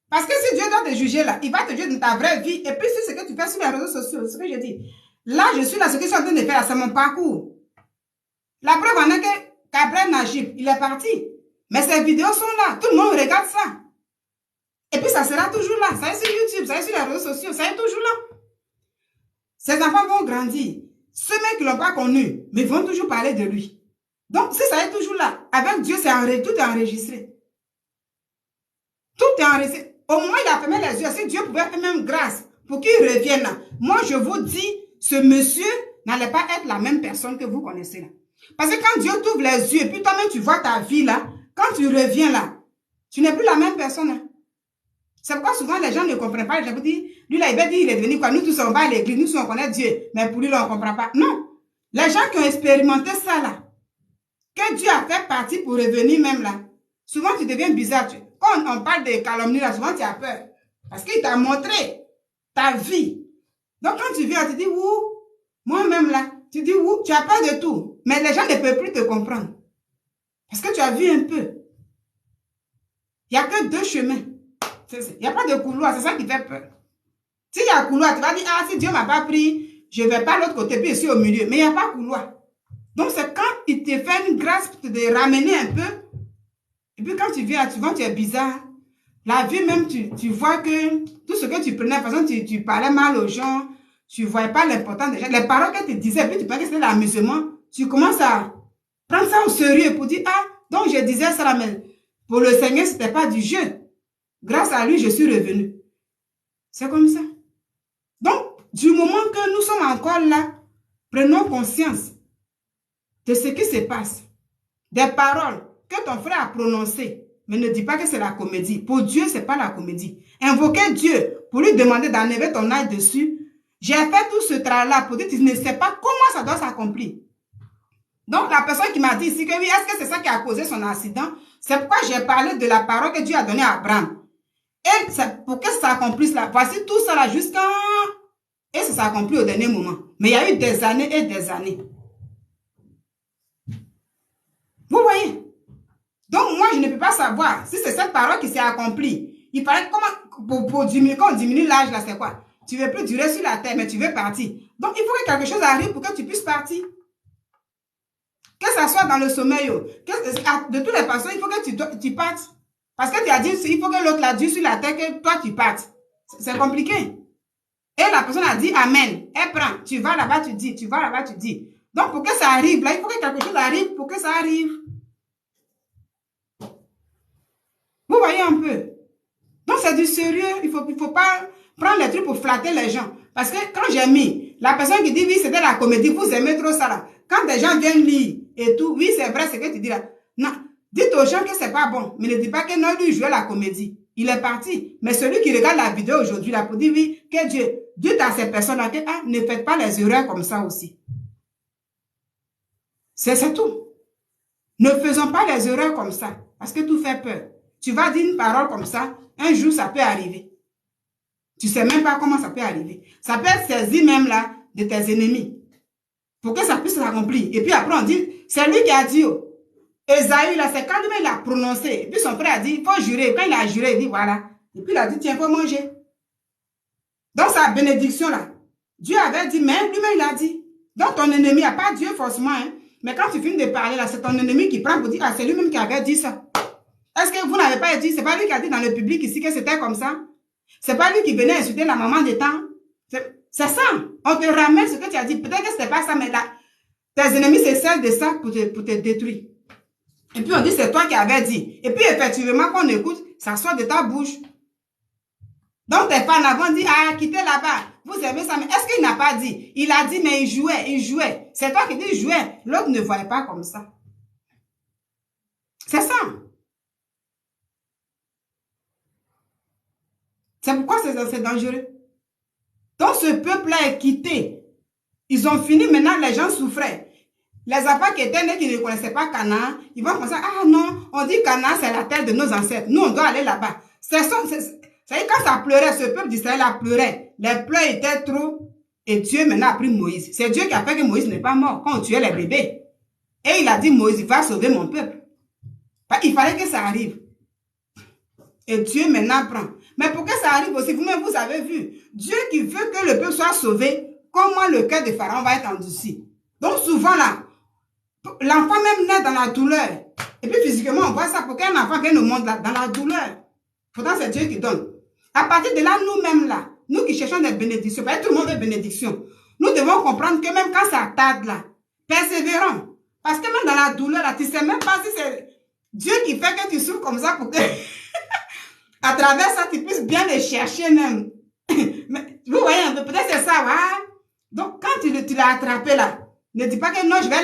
Parce que si Dieu doit te juger là, il va te juger dans ta vraie vie. Et puis si ce que tu fais sur les réseaux sociaux, c'est ce que je dis. Là je suis là, ce que je suis en train de faire, c'est mon parcours. La preuve en est que Gabriel Najib, il est parti. Mais ces vidéos sont là. Tout le monde regarde ça. Et puis ça sera toujours là. Ça est sur YouTube, ça est sur les réseaux sociaux, ça est toujours là. Ces enfants vont grandir. Ceux mecs qui ne l'ont pas connu, mais vont toujours parler de lui. Donc si ça est toujours là, avec Dieu, tout est enregistré. Tout est enregistré. Au moment où il a fermé les yeux, si Dieu pouvait faire même grâce pour qu'il revienne là, moi je vous dis, ce monsieur n'allait pas être la même personne que vous connaissez là. Parce que quand Dieu t'ouvre les yeux, et puis toi-même tu vois ta vie là, quand tu reviens là, tu n'es plus la même personne. Hein. C'est pourquoi souvent les gens ne comprennent pas. Je vous dis, lui là, il va dire, il est devenu quoi? Nous tous on va à l'église, nous tous on connaît Dieu. Mais pour lui là, on ne comprend pas. Non. Les gens qui ont expérimenté ça là, que Dieu a fait partie pour revenir même là, souvent tu deviens bizarre. Quand on parle de calomnie là, souvent tu as peur. Parce qu'il t'a montré ta vie. Donc quand tu viens, tu dis, ouh, moi-même là, tu dis, ouh, tu as peur de tout. Mais les gens ne peuvent plus te comprendre. Parce que tu as vu un peu. Il n'y a que deux chemins. Il n'y a pas de couloir. C'est ça qui fait peur. S'il y a un couloir, tu vas dire, ah, si Dieu ne m'a pas pris, je ne vais pas à l'autre côté, puis je suis au milieu. Mais il n'y a pas de couloir. Donc, c'est quand il te fait une grâce pour te ramener un peu. Et puis, quand tu viens, souvent, tu es bizarre. La vie même, tu vois que tout ce que tu prenais, par exemple, tu parlais mal aux gens, tu ne voyais pas l'importance des gens. Les paroles qu'elle te disait, puis tu pensais que c'était l'amusement. Tu commences à prendre ça au sérieux pour dire, ah, donc je disais ça, mais pour le Seigneur, ce n'était pas du jeu. Grâce à lui, je suis revenu. C'est comme ça. Donc, du moment que nous sommes encore là, prenons conscience de ce qui se passe. Des paroles que ton frère a prononcées, mais ne dis pas que c'est la comédie. Pour Dieu, ce n'est pas la comédie. Invoquer Dieu pour lui demander d'enlever ton œil dessus. J'ai fait tout ce travail-là pour dire que tu ne sais pas comment ça doit s'accomplir. Donc, la personne qui m'a dit ici que oui, est-ce que c'est ça qui a causé son accident? C'est pourquoi j'ai parlé de la parole que Dieu a donnée à Abraham. Et pour que ça s'accomplisse là, voici tout ça là jusqu'à... Et ça s'accomplit au dernier moment. Mais il y a eu des années et des années. Vous voyez? Donc, moi, je ne peux pas savoir si c'est cette parole qui s'est accomplie. Il fallait comment... Pour diminuer, quand on diminue l'âge là, c'est quoi? Tu ne veux plus durer sur la terre, mais tu veux partir. Donc, il faut que quelque chose arrive pour que tu puisses partir. Que ça soit dans le sommeil, de toutes les façons, il faut que tu partes. Parce que tu as dit, il faut que l'autre l'a dit sur la terre, que toi tu partes. C'est compliqué. Et la personne a dit Amen. Elle prend. Tu vas là-bas, tu dis. Tu vas là-bas, tu dis. Donc, pour que ça arrive, là, il faut que quelque chose arrive pour que ça arrive. Vous voyez un peu. Donc, c'est du sérieux. Il faut pas prendre les trucs pour flatter les gens. Parce que quand j'ai mis, la personne qui dit, oui, c'était la comédie, vous aimez trop ça là. Quand des gens viennent lire et tout, oui, c'est vrai ce que tu dis là. Non, dites aux gens que c'est pas bon. Mais ne dites pas que non, lui jouait la comédie. Il est parti. Mais celui qui regarde la vidéo aujourd'hui là pour dire, oui, que Dieu, dites à ces personnes-là que, ah, ne faites pas les erreurs comme ça aussi. C'est tout. Ne faisons pas les erreurs comme ça. Parce que tout fait peur. Tu vas dire une parole comme ça, un jour ça peut arriver. Tu ne sais même pas comment ça peut arriver. Ça peut être saisi même là de tes ennemis. Pour que ça puisse s'accomplir. Et puis après on dit, c'est lui qui a dit, oh, Esaü là, c'est quand lui il a prononcé. Et puis son frère a dit, il faut jurer. Quand il a juré, il dit voilà. Et puis il a dit, tiens, il faut manger. Donc sa bénédiction là, Dieu avait dit, mais lui-même il a dit. Donc ton ennemi, il n'y a pas Dieu forcément. Hein. Mais quand tu finis de parler là, c'est ton ennemi qui prend pour dire, ah, c'est lui-même qui avait dit ça. Est-ce que vous n'avez pas dit, c'est pas lui qui a dit dans le public ici que c'était comme ça? C'est pas lui qui venait insulter la maman des temps. C'est ça. On te ramène ce que tu as dit. Peut-être que c'était pas ça, mais là, tes ennemis se servent de ça pour te détruire. Et puis on dit, c'est toi qui avais dit. Et puis effectivement, quand on écoute, ça sort de ta bouche. Donc, tes fans vont dire, ah, quittez là-bas. Vous aimez ça. Mais est-ce qu'il n'a pas dit? Il a dit, mais il jouait. C'est toi qui dis jouait. L'autre ne voyait pas comme ça. C'est ça. C'est pourquoi c'est dangereux. Donc, ce peuple-là est quitté. Ils ont fini, maintenant, les gens souffraient. Les enfants qui étaient nés, qui ne connaissaient pas Canaan, ils vont penser, ah non, on dit Canaan, c'est la terre de nos ancêtres. Nous, on doit aller là-bas. C'est quand ça pleurait, ce peuple d'Israël a pleuré. Les pleurs étaient trop. Et Dieu maintenant a pris Moïse. C'est Dieu qui a fait que Moïse n'est pas mort quand on tuait les bébés. Et il a dit, Moïse, va sauver mon peuple. Il fallait que ça arrive. Et Dieu maintenant prend. Mais pour que ça arrive aussi, vous-même, vous avez vu, Dieu qui veut que le peuple soit sauvé, comment le cœur de Pharaon va être endurci. Donc souvent là, l'enfant même naît dans la douleur. Et puis physiquement, on voit ça pour qu'un enfant vienne au monde là, dans la douleur. Pourtant, c'est Dieu qui donne. À partir de là, nous-mêmes là, nous qui cherchons des bénédictions, parce que tout le monde veut bénédiction, nous devons comprendre que même quand ça tarde là, persévérons. Parce que même dans la douleur là, tu ne sais même pas si c'est Dieu qui fait que tu souffres comme ça pour que, à travers ça, tu puisses bien le chercher même. Mais, vous voyez un peu, peut-être c'est ça, ouais. Donc, quand tu l'as attrapé là, ne dis pas que non, je vais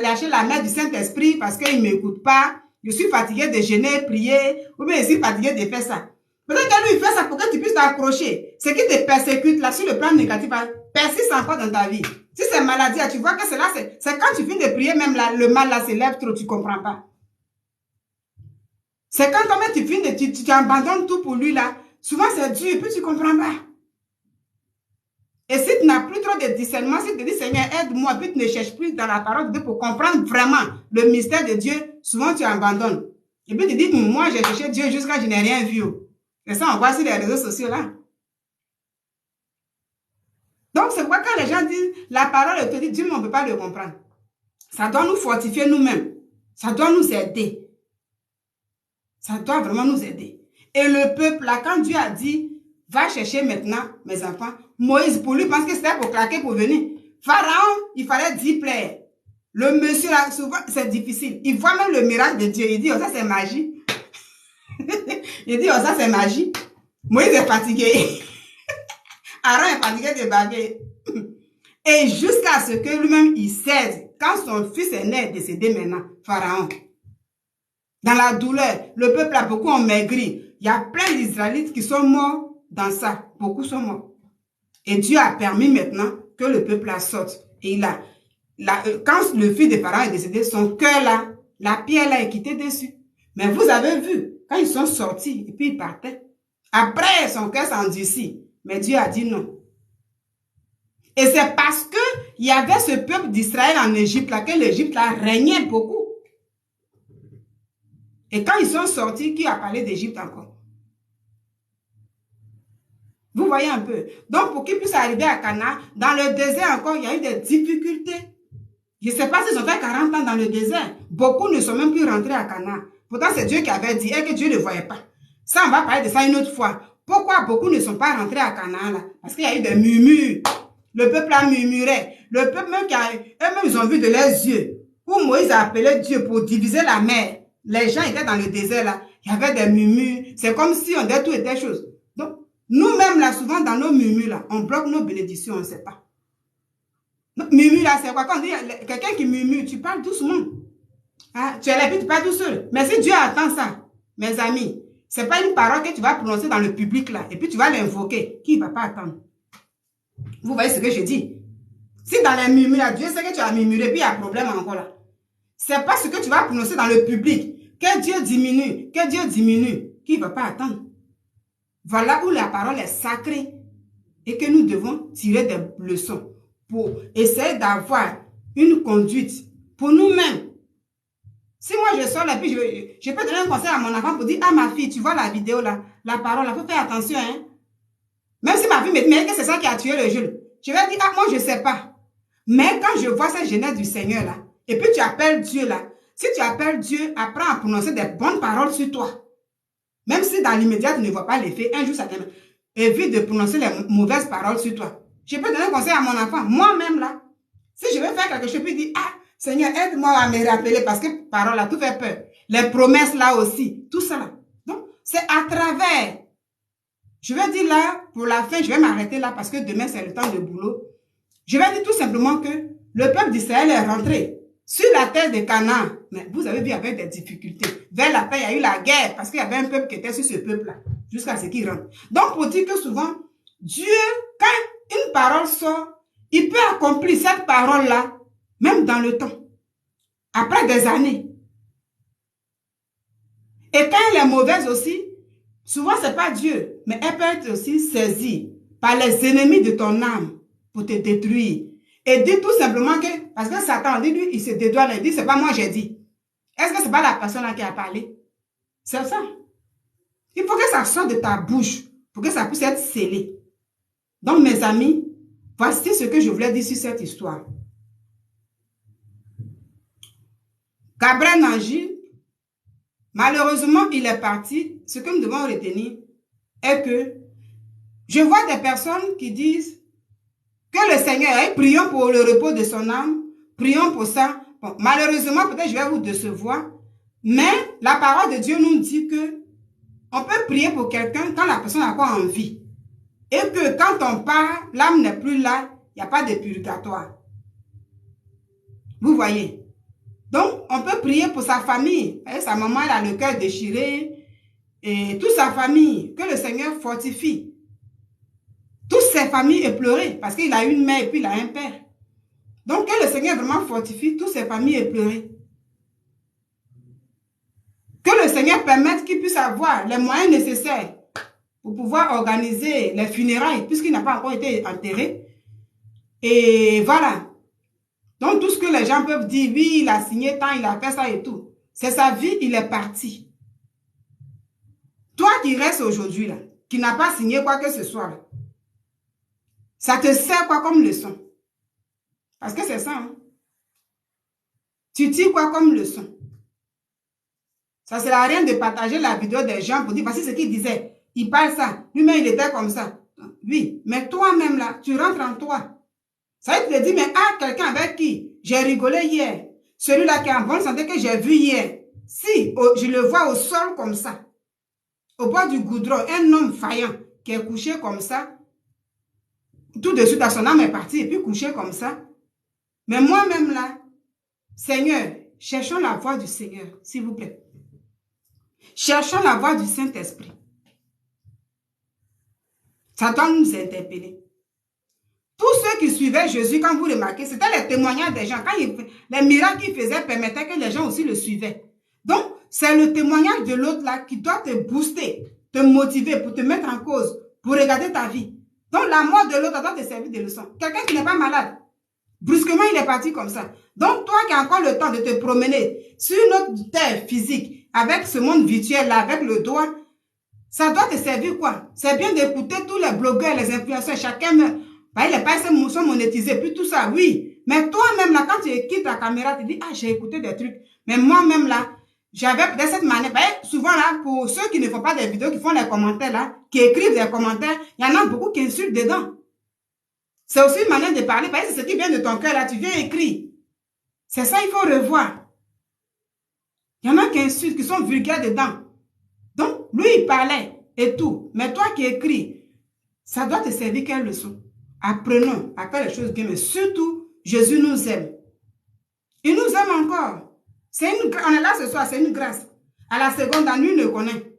lâcher la main du Saint-Esprit parce qu'il ne m'écoute pas. Je suis fatigué de jeûner, prier, ou bien je suis fatigué de faire ça. Peut-être que lui, il fait ça pour que tu puisses t'accrocher. Ce qui te persécute là, sur le plan négatif, persiste encore dans ta vie. Si c'est maladie, tu vois que c'est là, c'est quand tu finis de prier, même là, le mal là s'élève trop, tu comprends pas. C'est quand toi-même tu finis, tu abandonnes tout pour lui là. Souvent c'est dur, et puis tu comprends pas. Et si tu n'as plus trop de discernement, si tu te dis Seigneur, aide-moi, puis tu ne cherches plus dans la parole de Dieu pour comprendre vraiment le mystère de Dieu, souvent tu abandonnes. Et puis tu dis, moi j'ai cherché Dieu jusqu'à je n'ai rien vu. Et ça on voit sur les réseaux sociaux là. Donc c'est pourquoi quand les gens disent, la parole te dit, Dieu, on ne peut pas le comprendre. Ça doit nous fortifier nous-mêmes. Ça doit nous aider. Ça doit vraiment nous aider. Et le peuple là, quand Dieu a dit, va chercher maintenant mes enfants, Moïse, pour lui, pense que c'était pour claquer, pour venir. Pharaon, il fallait 10 plaies. Le monsieur là, souvent, c'est difficile. Il voit même le miracle de Dieu. Il dit, oh ça c'est magie. Il dit, oh ça c'est magie. Moïse est fatigué. Aaron est fatigué de baguer. Et jusqu'à ce que lui-même, il cède. Quand son fils est né, décédé maintenant, Pharaon. Dans la douleur, le peuple a beaucoup maigri. Il y a plein d'Israélites qui sont morts dans ça. Beaucoup sont morts. Et Dieu a permis maintenant que le peuple la sorte. Et quand le fils de Pharaon est décédé, son cœur là, la pierre là est quittée dessus. Mais vous avez vu, quand ils sont sortis, et puis ils partaient. Après, son cœur s'endurcit. Mais Dieu a dit non. Et c'est parce que il y avait ce peuple d'Israël en Égypte là, que l'Égypte là régnait beaucoup. Et quand ils sont sortis, qui a parlé d'Égypte encore? Vous voyez un peu. Donc, pour qu'ils puissent arriver à Canaan, dans le désert encore, il y a eu des difficultés. Je ne sais pas s'ils ont fait 40 ans dans le désert. Beaucoup ne sont même plus rentrés à Canaan. Pourtant, c'est Dieu qui avait dit et que Dieu ne voyait pas. Ça, on va parler de ça une autre fois. Pourquoi beaucoup ne sont pas rentrés à Canaan là? Parce qu'il y a eu des murmures. Le peuple a murmuré. Le peuple même eux-mêmes, ils ont vu de leurs yeux. Où Moïse a appelé Dieu pour diviser la mer. Les gens étaient dans le désert là. Il y avait des murmures. C'est comme si on disait tout était chose. Donc, nous-mêmes là, souvent dans nos murmures là, on bloque nos bénédictions, on ne sait pas. Murmure là, c'est quoi? Quand on dit quelqu'un qui murmure, tu parles doucement. Ah, tu es là, puis tu parles tout seul. Mais si Dieu attend ça, mes amis, c'est pas une parole que tu vas prononcer dans le public là, et puis tu vas l'invoquer. Qui ne va pas attendre? Vous voyez ce que je dis? Si dans les murmures là, Dieu sait que tu as murmuré, puis il y a un problème encore là. C'est pas ce que tu vas prononcer dans le public. Que Dieu diminue, qui ne va pas attendre. Voilà où la parole est sacrée et que nous devons tirer des leçons pour essayer d'avoir une conduite pour nous-mêmes. Si moi je sors là, puis je peux donner un conseil à mon enfant pour dire, ah ma fille, tu vois la vidéo là, la parole, il faut faire attention. Hein? Même si ma fille me dit, que c'est ça qui a tué le jeune, je vais dire, ah moi je ne sais pas. Mais quand je vois cette jeunesse du Seigneur là, et puis tu appelles Dieu là, si tu appelles Dieu, apprends à prononcer des bonnes paroles sur toi. Même si dans l'immédiat, tu ne vois pas l'effet, un jour ça t'aime. Évite de prononcer les mauvaises paroles sur toi. Je peux donner un conseil à mon enfant, moi-même là. Si je vais faire quelque chose, puis dire, ah, Seigneur, aide-moi à me rappeler, parce que parole là, tout fait peur. Les promesses là aussi, tout ça là. Donc, c'est à travers. Je vais dire là, pour la fin, je vais m'arrêter là parce que demain, c'est le temps de boulot. Je vais dire tout simplement que le peuple d'Israël est rentré sur la terre de Canaan. Mais vous avez vu avec des difficultés. Vers la fin, il y a eu la guerre parce qu'il y avait un peuple qui était sur ce peuple-là jusqu'à ce qu'il rentre. Donc, pour dire que souvent, Dieu, quand une parole sort, il peut accomplir cette parole-là, même dans le temps, après des années. Et quand elle est mauvaise aussi, souvent, ce n'est pas Dieu, mais elle peut être aussi saisie par les ennemis de ton âme pour te détruire. Et dit tout simplement que, parce que Satan, lui, il se dédouane, il dit, c'est pas moi j'ai dit. Est-ce que c'est pas la personne là qui a parlé? C'est ça. Il faut que ça sorte de ta bouche pour que ça puisse être scellé. Donc, mes amis, voici ce que je voulais dire sur cette histoire. Gabriel Nanji, malheureusement, il est parti. Ce que nous devons retenir est que je vois des personnes qui disent que le Seigneur, prions pour le repos de son âme, prions pour ça. Bon, malheureusement, peut-être je vais vous décevoir, mais la parole de Dieu nous dit que on peut prier pour quelqu'un quand la personne a encore envie. Et que quand on part, l'âme n'est plus là, il n'y a pas de purgatoire. Vous voyez? Donc, on peut prier pour sa famille. Et sa maman, elle a le cœur déchiré. Et toute sa famille, que le Seigneur fortifie. Toutes ses familles éplorées, parce qu'il a une mère et puis il a un père. Donc, que le Seigneur vraiment fortifie toutes ses familles éplorées. Que le Seigneur permette qu'il puisse avoir les moyens nécessaires pour pouvoir organiser les funérailles, puisqu'il n'a pas encore été enterré. Et voilà. Donc, tout ce que les gens peuvent dire, oui, il a signé tant, il a fait ça et tout. C'est sa vie, il est parti. Toi qui restes aujourd'hui, là, qui n'as pas signé quoi que ce soit, là, ça te sert quoi comme leçon? Parce que c'est ça. Hein? Tu tires quoi comme leçon? Ça ne sert à rien de partager la vidéo des gens pour dire, voici ce qu'il disait. Il parle ça. Lui-même, il était comme ça. Oui, mais toi-même, là, tu rentres en toi. Ça veut te dire, mais quelqu'un avec qui j'ai rigolé hier, celui-là qui est en bonne santé que j'ai vu hier, si je le vois au sol comme ça, au bord du goudron, un homme faillant qui est couché comme ça, tout de suite, son âme est partie et puis couché comme ça. Mais moi-même là, Seigneur, cherchons la voix du Seigneur, s'il vous plaît. Cherchons la voix du Saint-Esprit. Ça doit nous interpeller. Tous ceux qui suivaient Jésus, quand vous remarquez, c'était les témoignages des gens. Quand les miracles qu'il faisait permettaient que les gens aussi le suivaient. Donc, c'est le témoignage de l'autre là qui doit te booster, te motiver, pour te mettre en cause, pour regarder ta vie. Donc, la mort de l'autre doit te servir de leçon. Quelqu'un qui n'est pas malade, brusquement, il est parti comme ça. Donc, toi qui as encore le temps de te promener sur notre terre physique, avec ce monde virtuel là, avec le doigt, ça doit te servir quoi? C'est bien d'écouter tous les blogueurs, les influenceurs, chacun, les pages sont monétisés, puis tout ça, oui. Mais toi-même là, quand tu quittes la caméra, tu dis, j'ai écouté des trucs. Mais moi-même là, j'avais peut-être cette manière. Souvent là, pour ceux qui ne font pas des vidéos, qui font les commentaires là, qui écrivent des commentaires, il y en a beaucoup qui insultent dedans. C'est aussi une manière de parler. C'est ce qui vient de ton cœur là, tu viens écrire. C'est ça, il faut revoir. Il y en a qui insultent, qui sont vulgaires dedans. Donc, lui, il parlait et tout. Mais toi qui écris, ça doit te servir quelle leçon? Apprenons à faire les choses bien, mais surtout, Jésus nous aime. Il nous aime encore. On est là ce soir, c'est une grâce. À la seconde, la nuit ne connaît.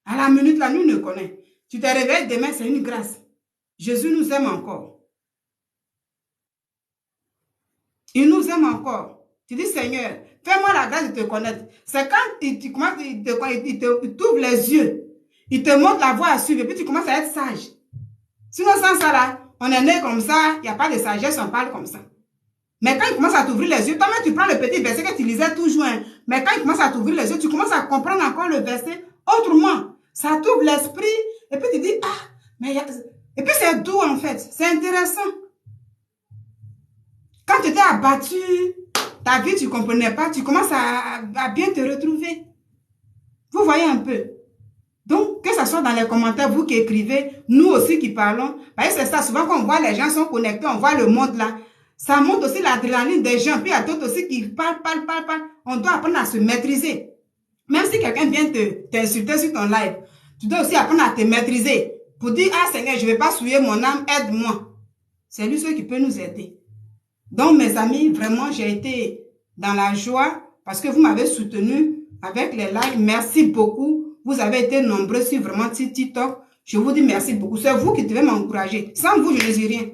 À la minute, la nuit ne connaît. Tu te réveilles demain, c'est une grâce. Jésus nous aime encore. Il nous aime encore. Tu dis, Seigneur, fais-moi la grâce de te connaître. C'est quand il t'ouvre les yeux. Il te montre la voie à suivre. Et puis tu commences à être sage. Sinon, sans ça là, on est né comme ça. Il n'y a pas de sagesse, on parle comme ça. Mais quand il commence à t'ouvrir les yeux, toi-même tu prends le petit verset que tu lisais toujours. Hein, mais quand il commence à t'ouvrir les yeux, tu commences à comprendre encore le verset autrement. Ça t'ouvre l'esprit. Et puis tu dis, mais et puis c'est doux en fait. C'est intéressant. Quand tu étais abattu, ta vie, tu ne comprenais pas, tu commences à bien te retrouver. Vous voyez un peu. Donc, que ce soit dans les commentaires, vous qui écrivez, nous aussi qui parlons. C'est ça, souvent quand on voit les gens sont connectés, on voit le monde là. Ça monte aussi l'adrénaline des gens. Puis il y a d'autres aussi qui parlent. On doit apprendre à se maîtriser. Même si quelqu'un vient t'insulter sur ton live, tu dois aussi apprendre à te maîtriser. pour dire, ah Seigneur, je ne vais pas souiller mon âme, aide-moi. C'est lui seul qui peut nous aider. Donc, mes amis, vraiment, j'ai été dans la joie parce que vous m'avez soutenu avec les likes. Merci beaucoup. Vous avez été nombreux sur vraiment TikTok. Je vous dis merci beaucoup. C'est vous qui devez m'encourager. Sans vous, je ne dis rien.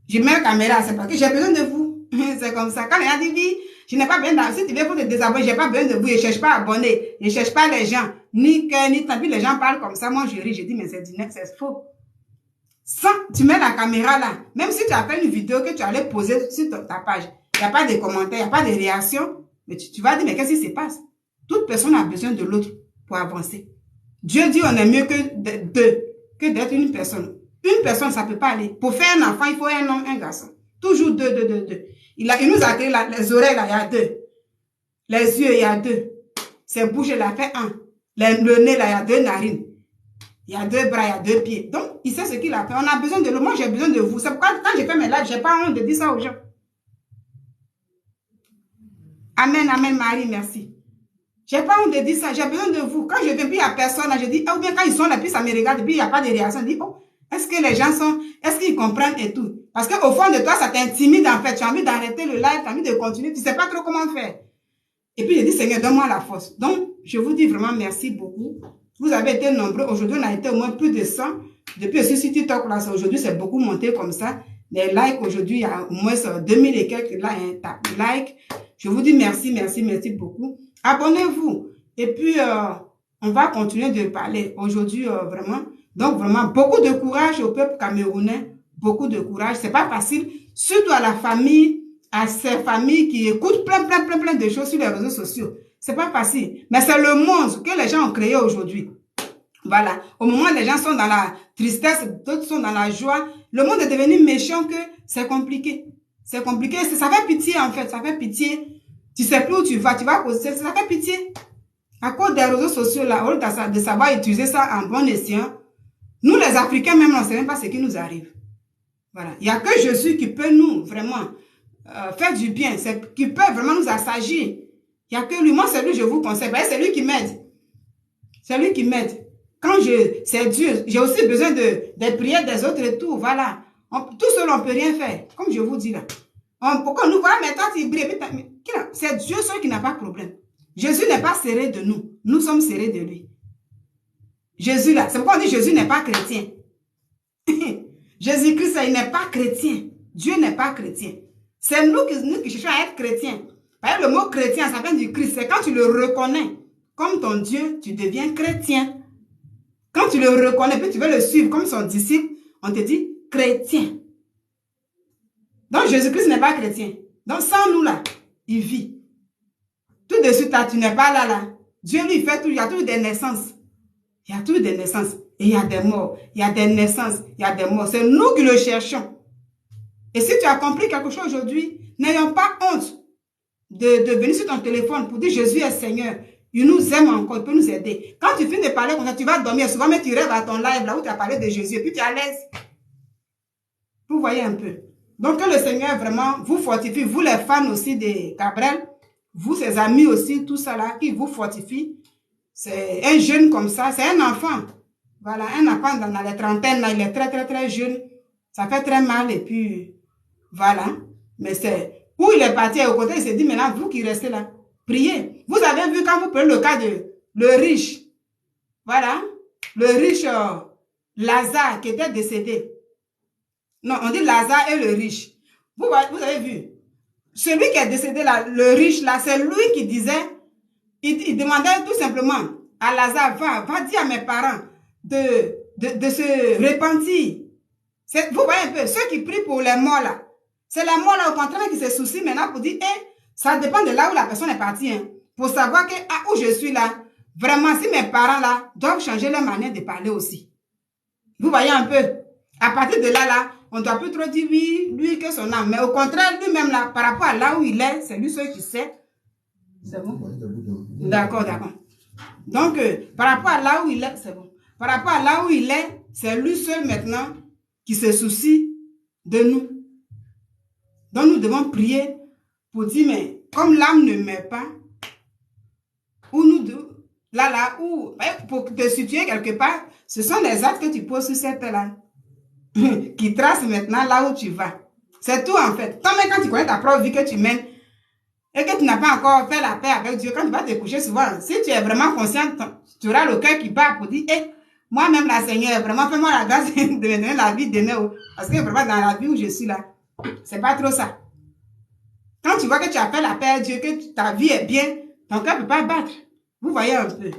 Je mets la caméra, c'est parce que j'ai besoin de vous. C'est comme ça. Quand les gens disent, oui, je n'ai pas besoin d'abonner. Si tu veux pour te désabonner, je n'ai pas besoin de vous. Je ne cherche pas à abonner. Je ne cherche pas les gens. Ni cœur, ni tant pis. Les gens parlent comme ça. Moi, je ris. Je dis, mais c'est faux. Sans, tu mets la caméra là. Même si tu as fait une vidéo que tu allais poser sur ta page, il n'y a pas de commentaires, il n'y a pas de réaction. Mais tu vas dire, mais qu'est-ce qui se passe? Toute personne a besoin de l'autre pour avancer. Dieu dit, on est mieux que deux, que d'être une personne. Une personne, ça ne peut pas aller. Pour faire un enfant, il faut un homme, un garçon. Toujours deux. Il nous a créé les oreilles, là, il y a deux. Les yeux, il y a deux. Ses bouches, il a fait un. Le nez, là, il y a deux narines. Il y a deux bras, il y a deux pieds. Donc, il sait ce qu'il a fait. On a besoin de l'eau. Moi, j'ai besoin de vous. C'est pourquoi, quand j'ai fait mes lives, je n'ai pas honte de dire ça aux gens. Amen, amen, Marie, merci. J'ai pas honte de dire ça. J'ai besoin de vous. Quand je viens, puis il n'y a personne, là, je dis, ou bien quand ils sont là, puis ça me regarde, puis il n'y a pas de réaction, je dis, oh, est-ce que les gens sont, est-ce qu'ils comprennent et tout? Parce qu'au fond de toi, ça t'intimide, en fait. Tu as envie d'arrêter le live, tu as envie de continuer, tu ne sais pas trop comment faire. Et puis, je dis, Seigneur, donne-moi la force. Donc, je vous dis vraiment merci beaucoup. Vous avez été nombreux. Aujourd'hui, on a été au moins plus de 100. Depuis aussi sur TikTok, là, aujourd'hui, c'est beaucoup monté comme ça. Les likes, aujourd'hui, il y a au moins 2000 et quelques likes. Je vous dis merci beaucoup. Abonnez-vous. Et puis, on va continuer de parler aujourd'hui, vraiment. Donc, vraiment, beaucoup de courage au peuple camerounais. Beaucoup de courage. C'est pas facile. Surtout à la famille, à ces familles qui écoutent plein de choses sur les réseaux sociaux. C'est pas facile. Mais c'est le monde que les gens ont créé aujourd'hui. Voilà. Au moment où les gens sont dans la tristesse, d'autres sont dans la joie. Le monde est devenu méchant que c'est compliqué. C'est compliqué. Ça fait pitié, en fait. Ça fait pitié. Tu sais plus où tu vas causer. Ça fait pitié. À cause des réseaux sociaux, là, au lieu de savoir utiliser ça en bon escient, nous, les Africains, même, on ne sait même pas ce qui nous arrive. Voilà. Il n'y a que Jésus qui peut nous, vraiment, faire du bien. Qui peut vraiment nous assagir. Il n'y a que lui. Moi, c'est lui, je vous conseille. C'est lui qui m'aide. C'est lui qui m'aide. Quand c'est Dieu, j'ai aussi besoin des prières des autres et tout. Voilà. Tout seul, on ne peut rien faire. Comme je vous dis là. Pourquoi nous voilà, mais toi, tu brilles. C'est Dieu seul qui n'a pas de problème. Jésus n'est pas serré de nous. Nous sommes serrés de lui. Jésus là. C'est pourquoi on dit Jésus n'est pas chrétien. Jésus-Christ, il n'est pas chrétien. Dieu n'est pas chrétien. C'est nous qui cherchons à être chrétiens. Par exemple, le mot chrétien, ça vient du Christ. C'est quand tu le reconnais comme ton Dieu, tu deviens chrétien. Quand tu le reconnais, puis tu veux le suivre comme son disciple, on te dit chrétien. Donc, Jésus-Christ n'est pas chrétien. Donc, sans nous là, il vit. Tout de suite, là, tu n'es pas là. Dieu, lui, il fait tout. Il y a toujours des naissances. Il y a toujours des naissances. Et il y a des morts. Il y a des naissances. Il y a des morts. C'est nous qui le cherchons. Et si tu as compris quelque chose aujourd'hui, n'ayons pas honte de venir sur ton téléphone pour dire Jésus est Seigneur. Il nous aime encore, il peut nous aider. Quand tu finis de parler comme ça, tu vas dormir. Souvent, mais tu rêves à ton live là où tu as parlé de Jésus. Et puis tu es à l'aise. Vous voyez un peu. Donc que le Seigneur vraiment vous fortifie. Vous les fans aussi de Gabriel. Vous ses amis aussi, tout ça là, qui vous fortifie. C'est un jeune comme ça. C'est un enfant. Voilà, un enfant dans les trentaines là. Il est très jeune. Ça fait très mal. Et puis, voilà. Mais c'est... Où il est parti, au côté, il s'est dit, maintenant, vous qui restez là, priez. Vous avez vu quand vous prenez le cas de le riche. Voilà. Le riche Lazare qui était décédé. Non, on dit Lazare et le riche. Vous avez vu. Celui qui est décédé là, le riche là, c'est lui qui disait, il demandait tout simplement à Lazare, va dire à mes parents de se repentir. Vous voyez un peu, ceux qui prient pour les morts là, c'est les morts là au contraire qui se soucient maintenant pour dire, ça dépend de là où la personne est partie, hein, pour savoir que où je suis là, vraiment si mes parents là doivent changer leur manière de parler aussi. Vous voyez un peu, à partir de là, on ne doit plus trop dire oui, lui que son âme, mais au contraire lui-même là, par rapport à là où il est, c'est lui seul qui sait. C'est bon? D'accord. Donc, par rapport à là où il est, c'est bon. Par rapport à là où il est, c'est lui seul maintenant qui se soucie de nous. Donc, nous devons prier pour dire, mais comme l'âme ne meurt pas, ou Là, où, pour te situer quelque part, ce sont les actes que tu poses sur cette là qui tracent maintenant là où tu vas. C'est tout en fait. Toi, même quand tu connais ta propre vie que tu mènes et que tu n'as pas encore fait la paix avec Dieu, quand tu vas te coucher souvent, si tu es vraiment conscient, tu auras le cœur qui bat pour dire, moi-même la Seigneur, vraiment fais-moi la grâce de me donner la vie demain. Parce que vraiment dans la vie où je suis là, c'est pas trop ça. Quand tu vois que tu as fait la paix à Dieu, que ta vie est bien, ton cœur ne peut pas battre. Vous voyez un peu.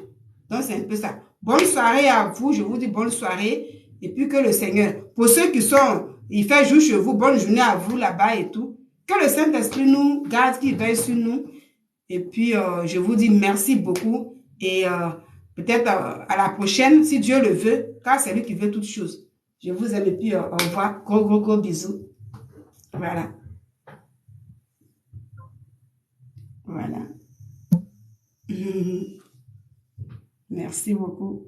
Donc, c'est un peu ça. Bonne soirée à vous. Je vous dis bonne soirée. Et puis que le Seigneur, pour ceux qui sont, il fait jour chez vous, bonne journée à vous là-bas et tout. Que le Saint-Esprit nous garde, qu'il veille sur nous. Et puis, je vous dis merci beaucoup. Et peut-être à la prochaine, si Dieu le veut, car c'est lui qui veut toutes choses. Je vous aime et puis au revoir. Gros bisous. Voilà. Voilà. Merci beaucoup.